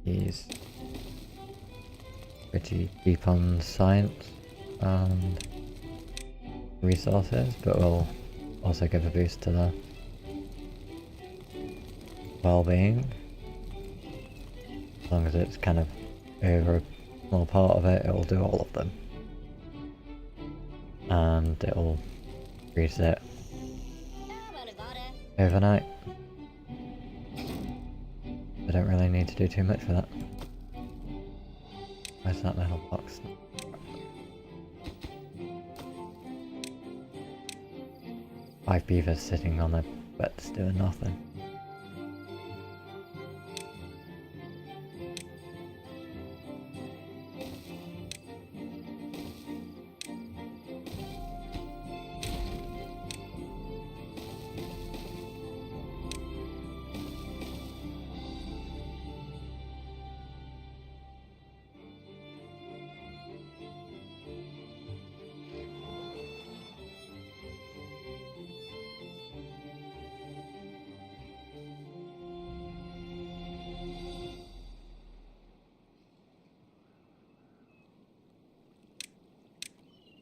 He's pretty deep on science and resources, but will also give a boost to the well-being. As long as it's kind of over a small part of it, it'll do all of them. And it'll reset overnight. I don't really need to do too much for that. Where's that metal box? 5 beavers sitting on their butts doing nothing.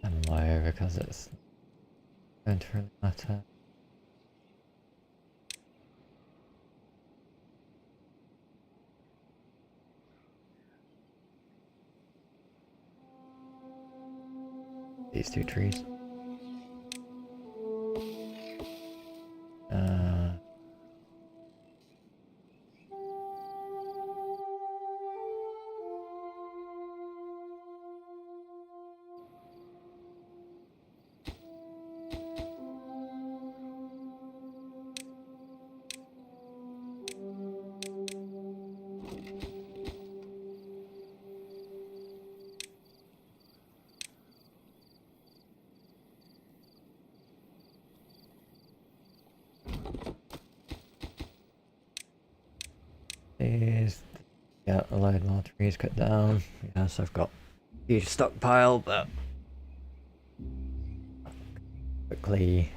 And why? Because it's going to really matter. These 2 trees. These, yeah, a load more trees cut down. Yes, I've got a huge stockpile, but quickly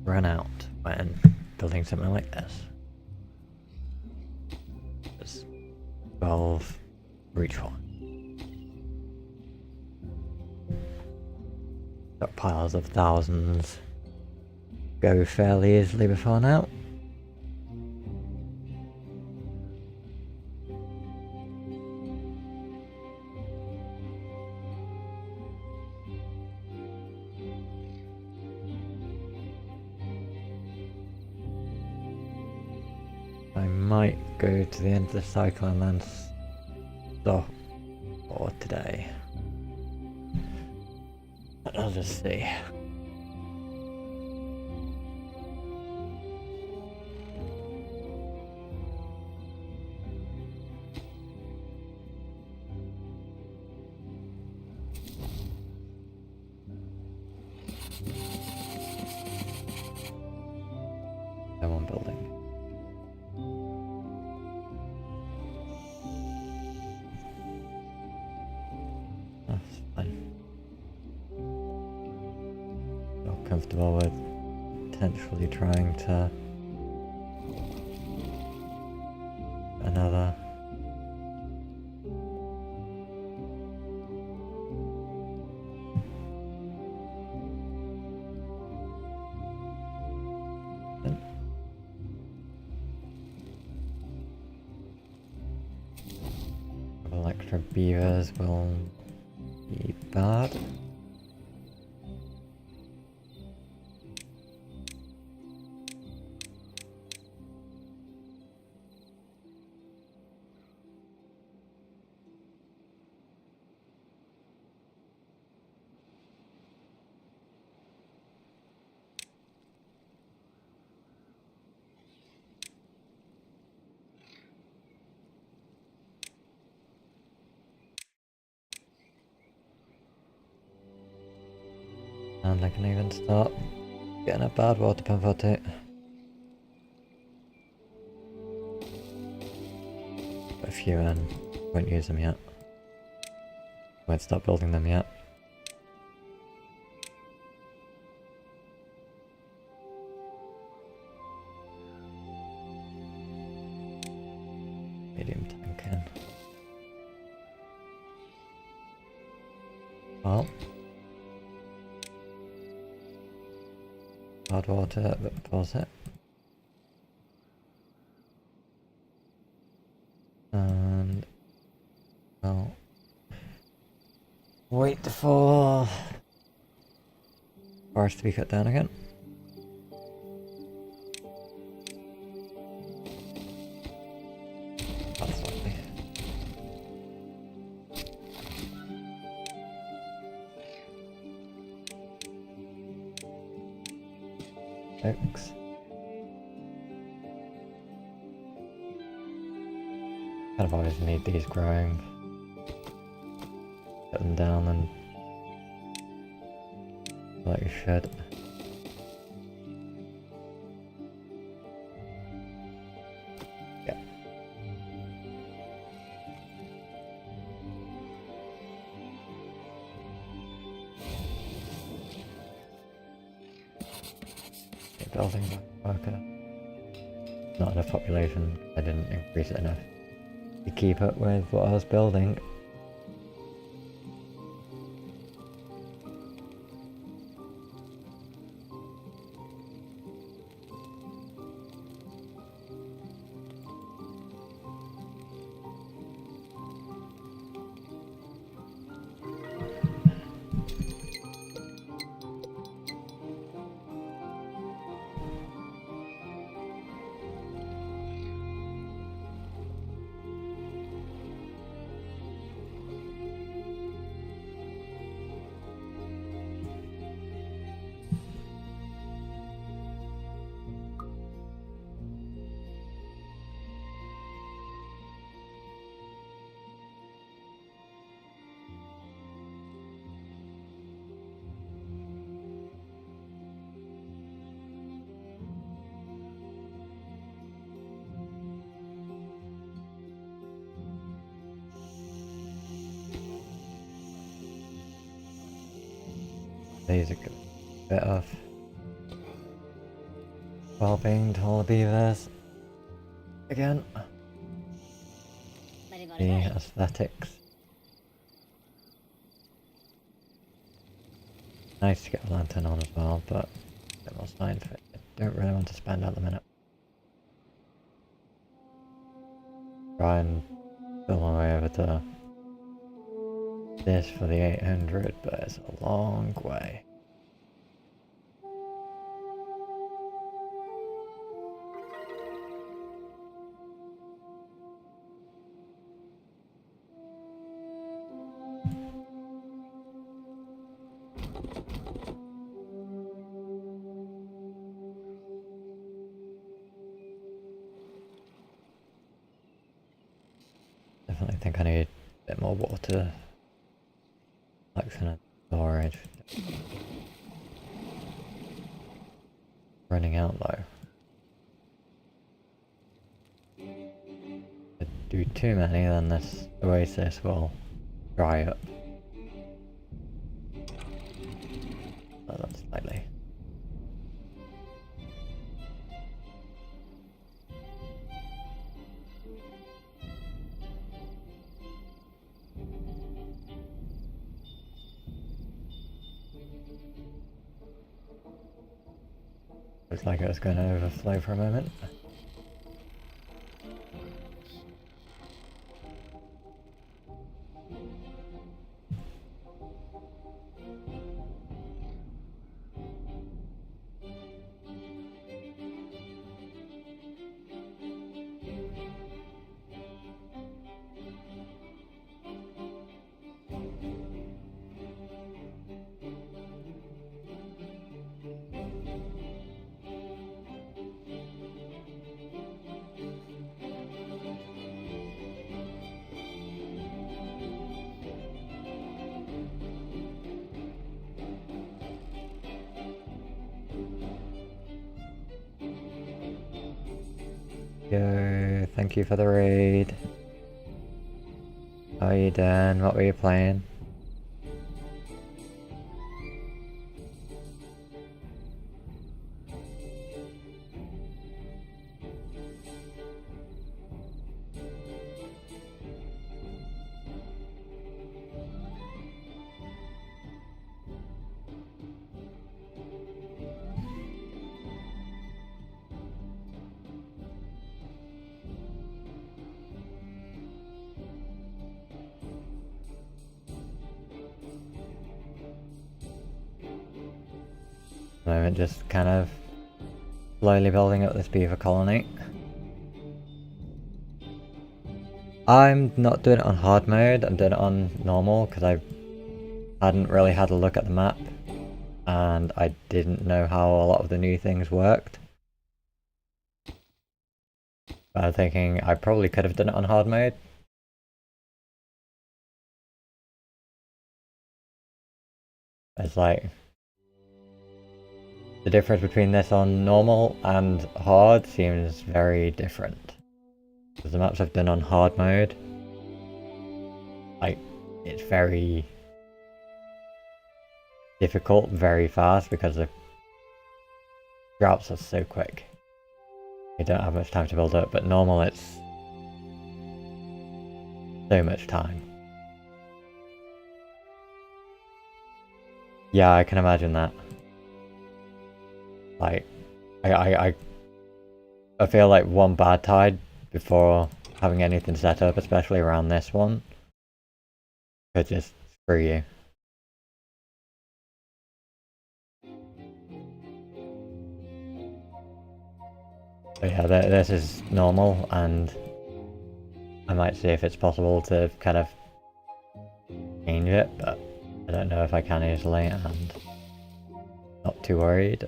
run out when building something like this. There's 12 for each one. Stockpiles of thousands go fairly easily before now. I might go to the end of the cycle and then stop for today. I'll just see. No one building. That's fine. comfortable with potentially trying to another. Extra beavers will be bad. And I can even start getting a bad water pump or two. A few in, won't use them yet. Won't start building them yet. Medium tank in. Well. Hard water, but pause it. And well, wait for forest to be cut down again. That's lovely. X. Kind of always need these growing. Get them down and like you should. Yeah. Building worker. Not enough population. I didn't increase it enough to keep up with what I was building. These are good. Bit of well-being to all the beavers. Again. The aesthetics. Nice to get a lantern on as well, but a bit more science for it. I don't really want to spend at the minute. Try and fill my way over to this for the 800, but it's a long way. Definitely think I need a bit more water. Collection storage. Running out though. If I do too many, then this oasis will dry up. Oh, that's slightly. Looks like it was going to overflow for a moment. Yo, thank you for the raid. How are you doing? What were you playing? Moment, just kind of slowly building up this beaver colony. I'm not doing it on hard mode, I'm doing it on normal because I hadn't really had a look at the map and I didn't know how a lot of the new things worked. But I'm thinking I probably could have done it on hard mode. It's like the difference between this on normal and hard seems very different. Because the maps I've done on hard mode, like, it's very difficult, very fast, because the drops are so quick. You don't have much time to build up, but normal it's so much time. Yeah, I can imagine that. Like, I feel like one bad tide before having anything set up, especially around this one, could just screw you. But yeah, this is normal, and I might see if it's possible to kind of change it, but I don't know if I can easily, and not too worried.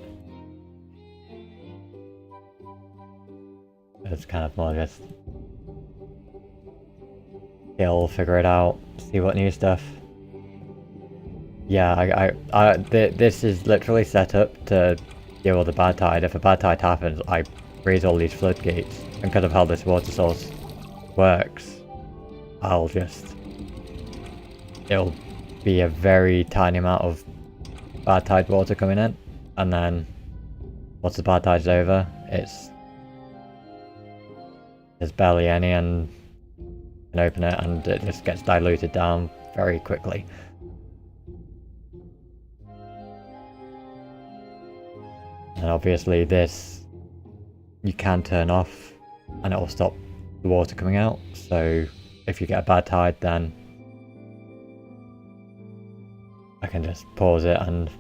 It's kind of more just skill, figure it out, see what new stuff. Yeah, this is literally set up to deal with a bad tide. If a bad tide happens, I raise all these floodgates, and because of how this water source works, it'll be a very tiny amount of bad tide water coming in, and then once the bad tide's over, there's barely any, and you can open it and it just gets diluted down very quickly. And obviously this you can turn off and it will stop the water coming out, so if you get a bad tide, then I can just pause it and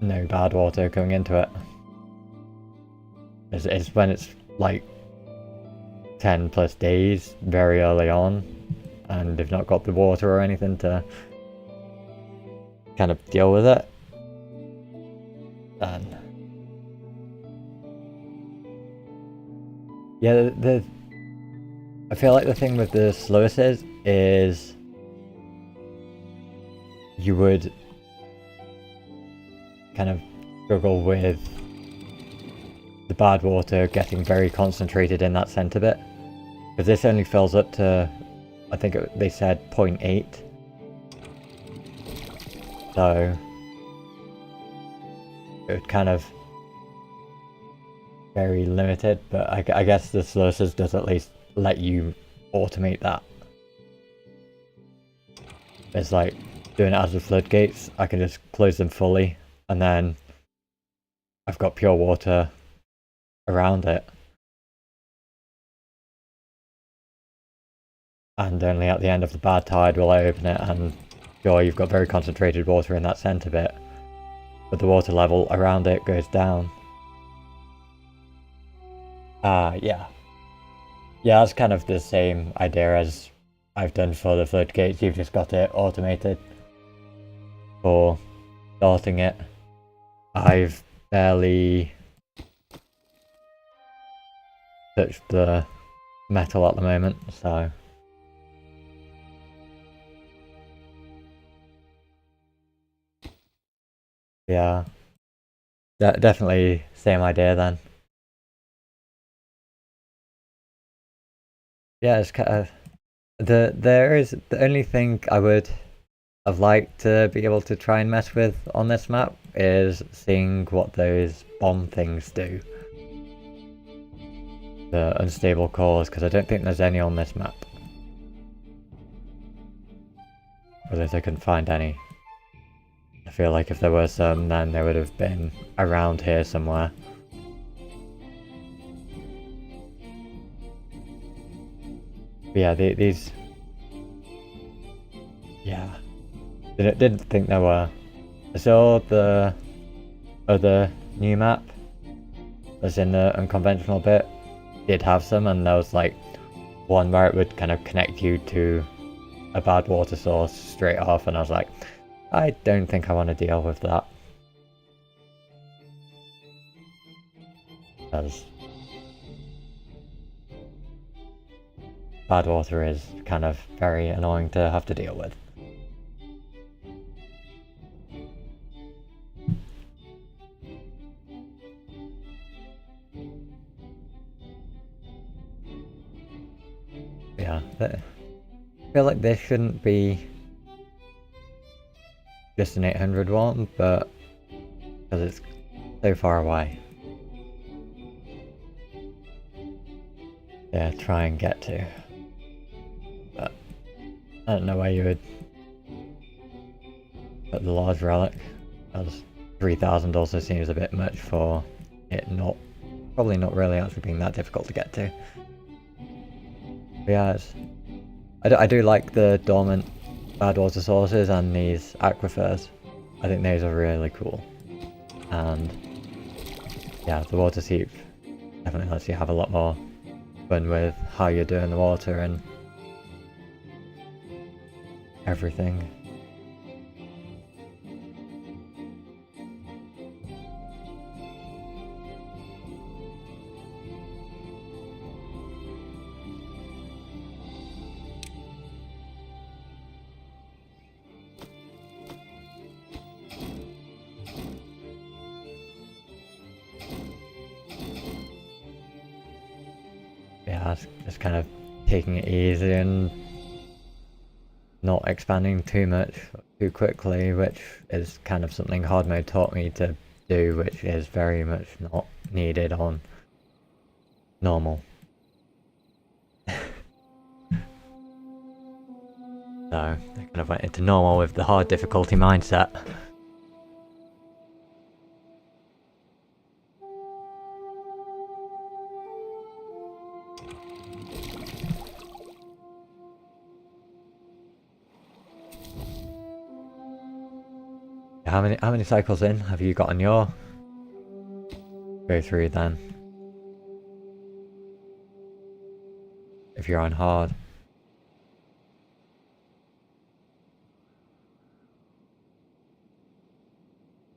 no bad water coming into it. It's when it's like 10 plus days very early on and they've not got the water or anything to kind of deal with it, then yeah, I feel like the thing with the sluices is you would kind of struggle with the bad water getting very concentrated in that centre bit, because this only fills up to, I think they said 0.8, so it would kind of very limited, but I guess the sluices does at least let you automate that. It's like doing it as with floodgates, I can just close them fully and then I've got pure water around it. And only at the end of the bad tide will I open it, and sure, you've got very concentrated water in that centre bit, but the water level around it goes down. Yeah. Yeah, that's kind of the same idea as I've done for the floodgates. You've just got it automated for starting it. I've barely touched the metal at the moment, so yeah, definitely same idea then. Yeah, it's kind of the only thing I would have liked to be able to try and mess with on this map is seeing what those bomb things do. The unstable cores, because I don't think there's any on this map. Or at least I couldn't find any. I feel like if there were some, then they would have been around here somewhere. But yeah, these... Yeah. Didn't think there were. I saw the other new map that's in the unconventional bit did have some, and there was like one where it would kind of connect you to a bad water source straight off, and I was like, I don't think I want to deal with that. Because bad water is kind of very annoying to have to deal with. Yeah, I feel like this shouldn't be just an 800 one, but because it's so far away. Yeah, try and get to. But I don't know where you would put the large relic, as 3000 also seems a bit much for it probably not really actually being that difficult to get to. But yeah, I do like the dormant bad water sources and these aquifers. I think those are really cool. And yeah, the water seep definitely lets you have a lot more fun with how you're doing the water and everything. Yeah, just kind of taking it easy and not expanding too much too quickly, which is kind of something hard mode taught me to do, which is very much not needed on normal. So I kind of went into normal with the hard difficulty mindset. How many cycles in have you got on your go through then? If you're on hard.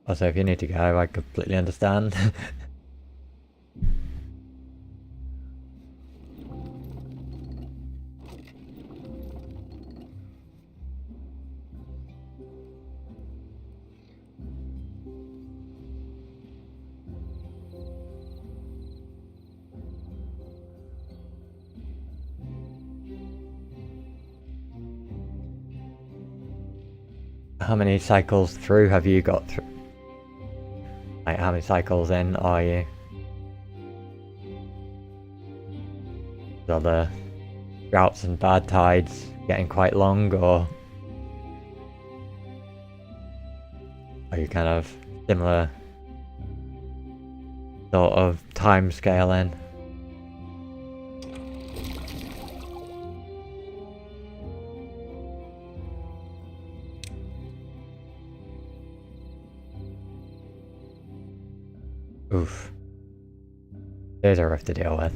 Also, if you need to go, I completely understand. How many cycles through have you got through? Like, how many cycles in are you? Are the droughts and bad tides getting quite long, or are you kind of similar sort of time scaling. Oof. Those are rough to deal with.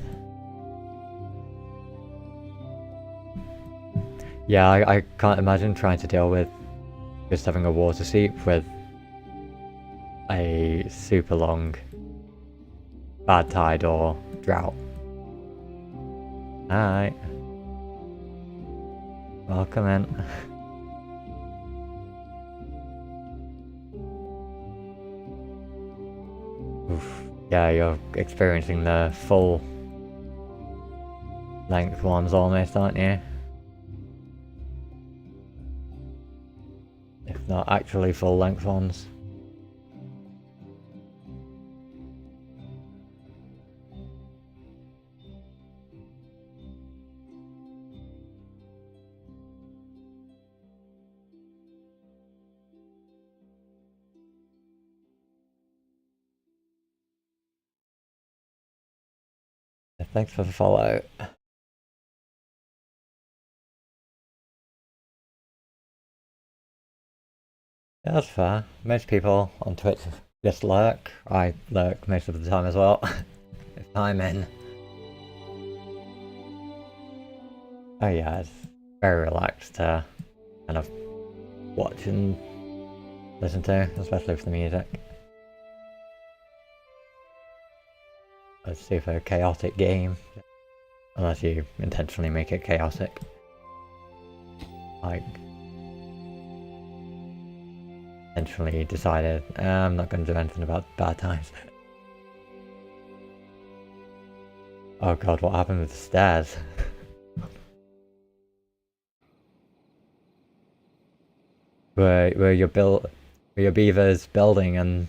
Yeah, I can't imagine trying to deal with just having a water seep with a super long bad tide or drought. Alright. Welcome in. Oof. Yeah, you're experiencing the full length ones almost, aren't you? If not actually full length ones. Thanks for the follow. Yeah, that's fair. Most people on Twitch just lurk. I lurk most of the time as well. If I'm in. Oh yeah, it's very relaxed to kind of watch and listen to, especially for the music. A super chaotic game. Unless you intentionally make it chaotic. Like, intentionally decided, I'm not going to do anything about bad times. Oh god, what happened with the stairs? where your beavers building and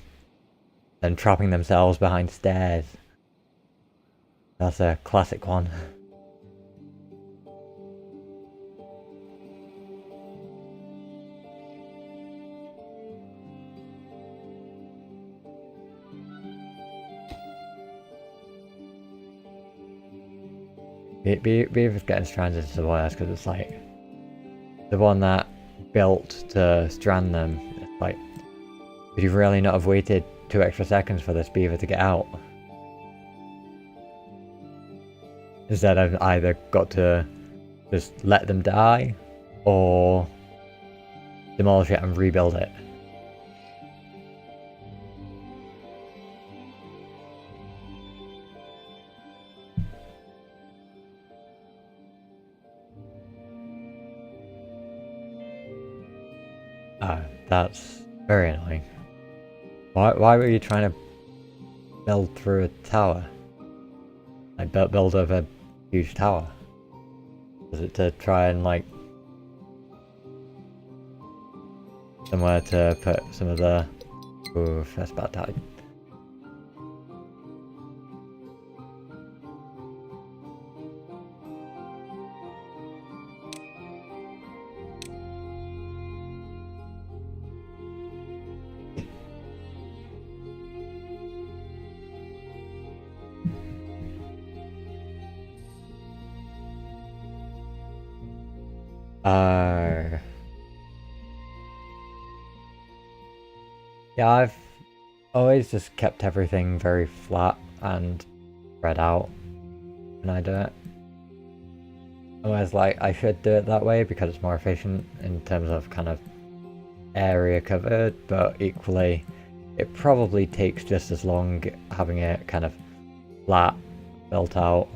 then trapping themselves behind stairs. That's a classic one. Beaver's getting stranded is the worst because it's like the one that built to strand them. It's like, would you really not have waited 2 extra seconds for this beaver to get out? Instead, I've either got to just let them die or demolish it and rebuild it. That's very annoying. Why were you trying to build through a tower? Like build over a huge tower? Was it to try and like somewhere to put some of the... Ooh, that's bad tide. Yeah, I've always just kept everything very flat and spread out when I do it. Otherwise, like, I should do it that way because it's more efficient in terms of kind of area covered, but equally, it probably takes just as long having it kind of flat, built out.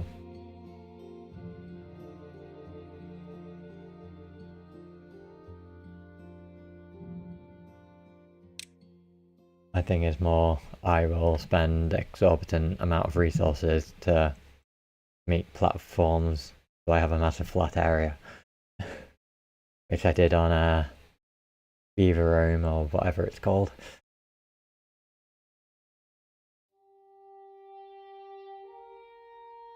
My thing is more, I will spend exorbitant amount of resources to make platforms so I have a massive flat area. Which I did on a Beaver room or whatever it's called.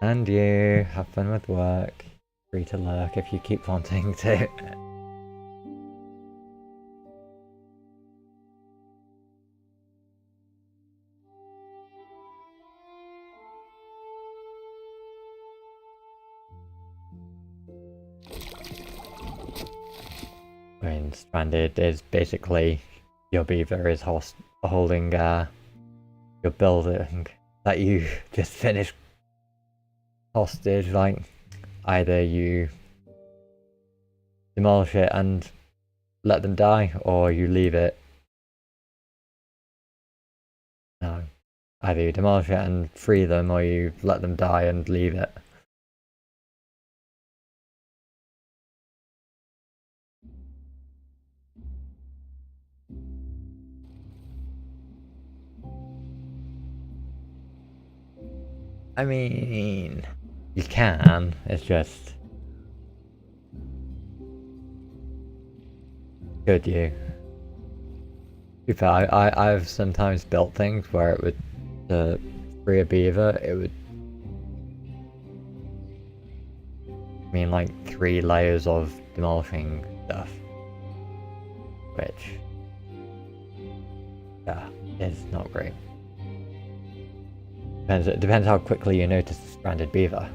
And you, have fun with work. Free to lurk if you keep wanting to. I mean, stranded is basically your beaver is holding your building that you just finished hostage. Like, either you demolish it and let them die, or you leave it. No. Either you demolish it and free them, or you let them die and leave it. I mean, you can, it's just... Could you? To be fair, I've sometimes built things where it would, to free a beaver, it would mean like 3 layers of demolishing stuff. Which, yeah, is not great. It depends how quickly you notice the stranded beaver.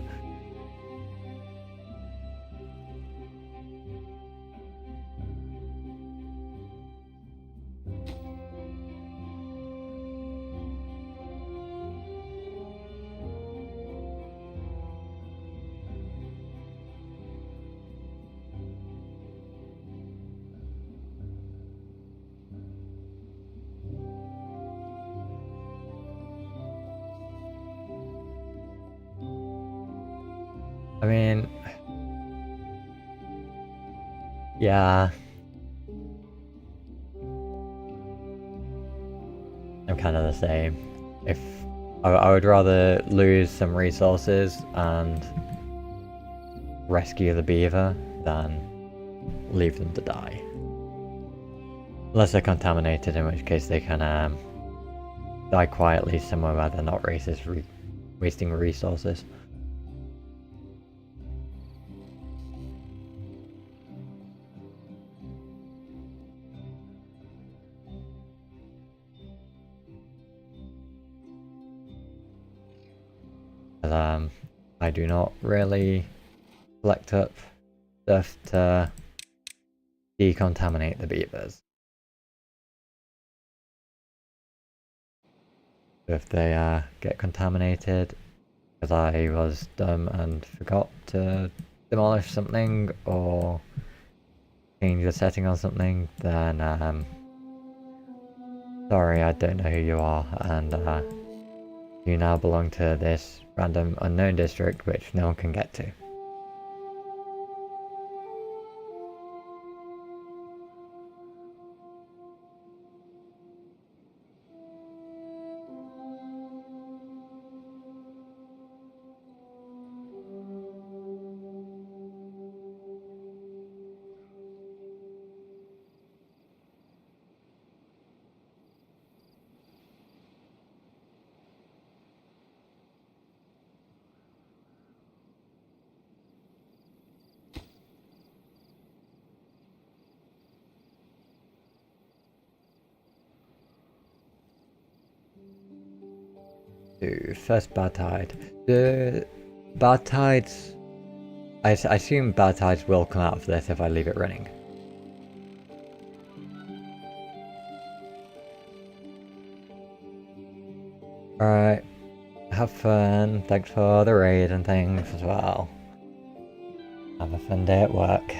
I mean, yeah, I'm kind of the same. If I would rather lose some resources and rescue the beaver than leave them to die. Unless they're contaminated, in which case they can die quietly somewhere where they're not wasting resources. But, I do not really collect up stuff to decontaminate the beavers. If they get contaminated because I was dumb and forgot to demolish something or change the setting on something, then sorry, I don't know who you are, and you now belong to this random unknown district which no one can get to. First bad tide. The bad tides... I assume bad tides will come out of this if I leave it running. Alright. Have fun. Thanks for the raid and things as well. Have a fun day at work.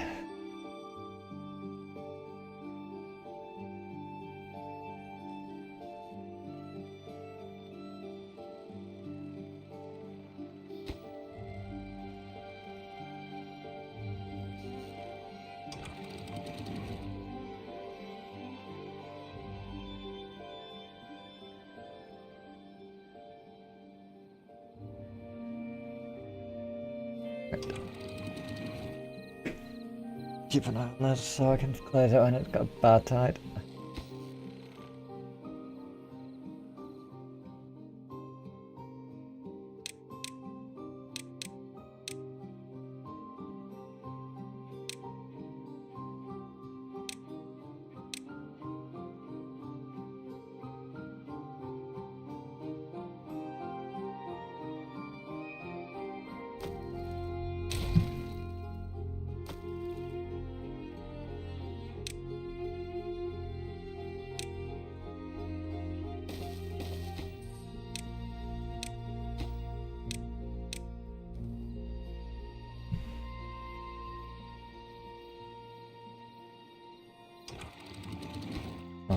Keep an eye on this so I can close it when it's got a bad tide.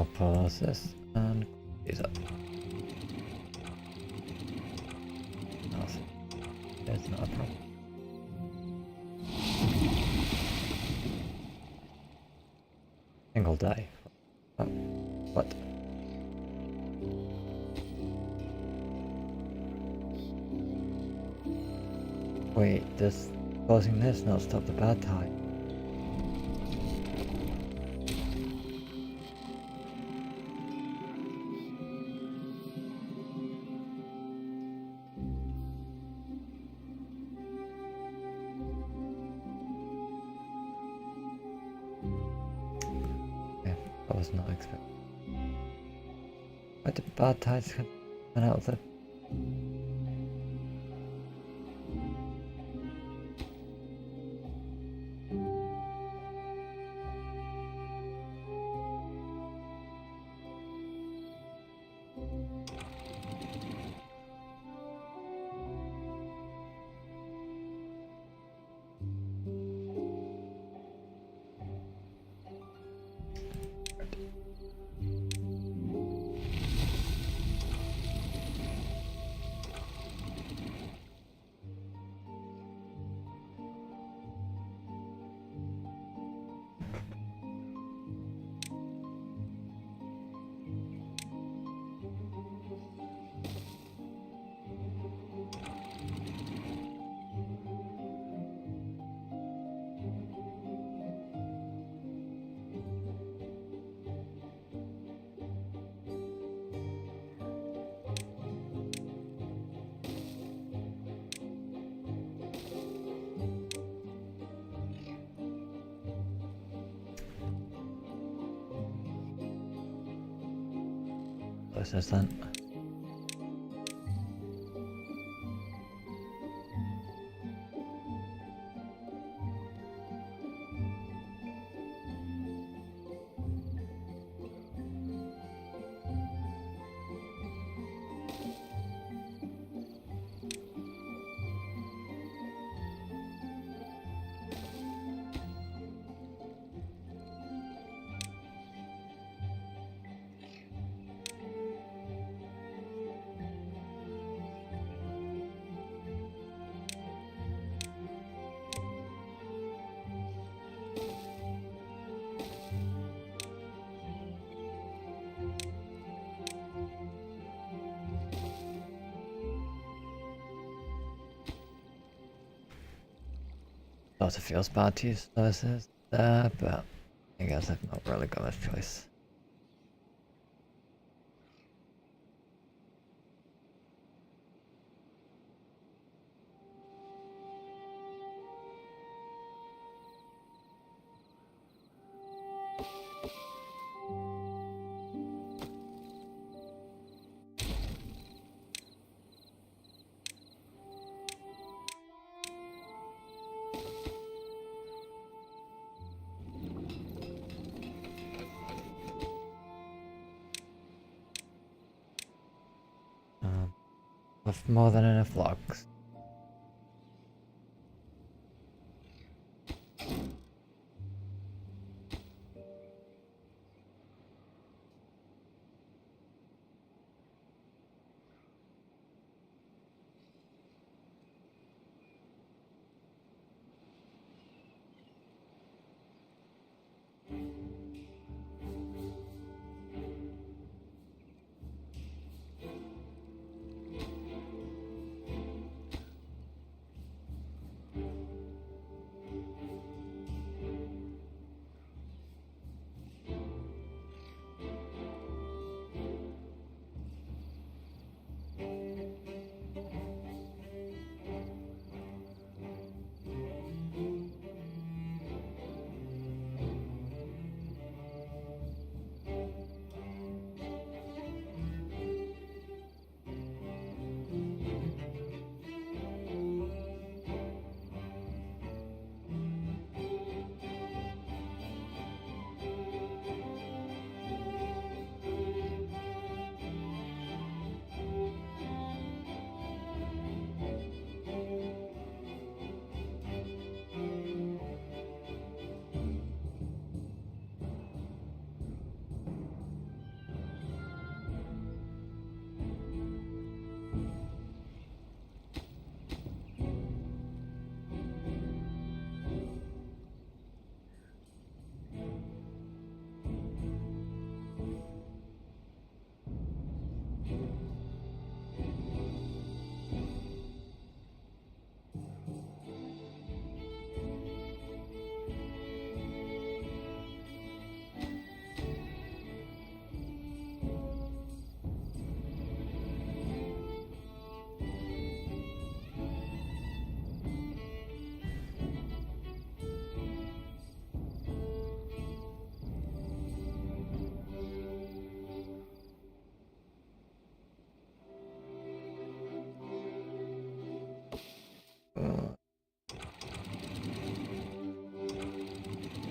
I'll pause this and these up. There's not a problem. Single die. Oh, what? Wait, does pausing this not stop the bad tide? I was not expecting. Why did bad tides come out of the... Process then. Sort of feels bad to use services there, but I guess I've not really got much choice. With more than enough logs.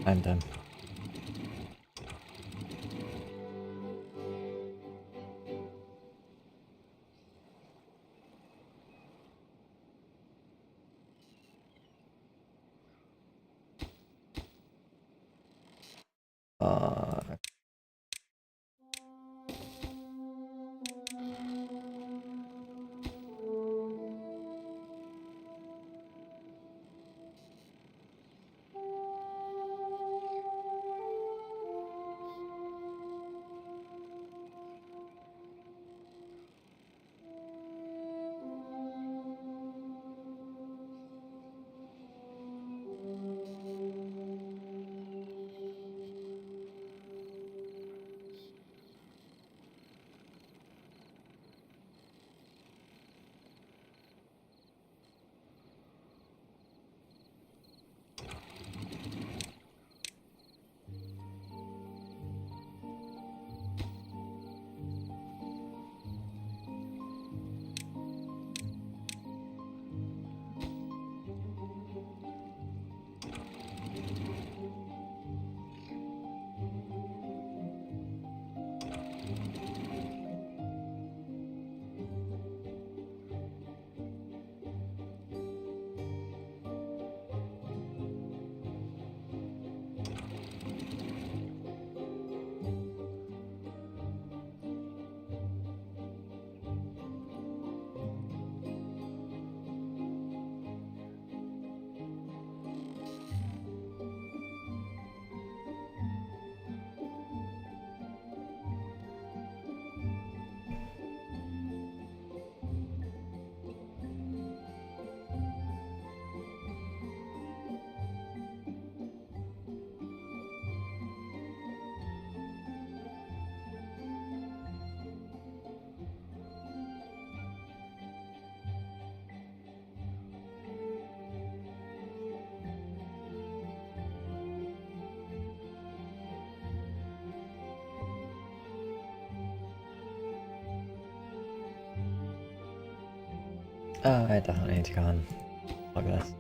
I'm done. Oh, I definitely need to go and log this.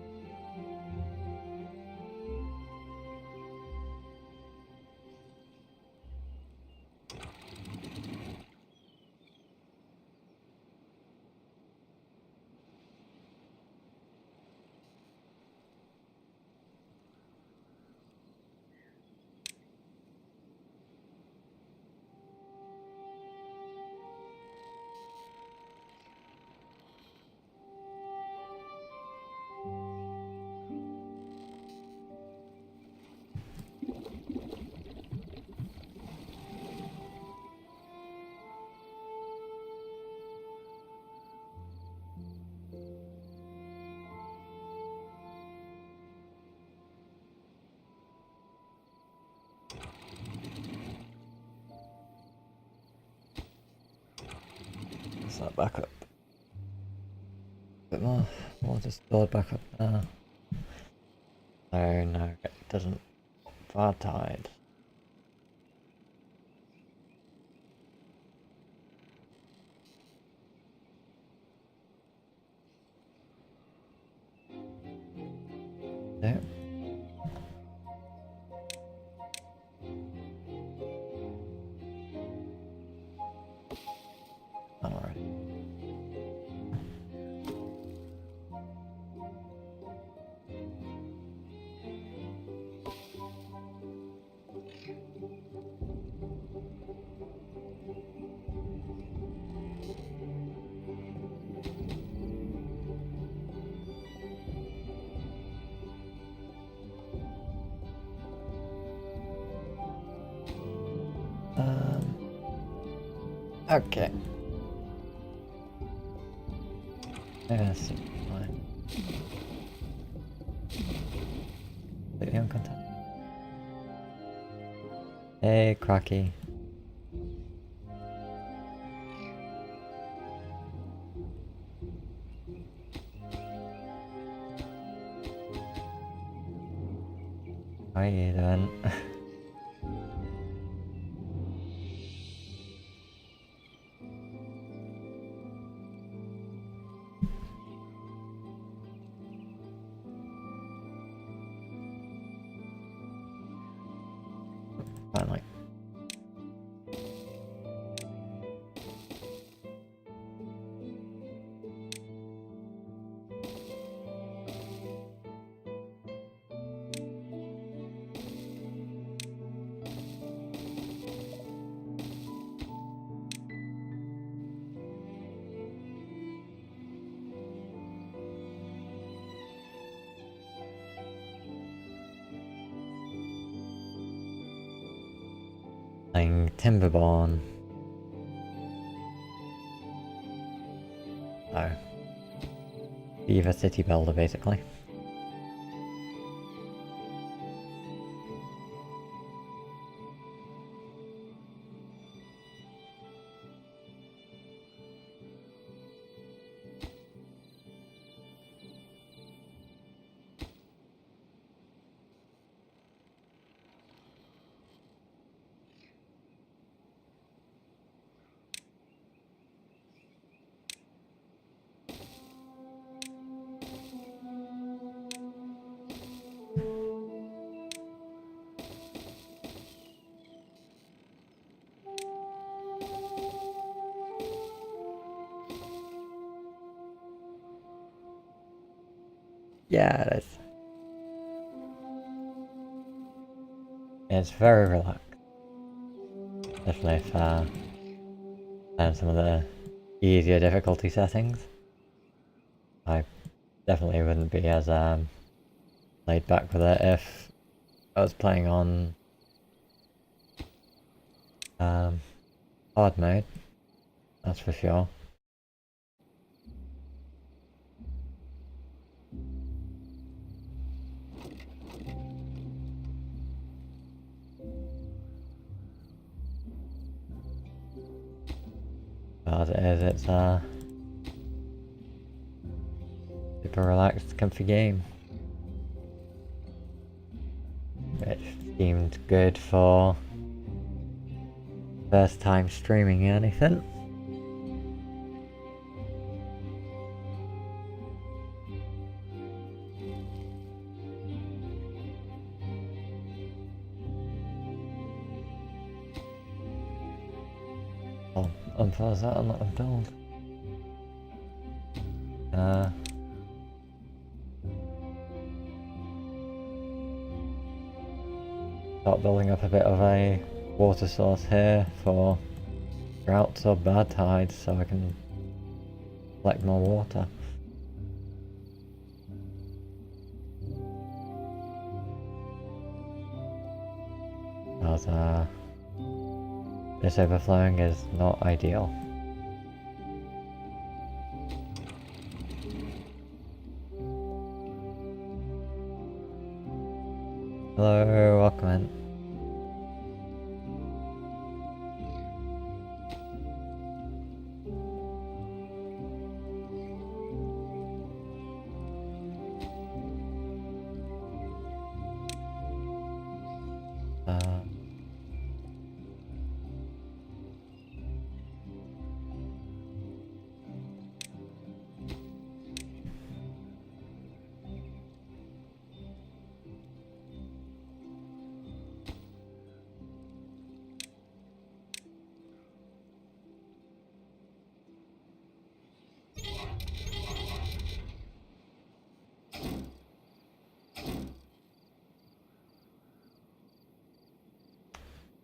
What's that back up? A bit more water stored back up now. Oh no, it doesn't. Far tide. Nope. Alright. Okay. Yes, fine. Completely on contact. Hey, Cracky. How are you doing? Finally. Playing Timberborn. So, Beaver city builder basically. Yeah, it's very relaxed. Especially if and some of the easier difficulty settings. I definitely wouldn't be as laid back with it if I was playing on hard mode, that's for sure. But as it is, it's super relaxed, comfy game. Which seemed good for first time streaming anything. I'll unpause that and let them build. Start building up a bit of a water source here for droughts or bad tides so I can collect more water. As this overflowing is not ideal. Hello, welcome in.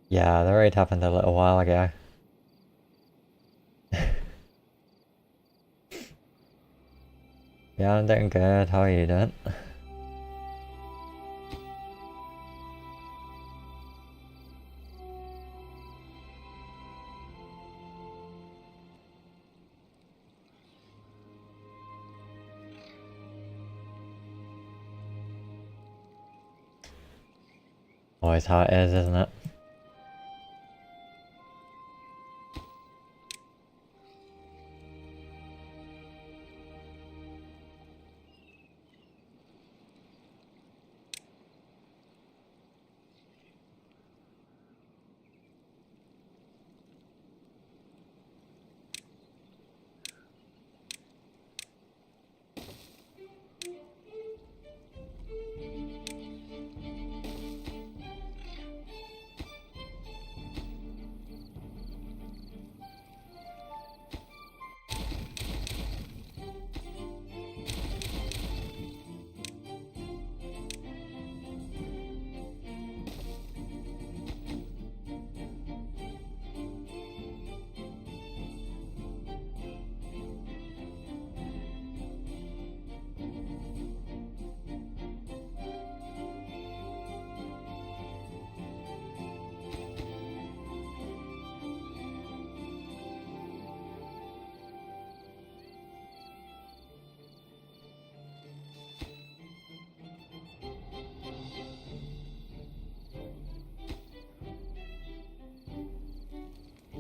Yeah, the raid happened a little while ago. Yeah, I'm doing good. How are you doing? Always how it is, isn't it?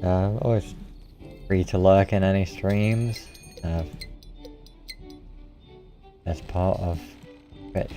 Always free to lurk in any streams. As part of it.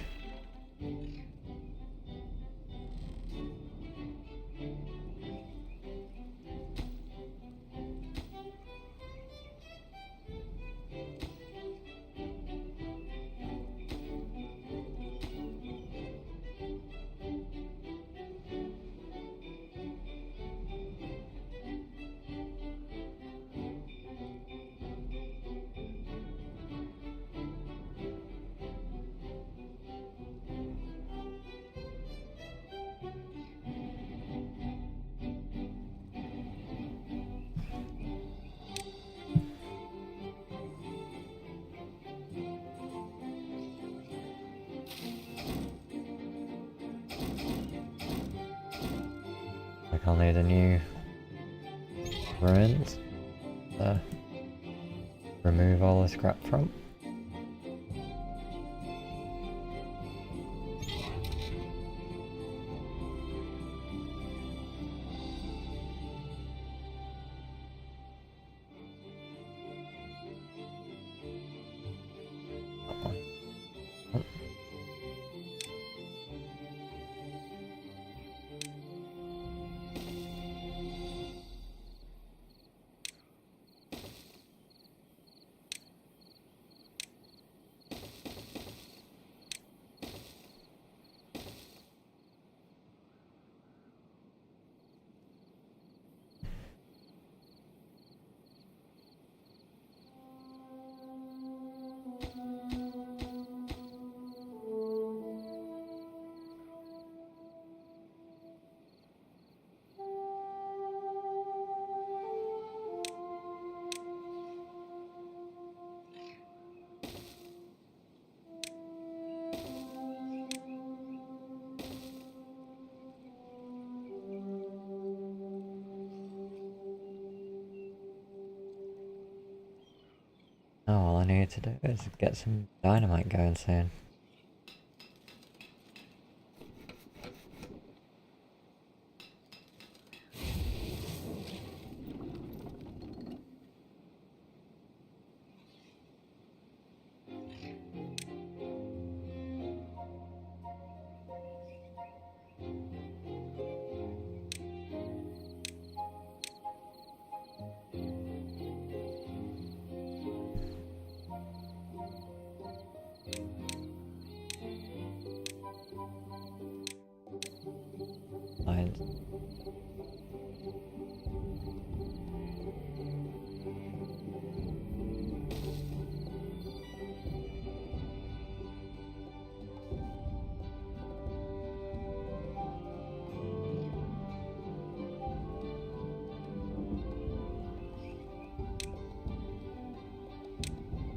I'll need a new ruins to remove all the scrap from. Oh, all I need to do is get some dynamite going soon.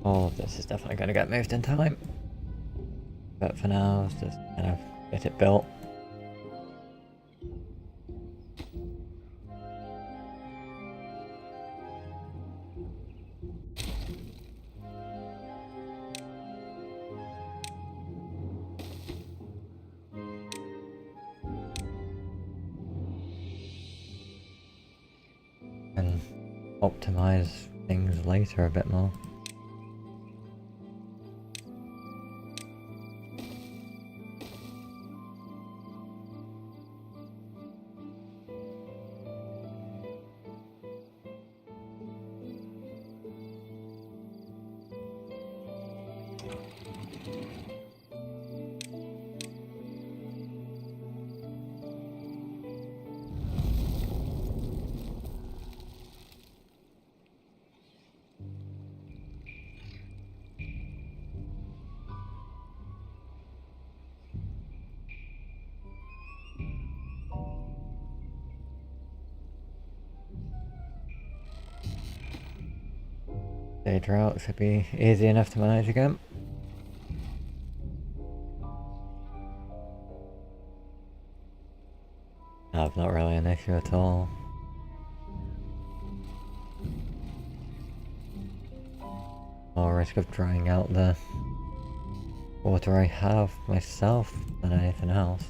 All of this is definitely going to get moved in time. But for now, let's just kind of get it built. And optimize things later a bit more. Day drought should be easy enough to manage again. That's not really an issue at all. More risk of drying out the water I have myself than anything else.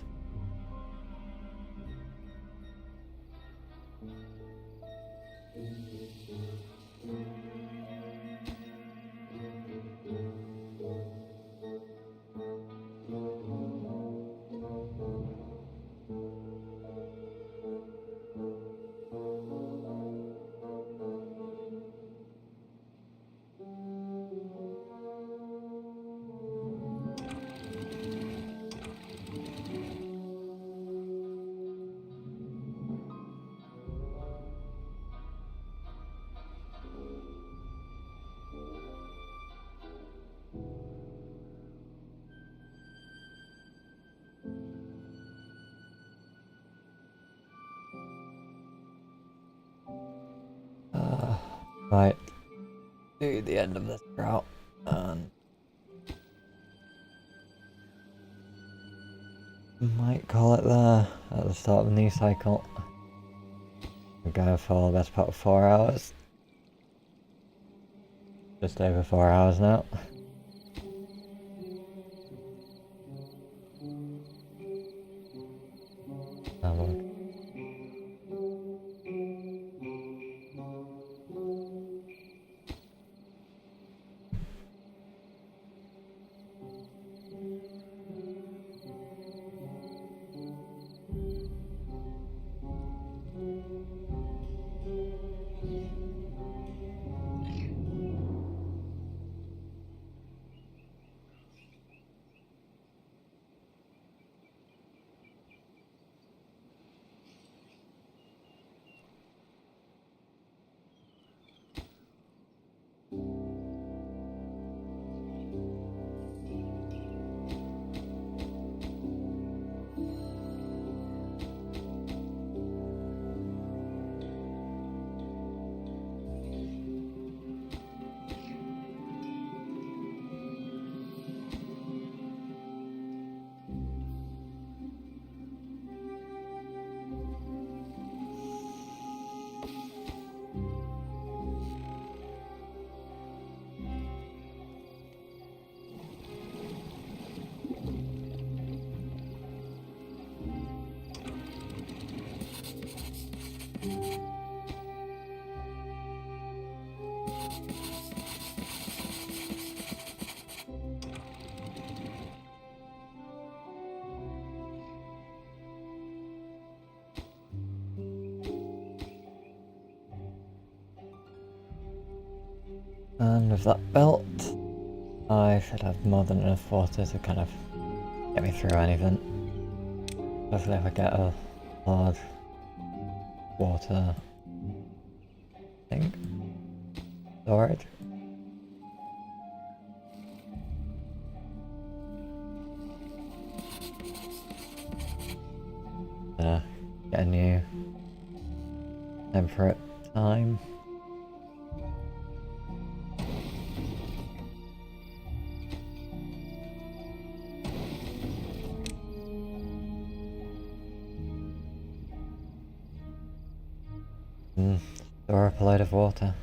Right, to the end of this drought, and might call it there at the start of the new cycle. We're going for the best part of 4 hours. Just over 4 hours now. Have a look. And with that built, I should have more than enough water to kind of get me through anything. Hopefully if I get a large water thing, storage. Get a new temperate time. Store up a load of water.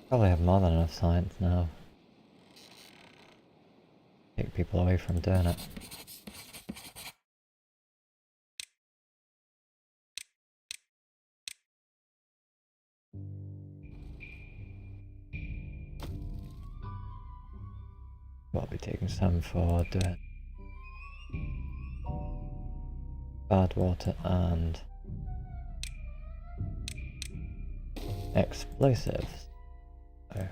Probably have more than enough science now. Take people away from doing it. I'll be taking some for doing bad water and explosives. So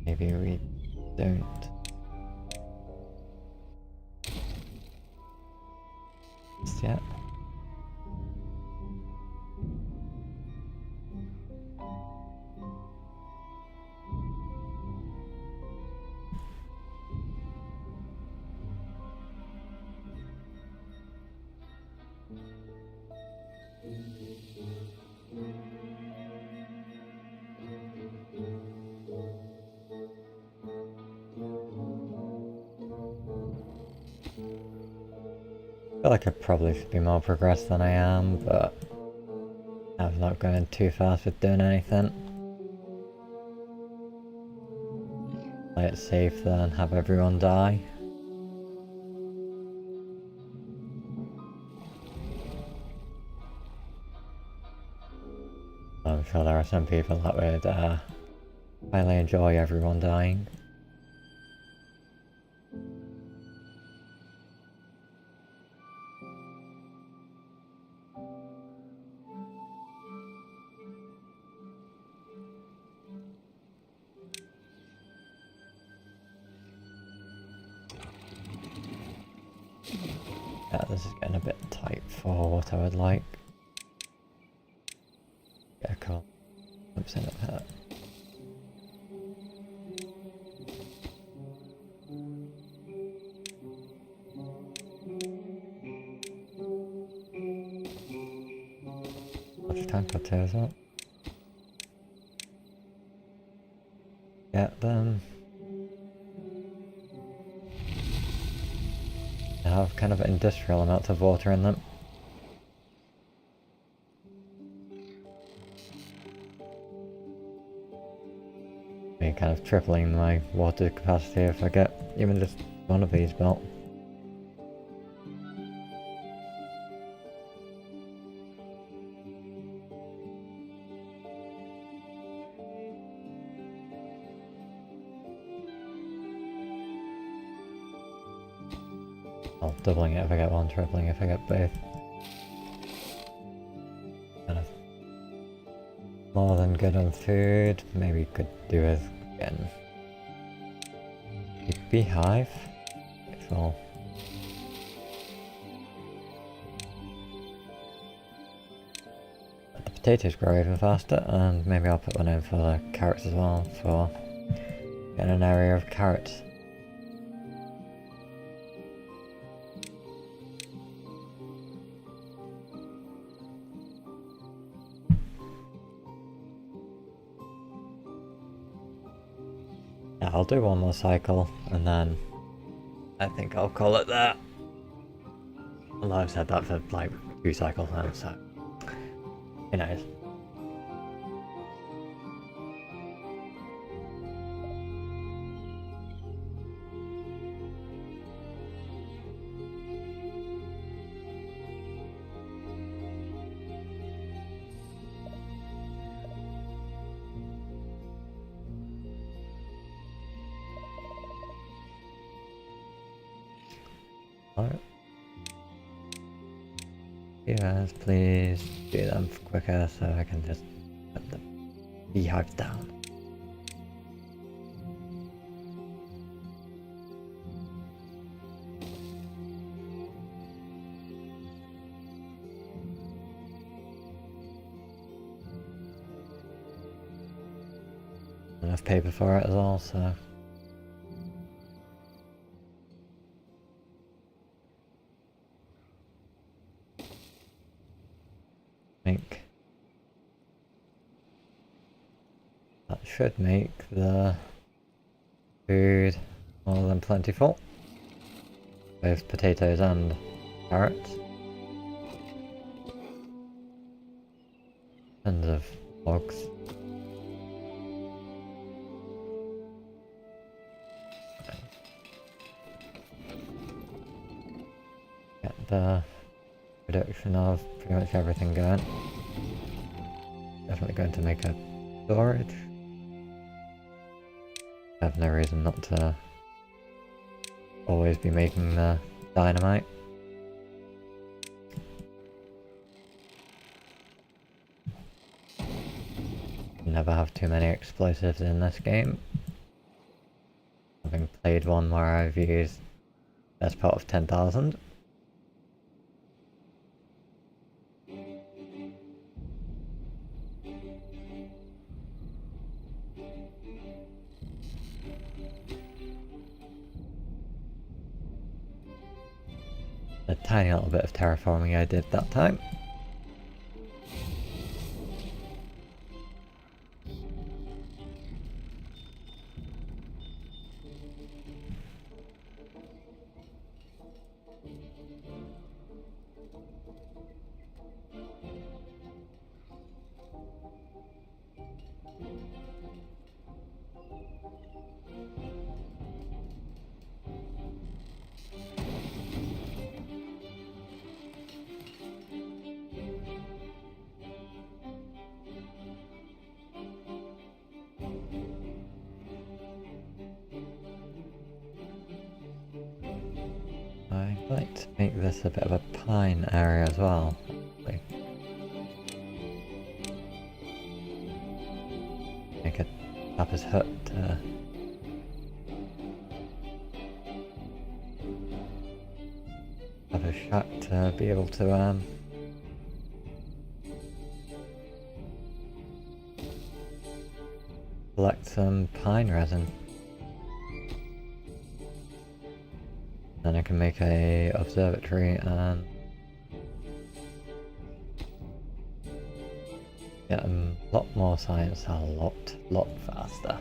maybe we don't just yet. I feel like I probably should be more progressed than I am, but I'm not going too fast with doing anything. Play it safe then, have everyone die. I'm sure there are some people that would highly enjoy everyone dying. Yeah, this is getting a bit tight for what I would like. Yeah, cool. 100% of that. Much time for two as well. Get them. They have kind of industrial amounts of water in them. Me kind of tripling my water capacity if I get even just one of these built. Well, doubling it if I get one, tripling if I get both. Kind of more than good on food. Maybe could do with getting a beehive. Which will let the potatoes grow even faster, and maybe I'll put one in for the carrots as well, for getting an area of carrots. Yeah, I'll do one more cycle and then I think I'll call it that. Although I've said that for like 2 cycles now, so who knows. Alright. Yes, please do them quicker so I can just put the beehives down. Enough paper for it as well, so think that should make the food more than plentiful. Both potatoes and carrots. Tons of logs. Get the production of pretty much everything going. Definitely going to make a storage. I have no reason not to always be making the dynamite. Never have too many explosives in this game. Having played one where I've used best part of 10,000. A tiny little bit of terraforming I did that time. I'd like to make this a bit of a pine area as well. Make a tapper's hut to have a shack to be able to collect some pine resin. Then I can make a observatory and get a lot more science a lot faster.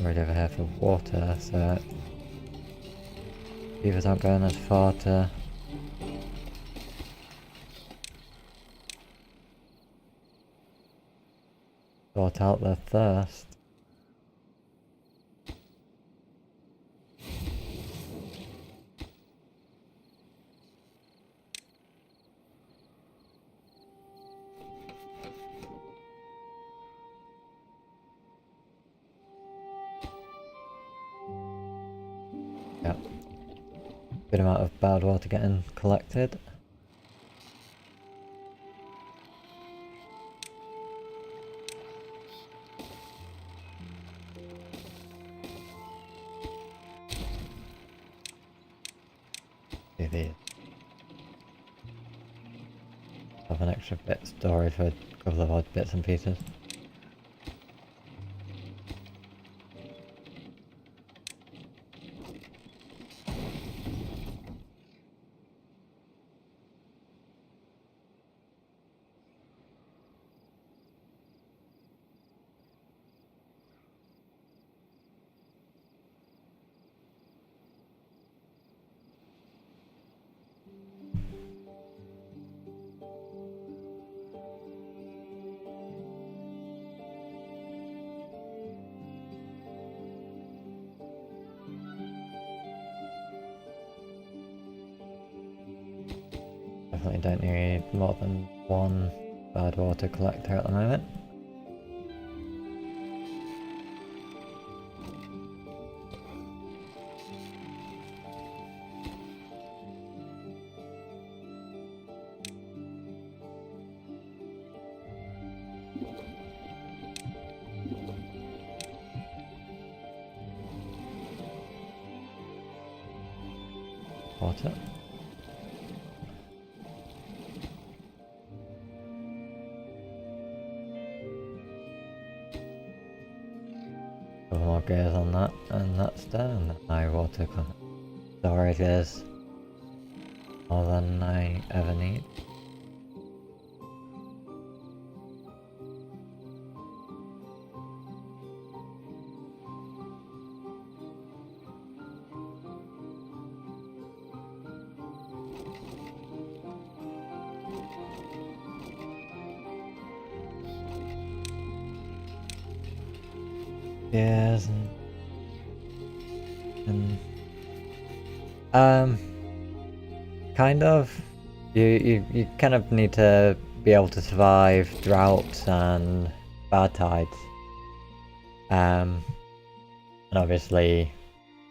Right over here for water, so beavers aren't going as far to sort out their thirst. Yep. Good amount of bad water getting collected. Do these. Have an extra bit storage for a couple of odd bits and pieces. Definitely don't need more than one bad water collector at the moment. Water. Couple more gears on that, and that's done. My water storage is more than I ever need. Yes, and kind of. You kind of need to be able to survive droughts and bad tides. And obviously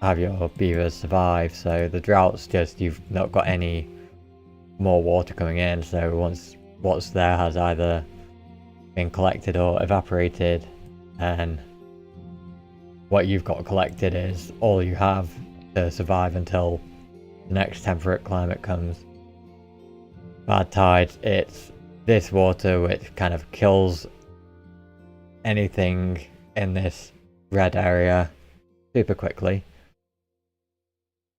have your beavers survive, so the droughts just you've not got any more water coming in, so once what's there has either been collected or evaporated, and what you've got collected is all you have to survive until the next temperate climate comes. Bad tides, it's this water which kind of kills anything in this red area super quickly,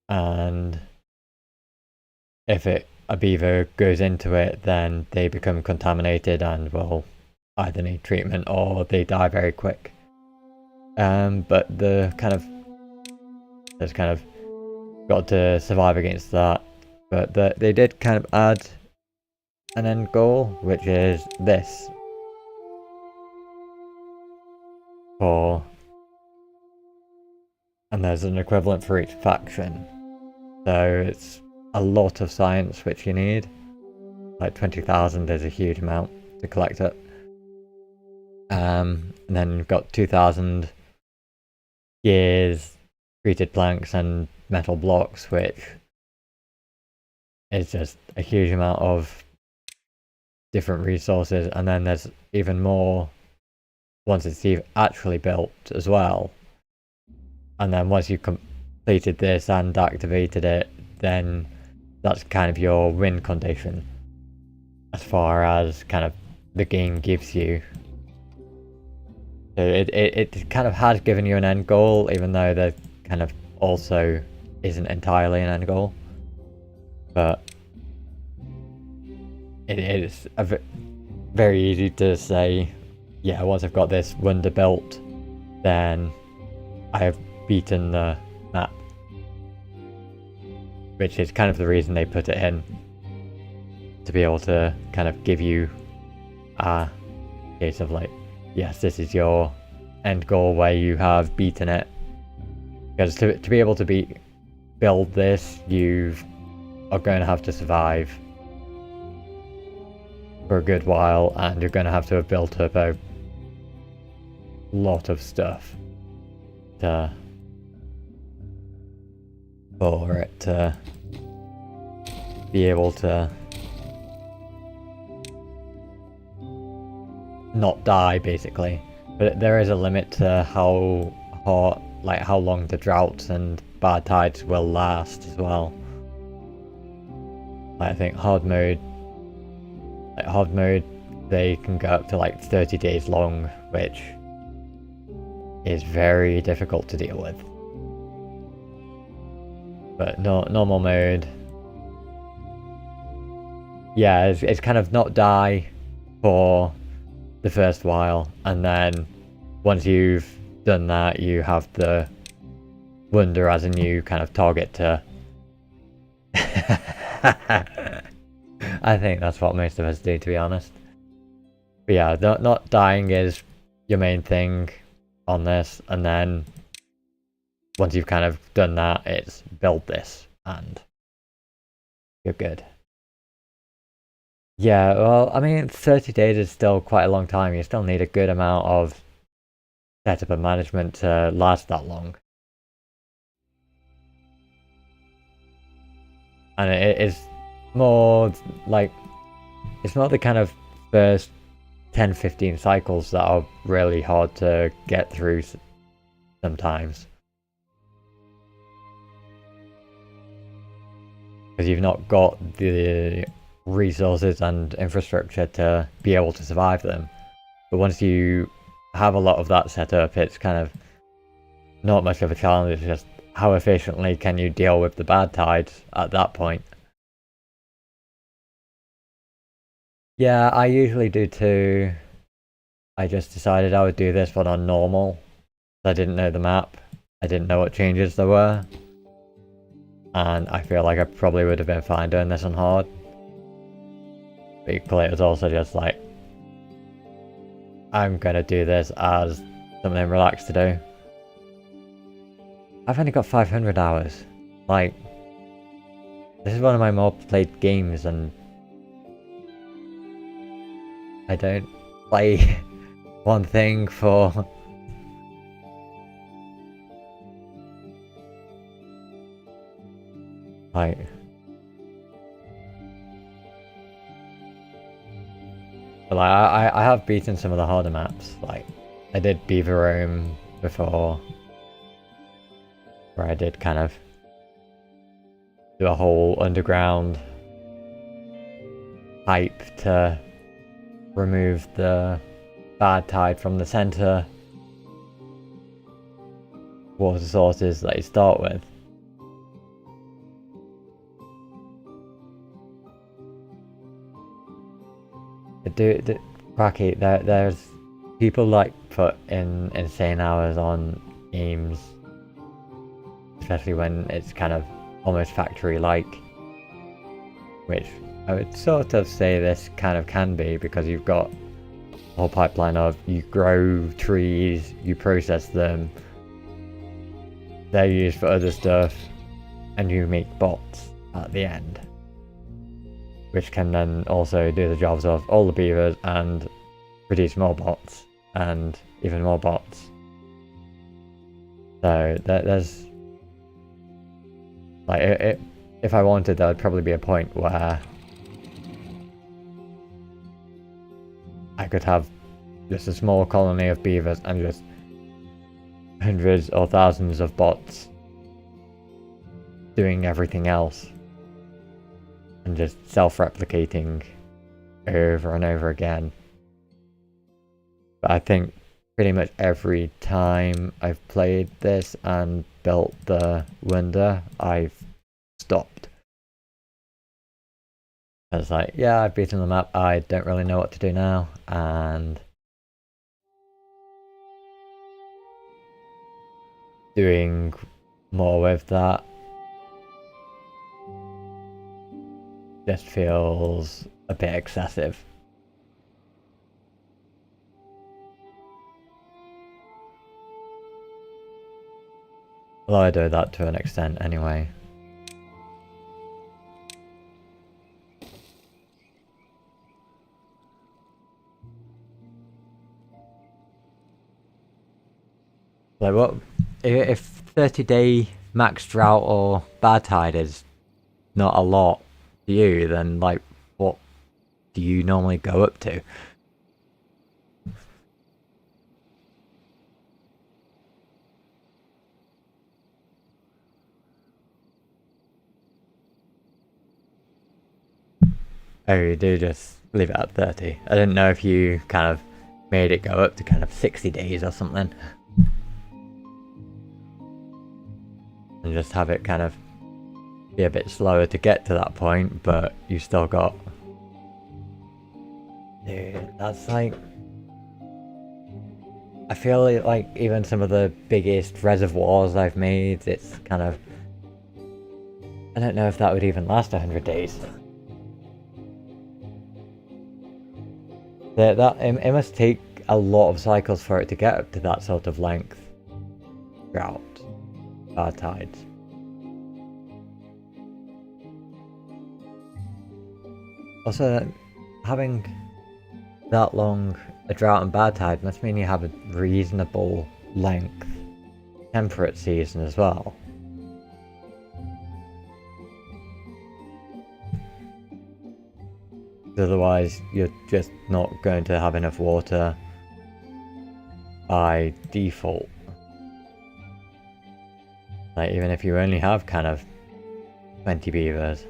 and if a beaver goes into it, then they become contaminated and will either need treatment or they die very quick. But there's kind of got to survive against that. But they did kind of add an end goal, which is this. And there's an equivalent for each faction. So it's a lot of science which you need. Like 20,000 is a huge amount. to collect it. And then you've got 2,000 gears, treated planks, and metal blocks, which is just a huge amount of different resources. And then there's even more once it's actually built as well. And then once you've completed this and activated it, then that's kind of your win condition as far as kind of the game gives you. So it kind of has given you an end goal, even though there kind of also isn't entirely an end goal. But it is very easy to say, yeah, once I've got this wonder built, then I have beaten the map. Which is kind of the reason they put it in, to be able to kind of give you a case of like, yes, this is your end goal where you have beaten it. Because to be able to build this, you are going to have to survive for a good while, and you're going to have to have built up a lot of stuff for it to be able to not die, basically. But there is a limit to how long the droughts and bad tides will last as well. I think hard mode, they can go up to like 30 days long, which is very difficult to deal with. But normal mode, yeah, it's kind of not die for the first while, and then once you've done that, you have the wonder as a new kind of target to I think that's what most of us do, to be honest. But yeah, not dying is your main thing on this, and then once you've kind of done that, it's build this and you're good. Yeah, well, I mean, 30 days is still quite a long time. You still need a good amount of setup and management to last that long. And it is more like, it's not the kind of first 10-15 cycles that are really hard to get through sometimes. Because you've not got the resources and infrastructure to be able to survive them. But once you have a lot of that set up, it's kind of not much of a challenge. It's just how efficiently can you deal with the bad tides at that point. Yeah, I usually do too. I just decided I would do this one on normal. I didn't know the map. I didn't know what changes there were. And I feel like I probably would have been fine doing this on hard. But equally, it was also just like, I'm gonna do this as something relaxed to do. I've only got 500 hours. Like, this is one of my more played games, and I don't play one thing for like, but like I have beaten some of the harder maps. Like, I did Beaver before, where I did kind of do a whole underground pipe to remove the bad tide from the center water sources that you start with. Cracky, there's people like put in insane hours on games, especially when it's kind of almost factory-like, which I would sort of say this kind of can be, because you've got a whole pipeline of, you grow trees, you process them, they're used for other stuff, and you make bots at the end. which can then also do the jobs of all the beavers and produce more bots and even more bots. So there's like if I wanted, there would probably be a point where I could have just a small colony of beavers and just hundreds or thousands of bots doing everything else and just self-replicating over and over again. But I think pretty much every time I've played this and built the wonder, I've stopped. I was like, yeah, I've beaten the map, I don't really know what to do now, and doing more with that just feels a bit excessive. Although I do that to an extent anyway. Like what if 30-day max drought or bad tide is not a lot to you, then like what do you normally go up to? Oh, you do just leave it at 30. I didn't know if you kind of made it go up to kind of 60 days or something. And just have it kind of be a bit slower to get to that point, but you still got... Dude, that's like... I feel like even some of the biggest reservoirs I've made, it's kind of... I don't know if that would even last 100 days. It must take a lot of cycles for it to get up to that sort of length. Drought. Bad tides. Also, having that long a drought and bad tide must mean you have a reasonable length temperate season as well. Otherwise, you're just not going to have enough water by default. Like, even if you only have kind of 20 beavers.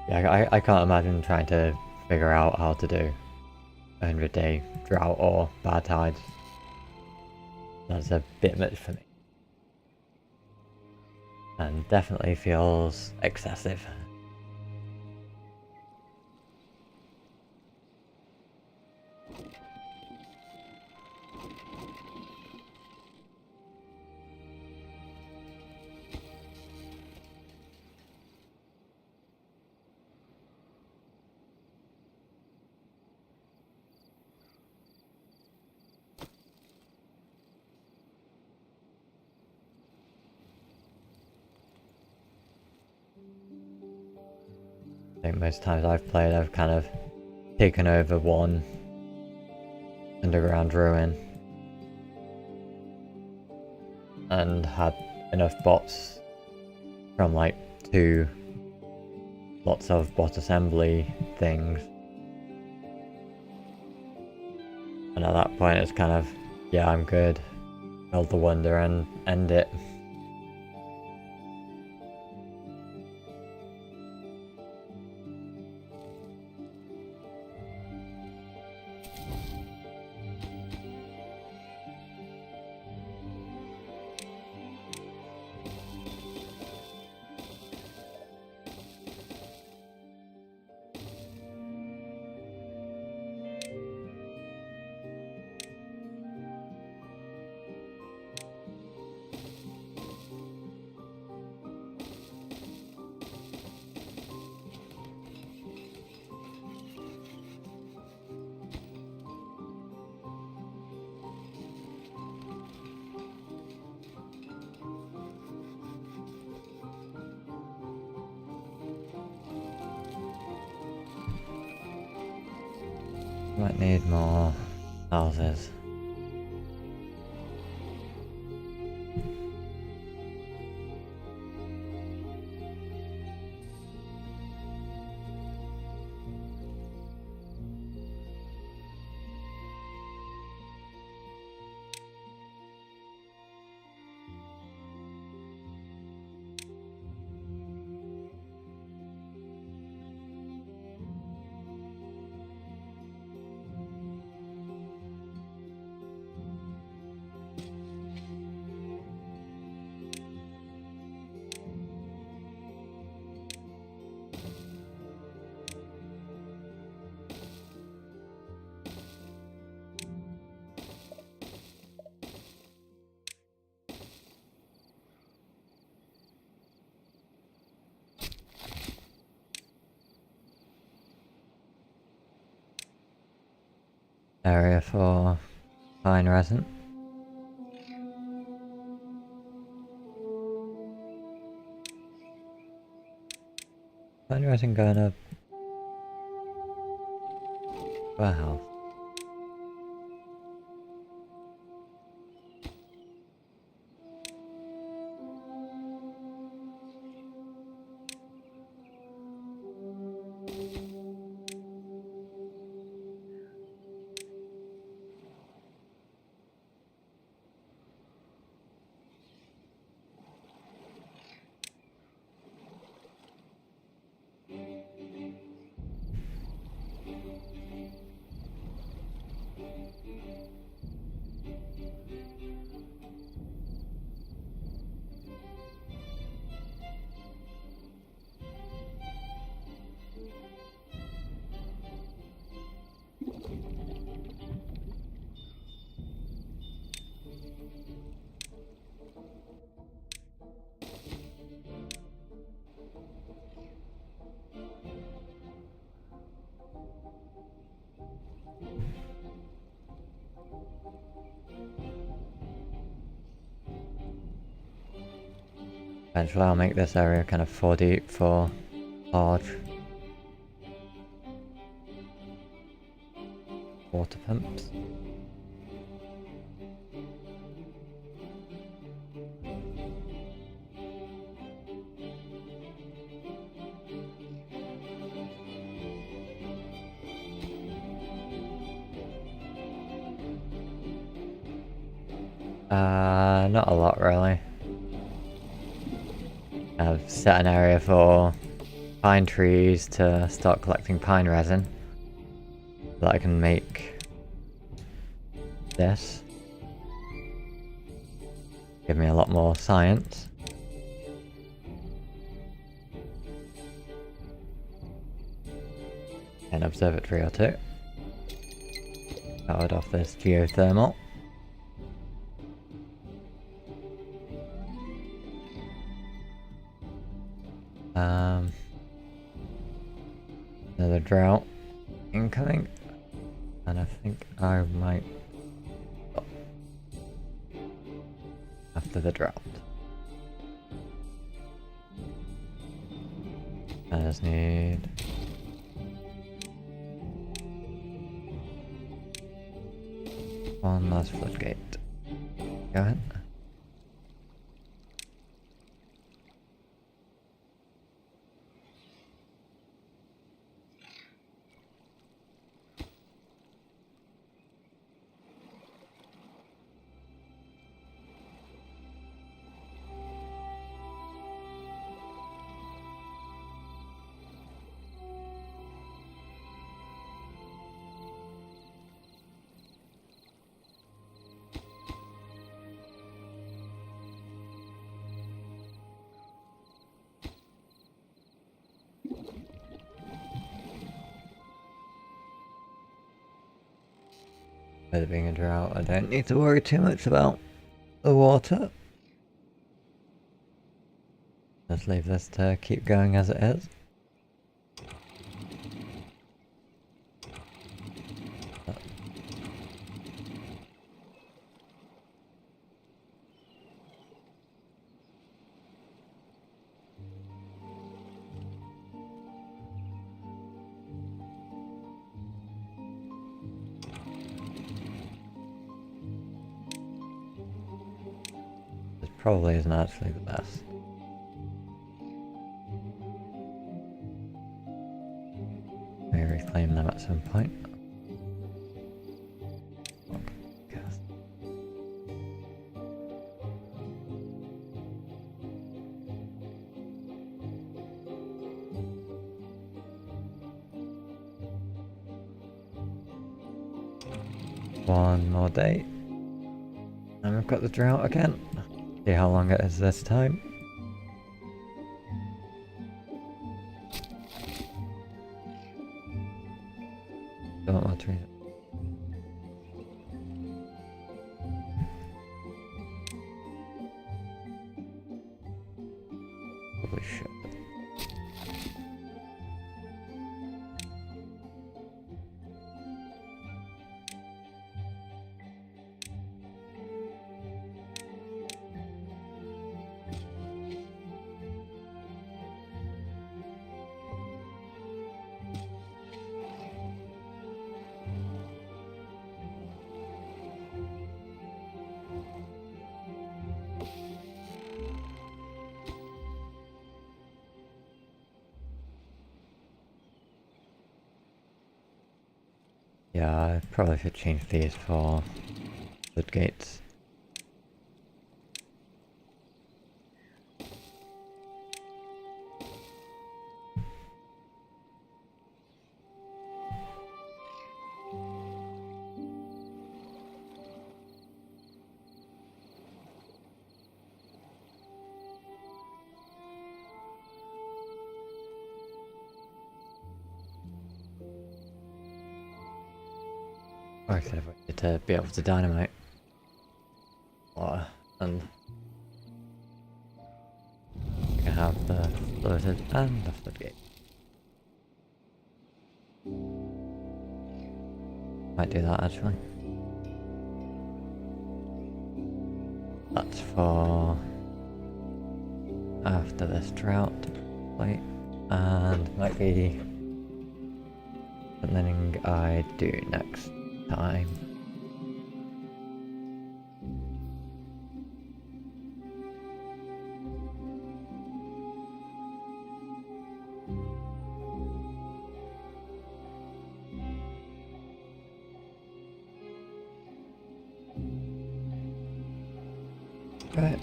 Yeah, I can't imagine trying to figure out how to do 100-day drought or bad tides. That's a bit much for me. And definitely feels excessive. I think most times I've played, I've kind of taken over one underground ruin and had enough bots from like 2 lots of bot assembly things, and at that point it's kind of, yeah, I'm good, build the wonder and end it. Might need more houses. Area for pine resin. Pine resin going up warehouse. Eventually I'll make this area kind of 4 deep for large water pumps. Not a lot really. I've set an area for pine trees to start collecting pine resin so that I can make this. Give me a lot more science. An observatory or two. Powered off this geothermal. Another drought incoming, and I think I might stop after the drought. I just need one last floodgate. Go ahead. With it being a drought, I don't need to worry too much about the water. Let's leave this to keep going as it is. probably isn't actually the best. May reclaim them at some point. One more day. And we've got the drought again. See how long it is this time. Don't want to read it. Probably should. Yeah, I probably should change these for floodgates. Or I could have waited to be able to dynamite. And we can have the floated and the floodgate. Might do that actually. That's for after this drought, wait, and might be something I do next time. Right.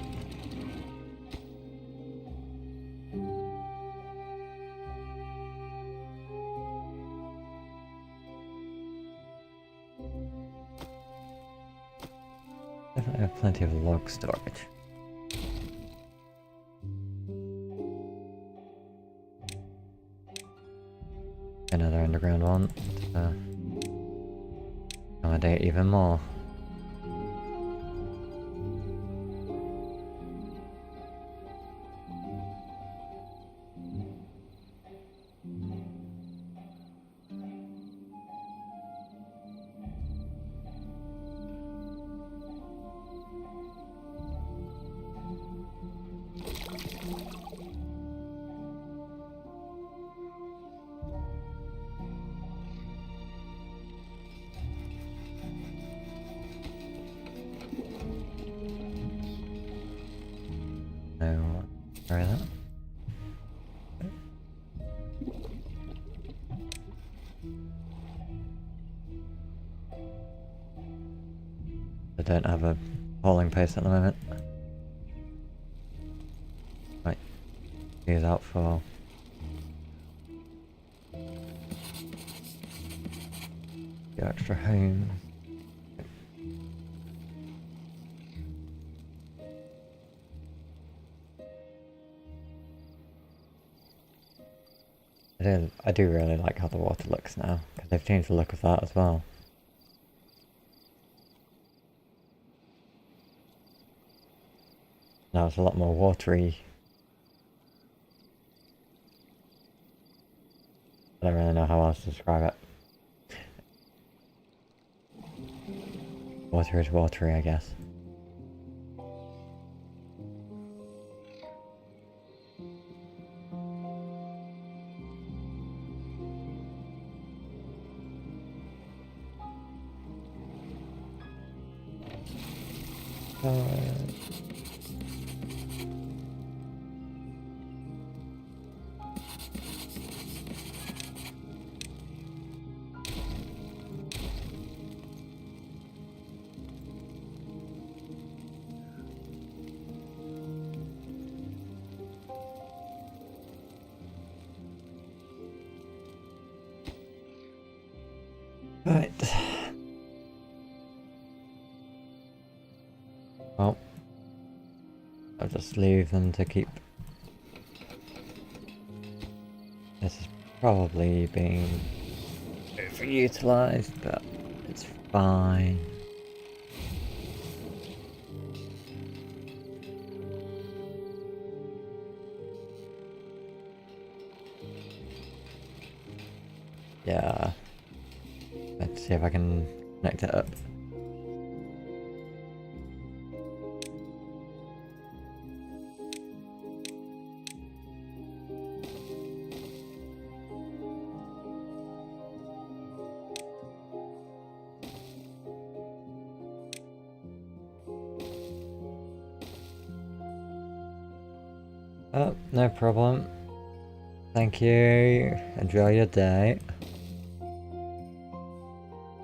Definitely have plenty of log storage. Another underground one to accommodate even more. No, try that. I don't have a polling place at the moment. Right, use out for the extra home. I do really like how the water looks now, because they've changed the look of that as well. Now it's a lot more watery. I don't really know how else to describe it. Water is watery, I guess. Right. Well, I'll just leave them to keep. This is probably being overutilized, but it's fine. Yeah. Let's see if I can connect it up. Oh, no problem. Thank you. Enjoy your day.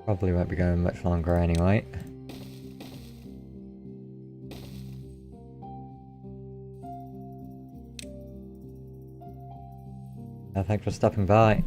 Probably won't be going much longer anyway. Thanks for stopping by.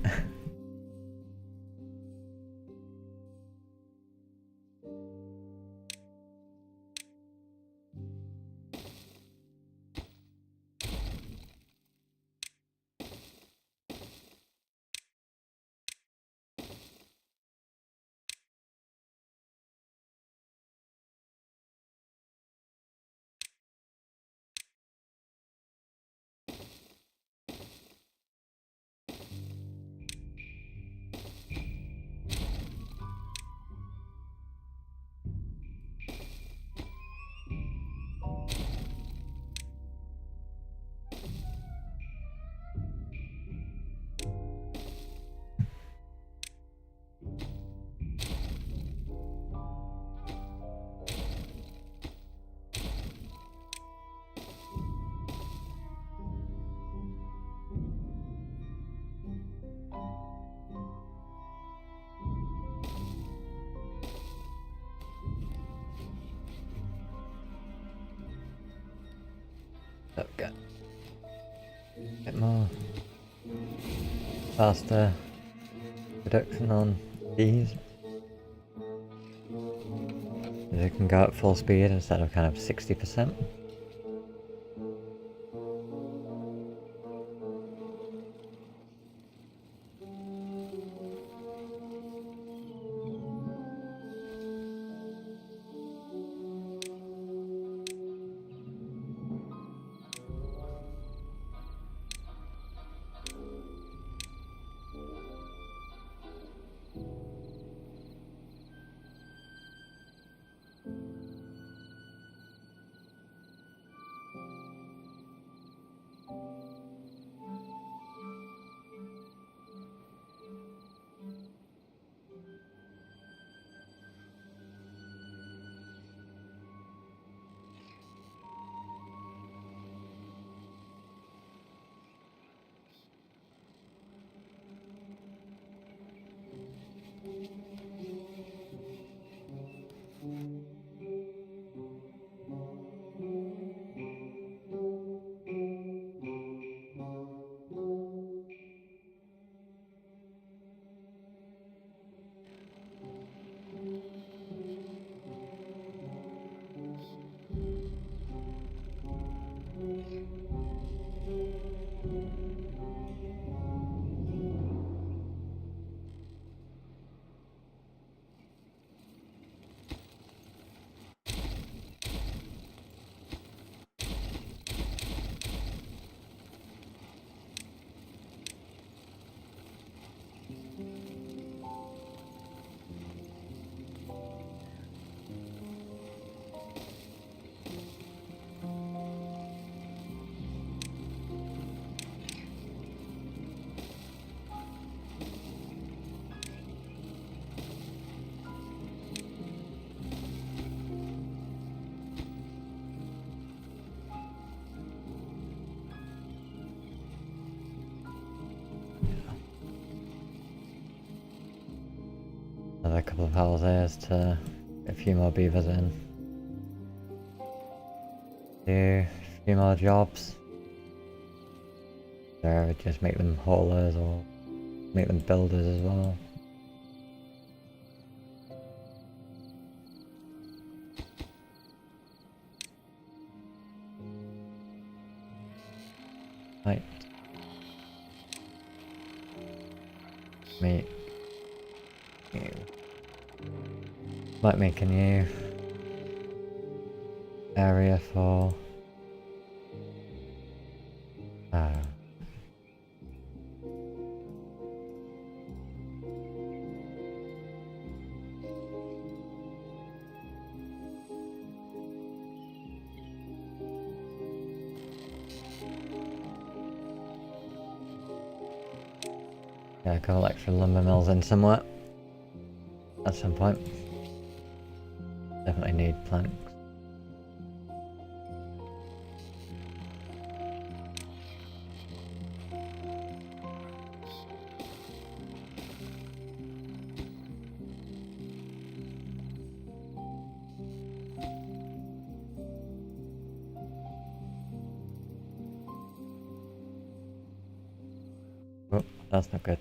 Okay. A bit more faster production on these. They can go at full speed instead of kind of 60%. Another couple of houses to get a few more beavers in. Do a few more jobs. Or just make them haulers or make them builders as well. Right. Make new. Might make a new area for yeah, a couple extra lumber mills in somewhere at some point. Definitely need planks. Oh, that's not good.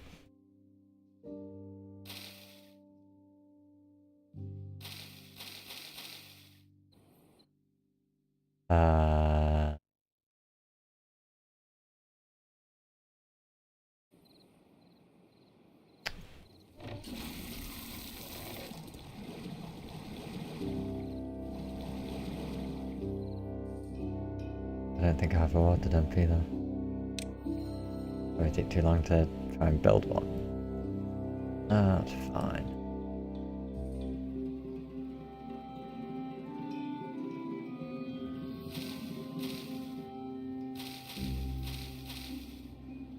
I don't think I have a water dump either. Or it take too long to try and build one? No, that's fine.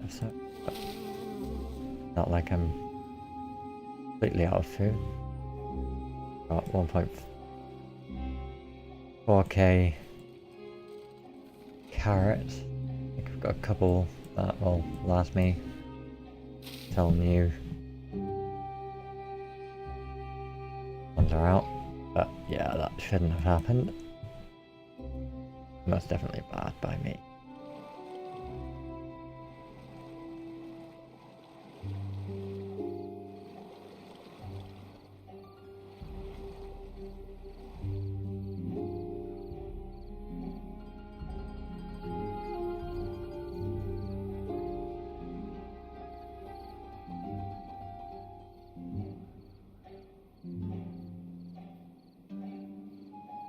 So, not like I'm completely out of food. Got 1.4k carrots. I think I've got a couple that will last me till new ones are out. But yeah, that shouldn't have happened. Most definitely bad by me.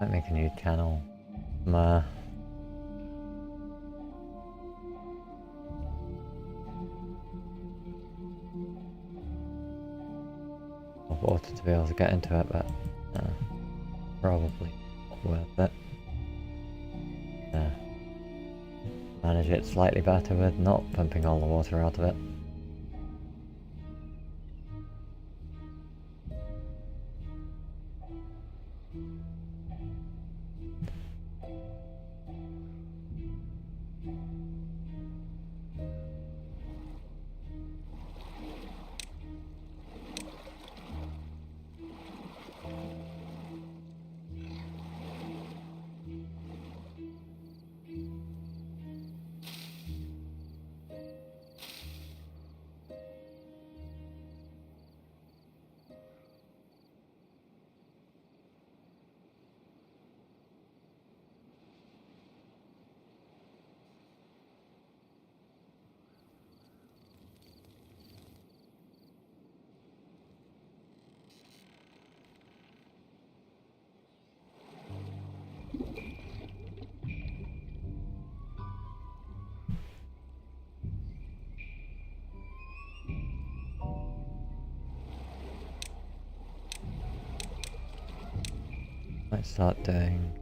Might make a new channel. Of water to be able to get into it, but probably not worth it. Manage it slightly better with not pumping all the water out of it. Might start doing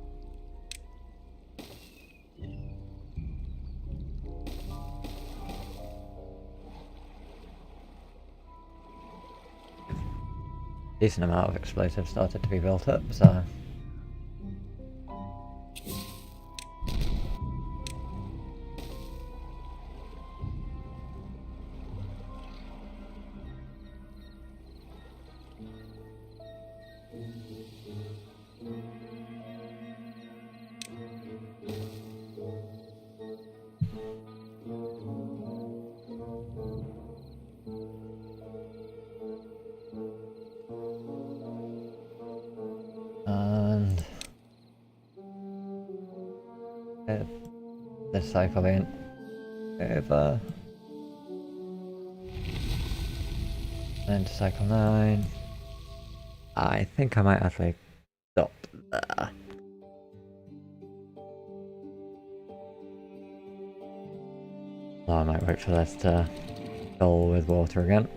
decent amount of explosives started to be built up, so and this cycle in over. Then to cycle 9. I think I might actually stop there. So I might wait for this to fill with water again.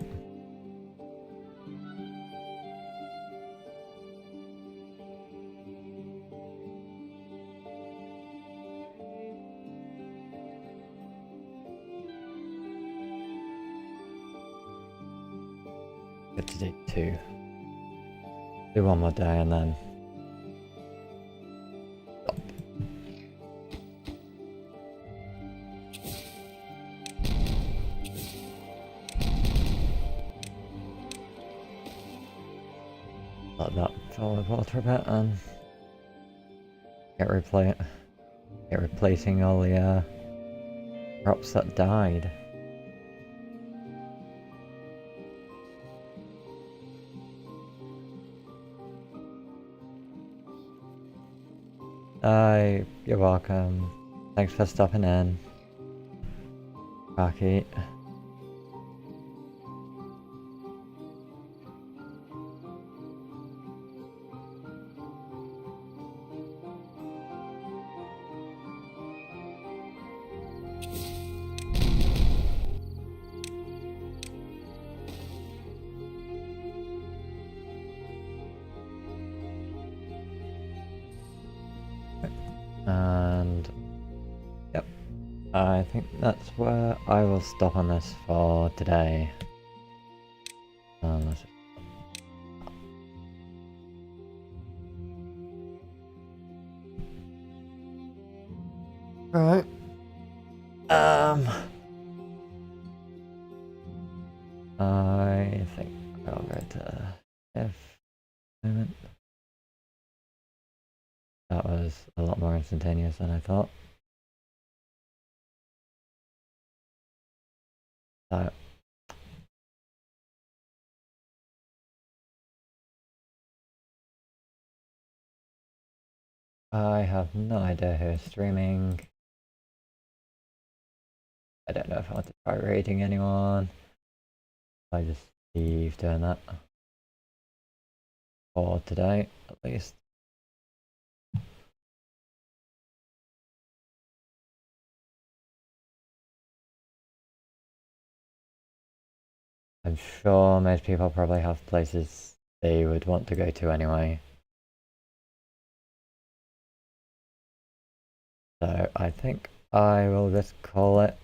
Good to do 2. Do one more day and then stop. Let that fill with water a bit and get replacing all the crops that died. You're welcome. Thanks for stopping in. Rocky. And yep, I think that's where I will stop on this for today. Right. I think I'll go to F moment. That was a lot more instantaneous than I thought. So I have no idea who's streaming. I don't know if I want to try rating anyone. I just leave doing that for today, at least. I'm sure most people probably have places they would want to go to anyway. So I think I will just call it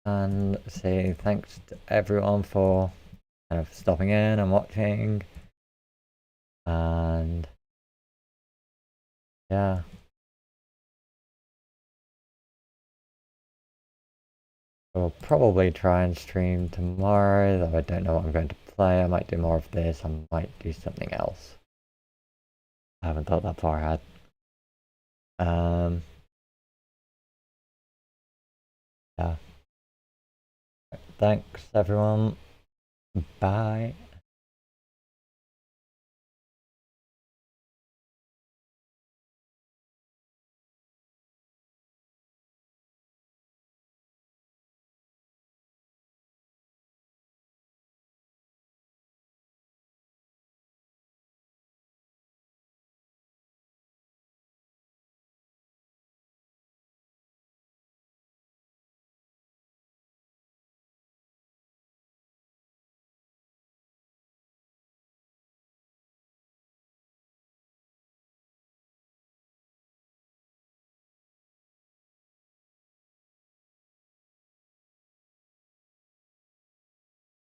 and say thanks to everyone for kind of stopping in and watching. And yeah. I'll probably try and stream tomorrow, though I don't know what I'm going to play. I might do more of this, I might do something else. I haven't thought that far ahead. Yeah. Thanks everyone. Bye.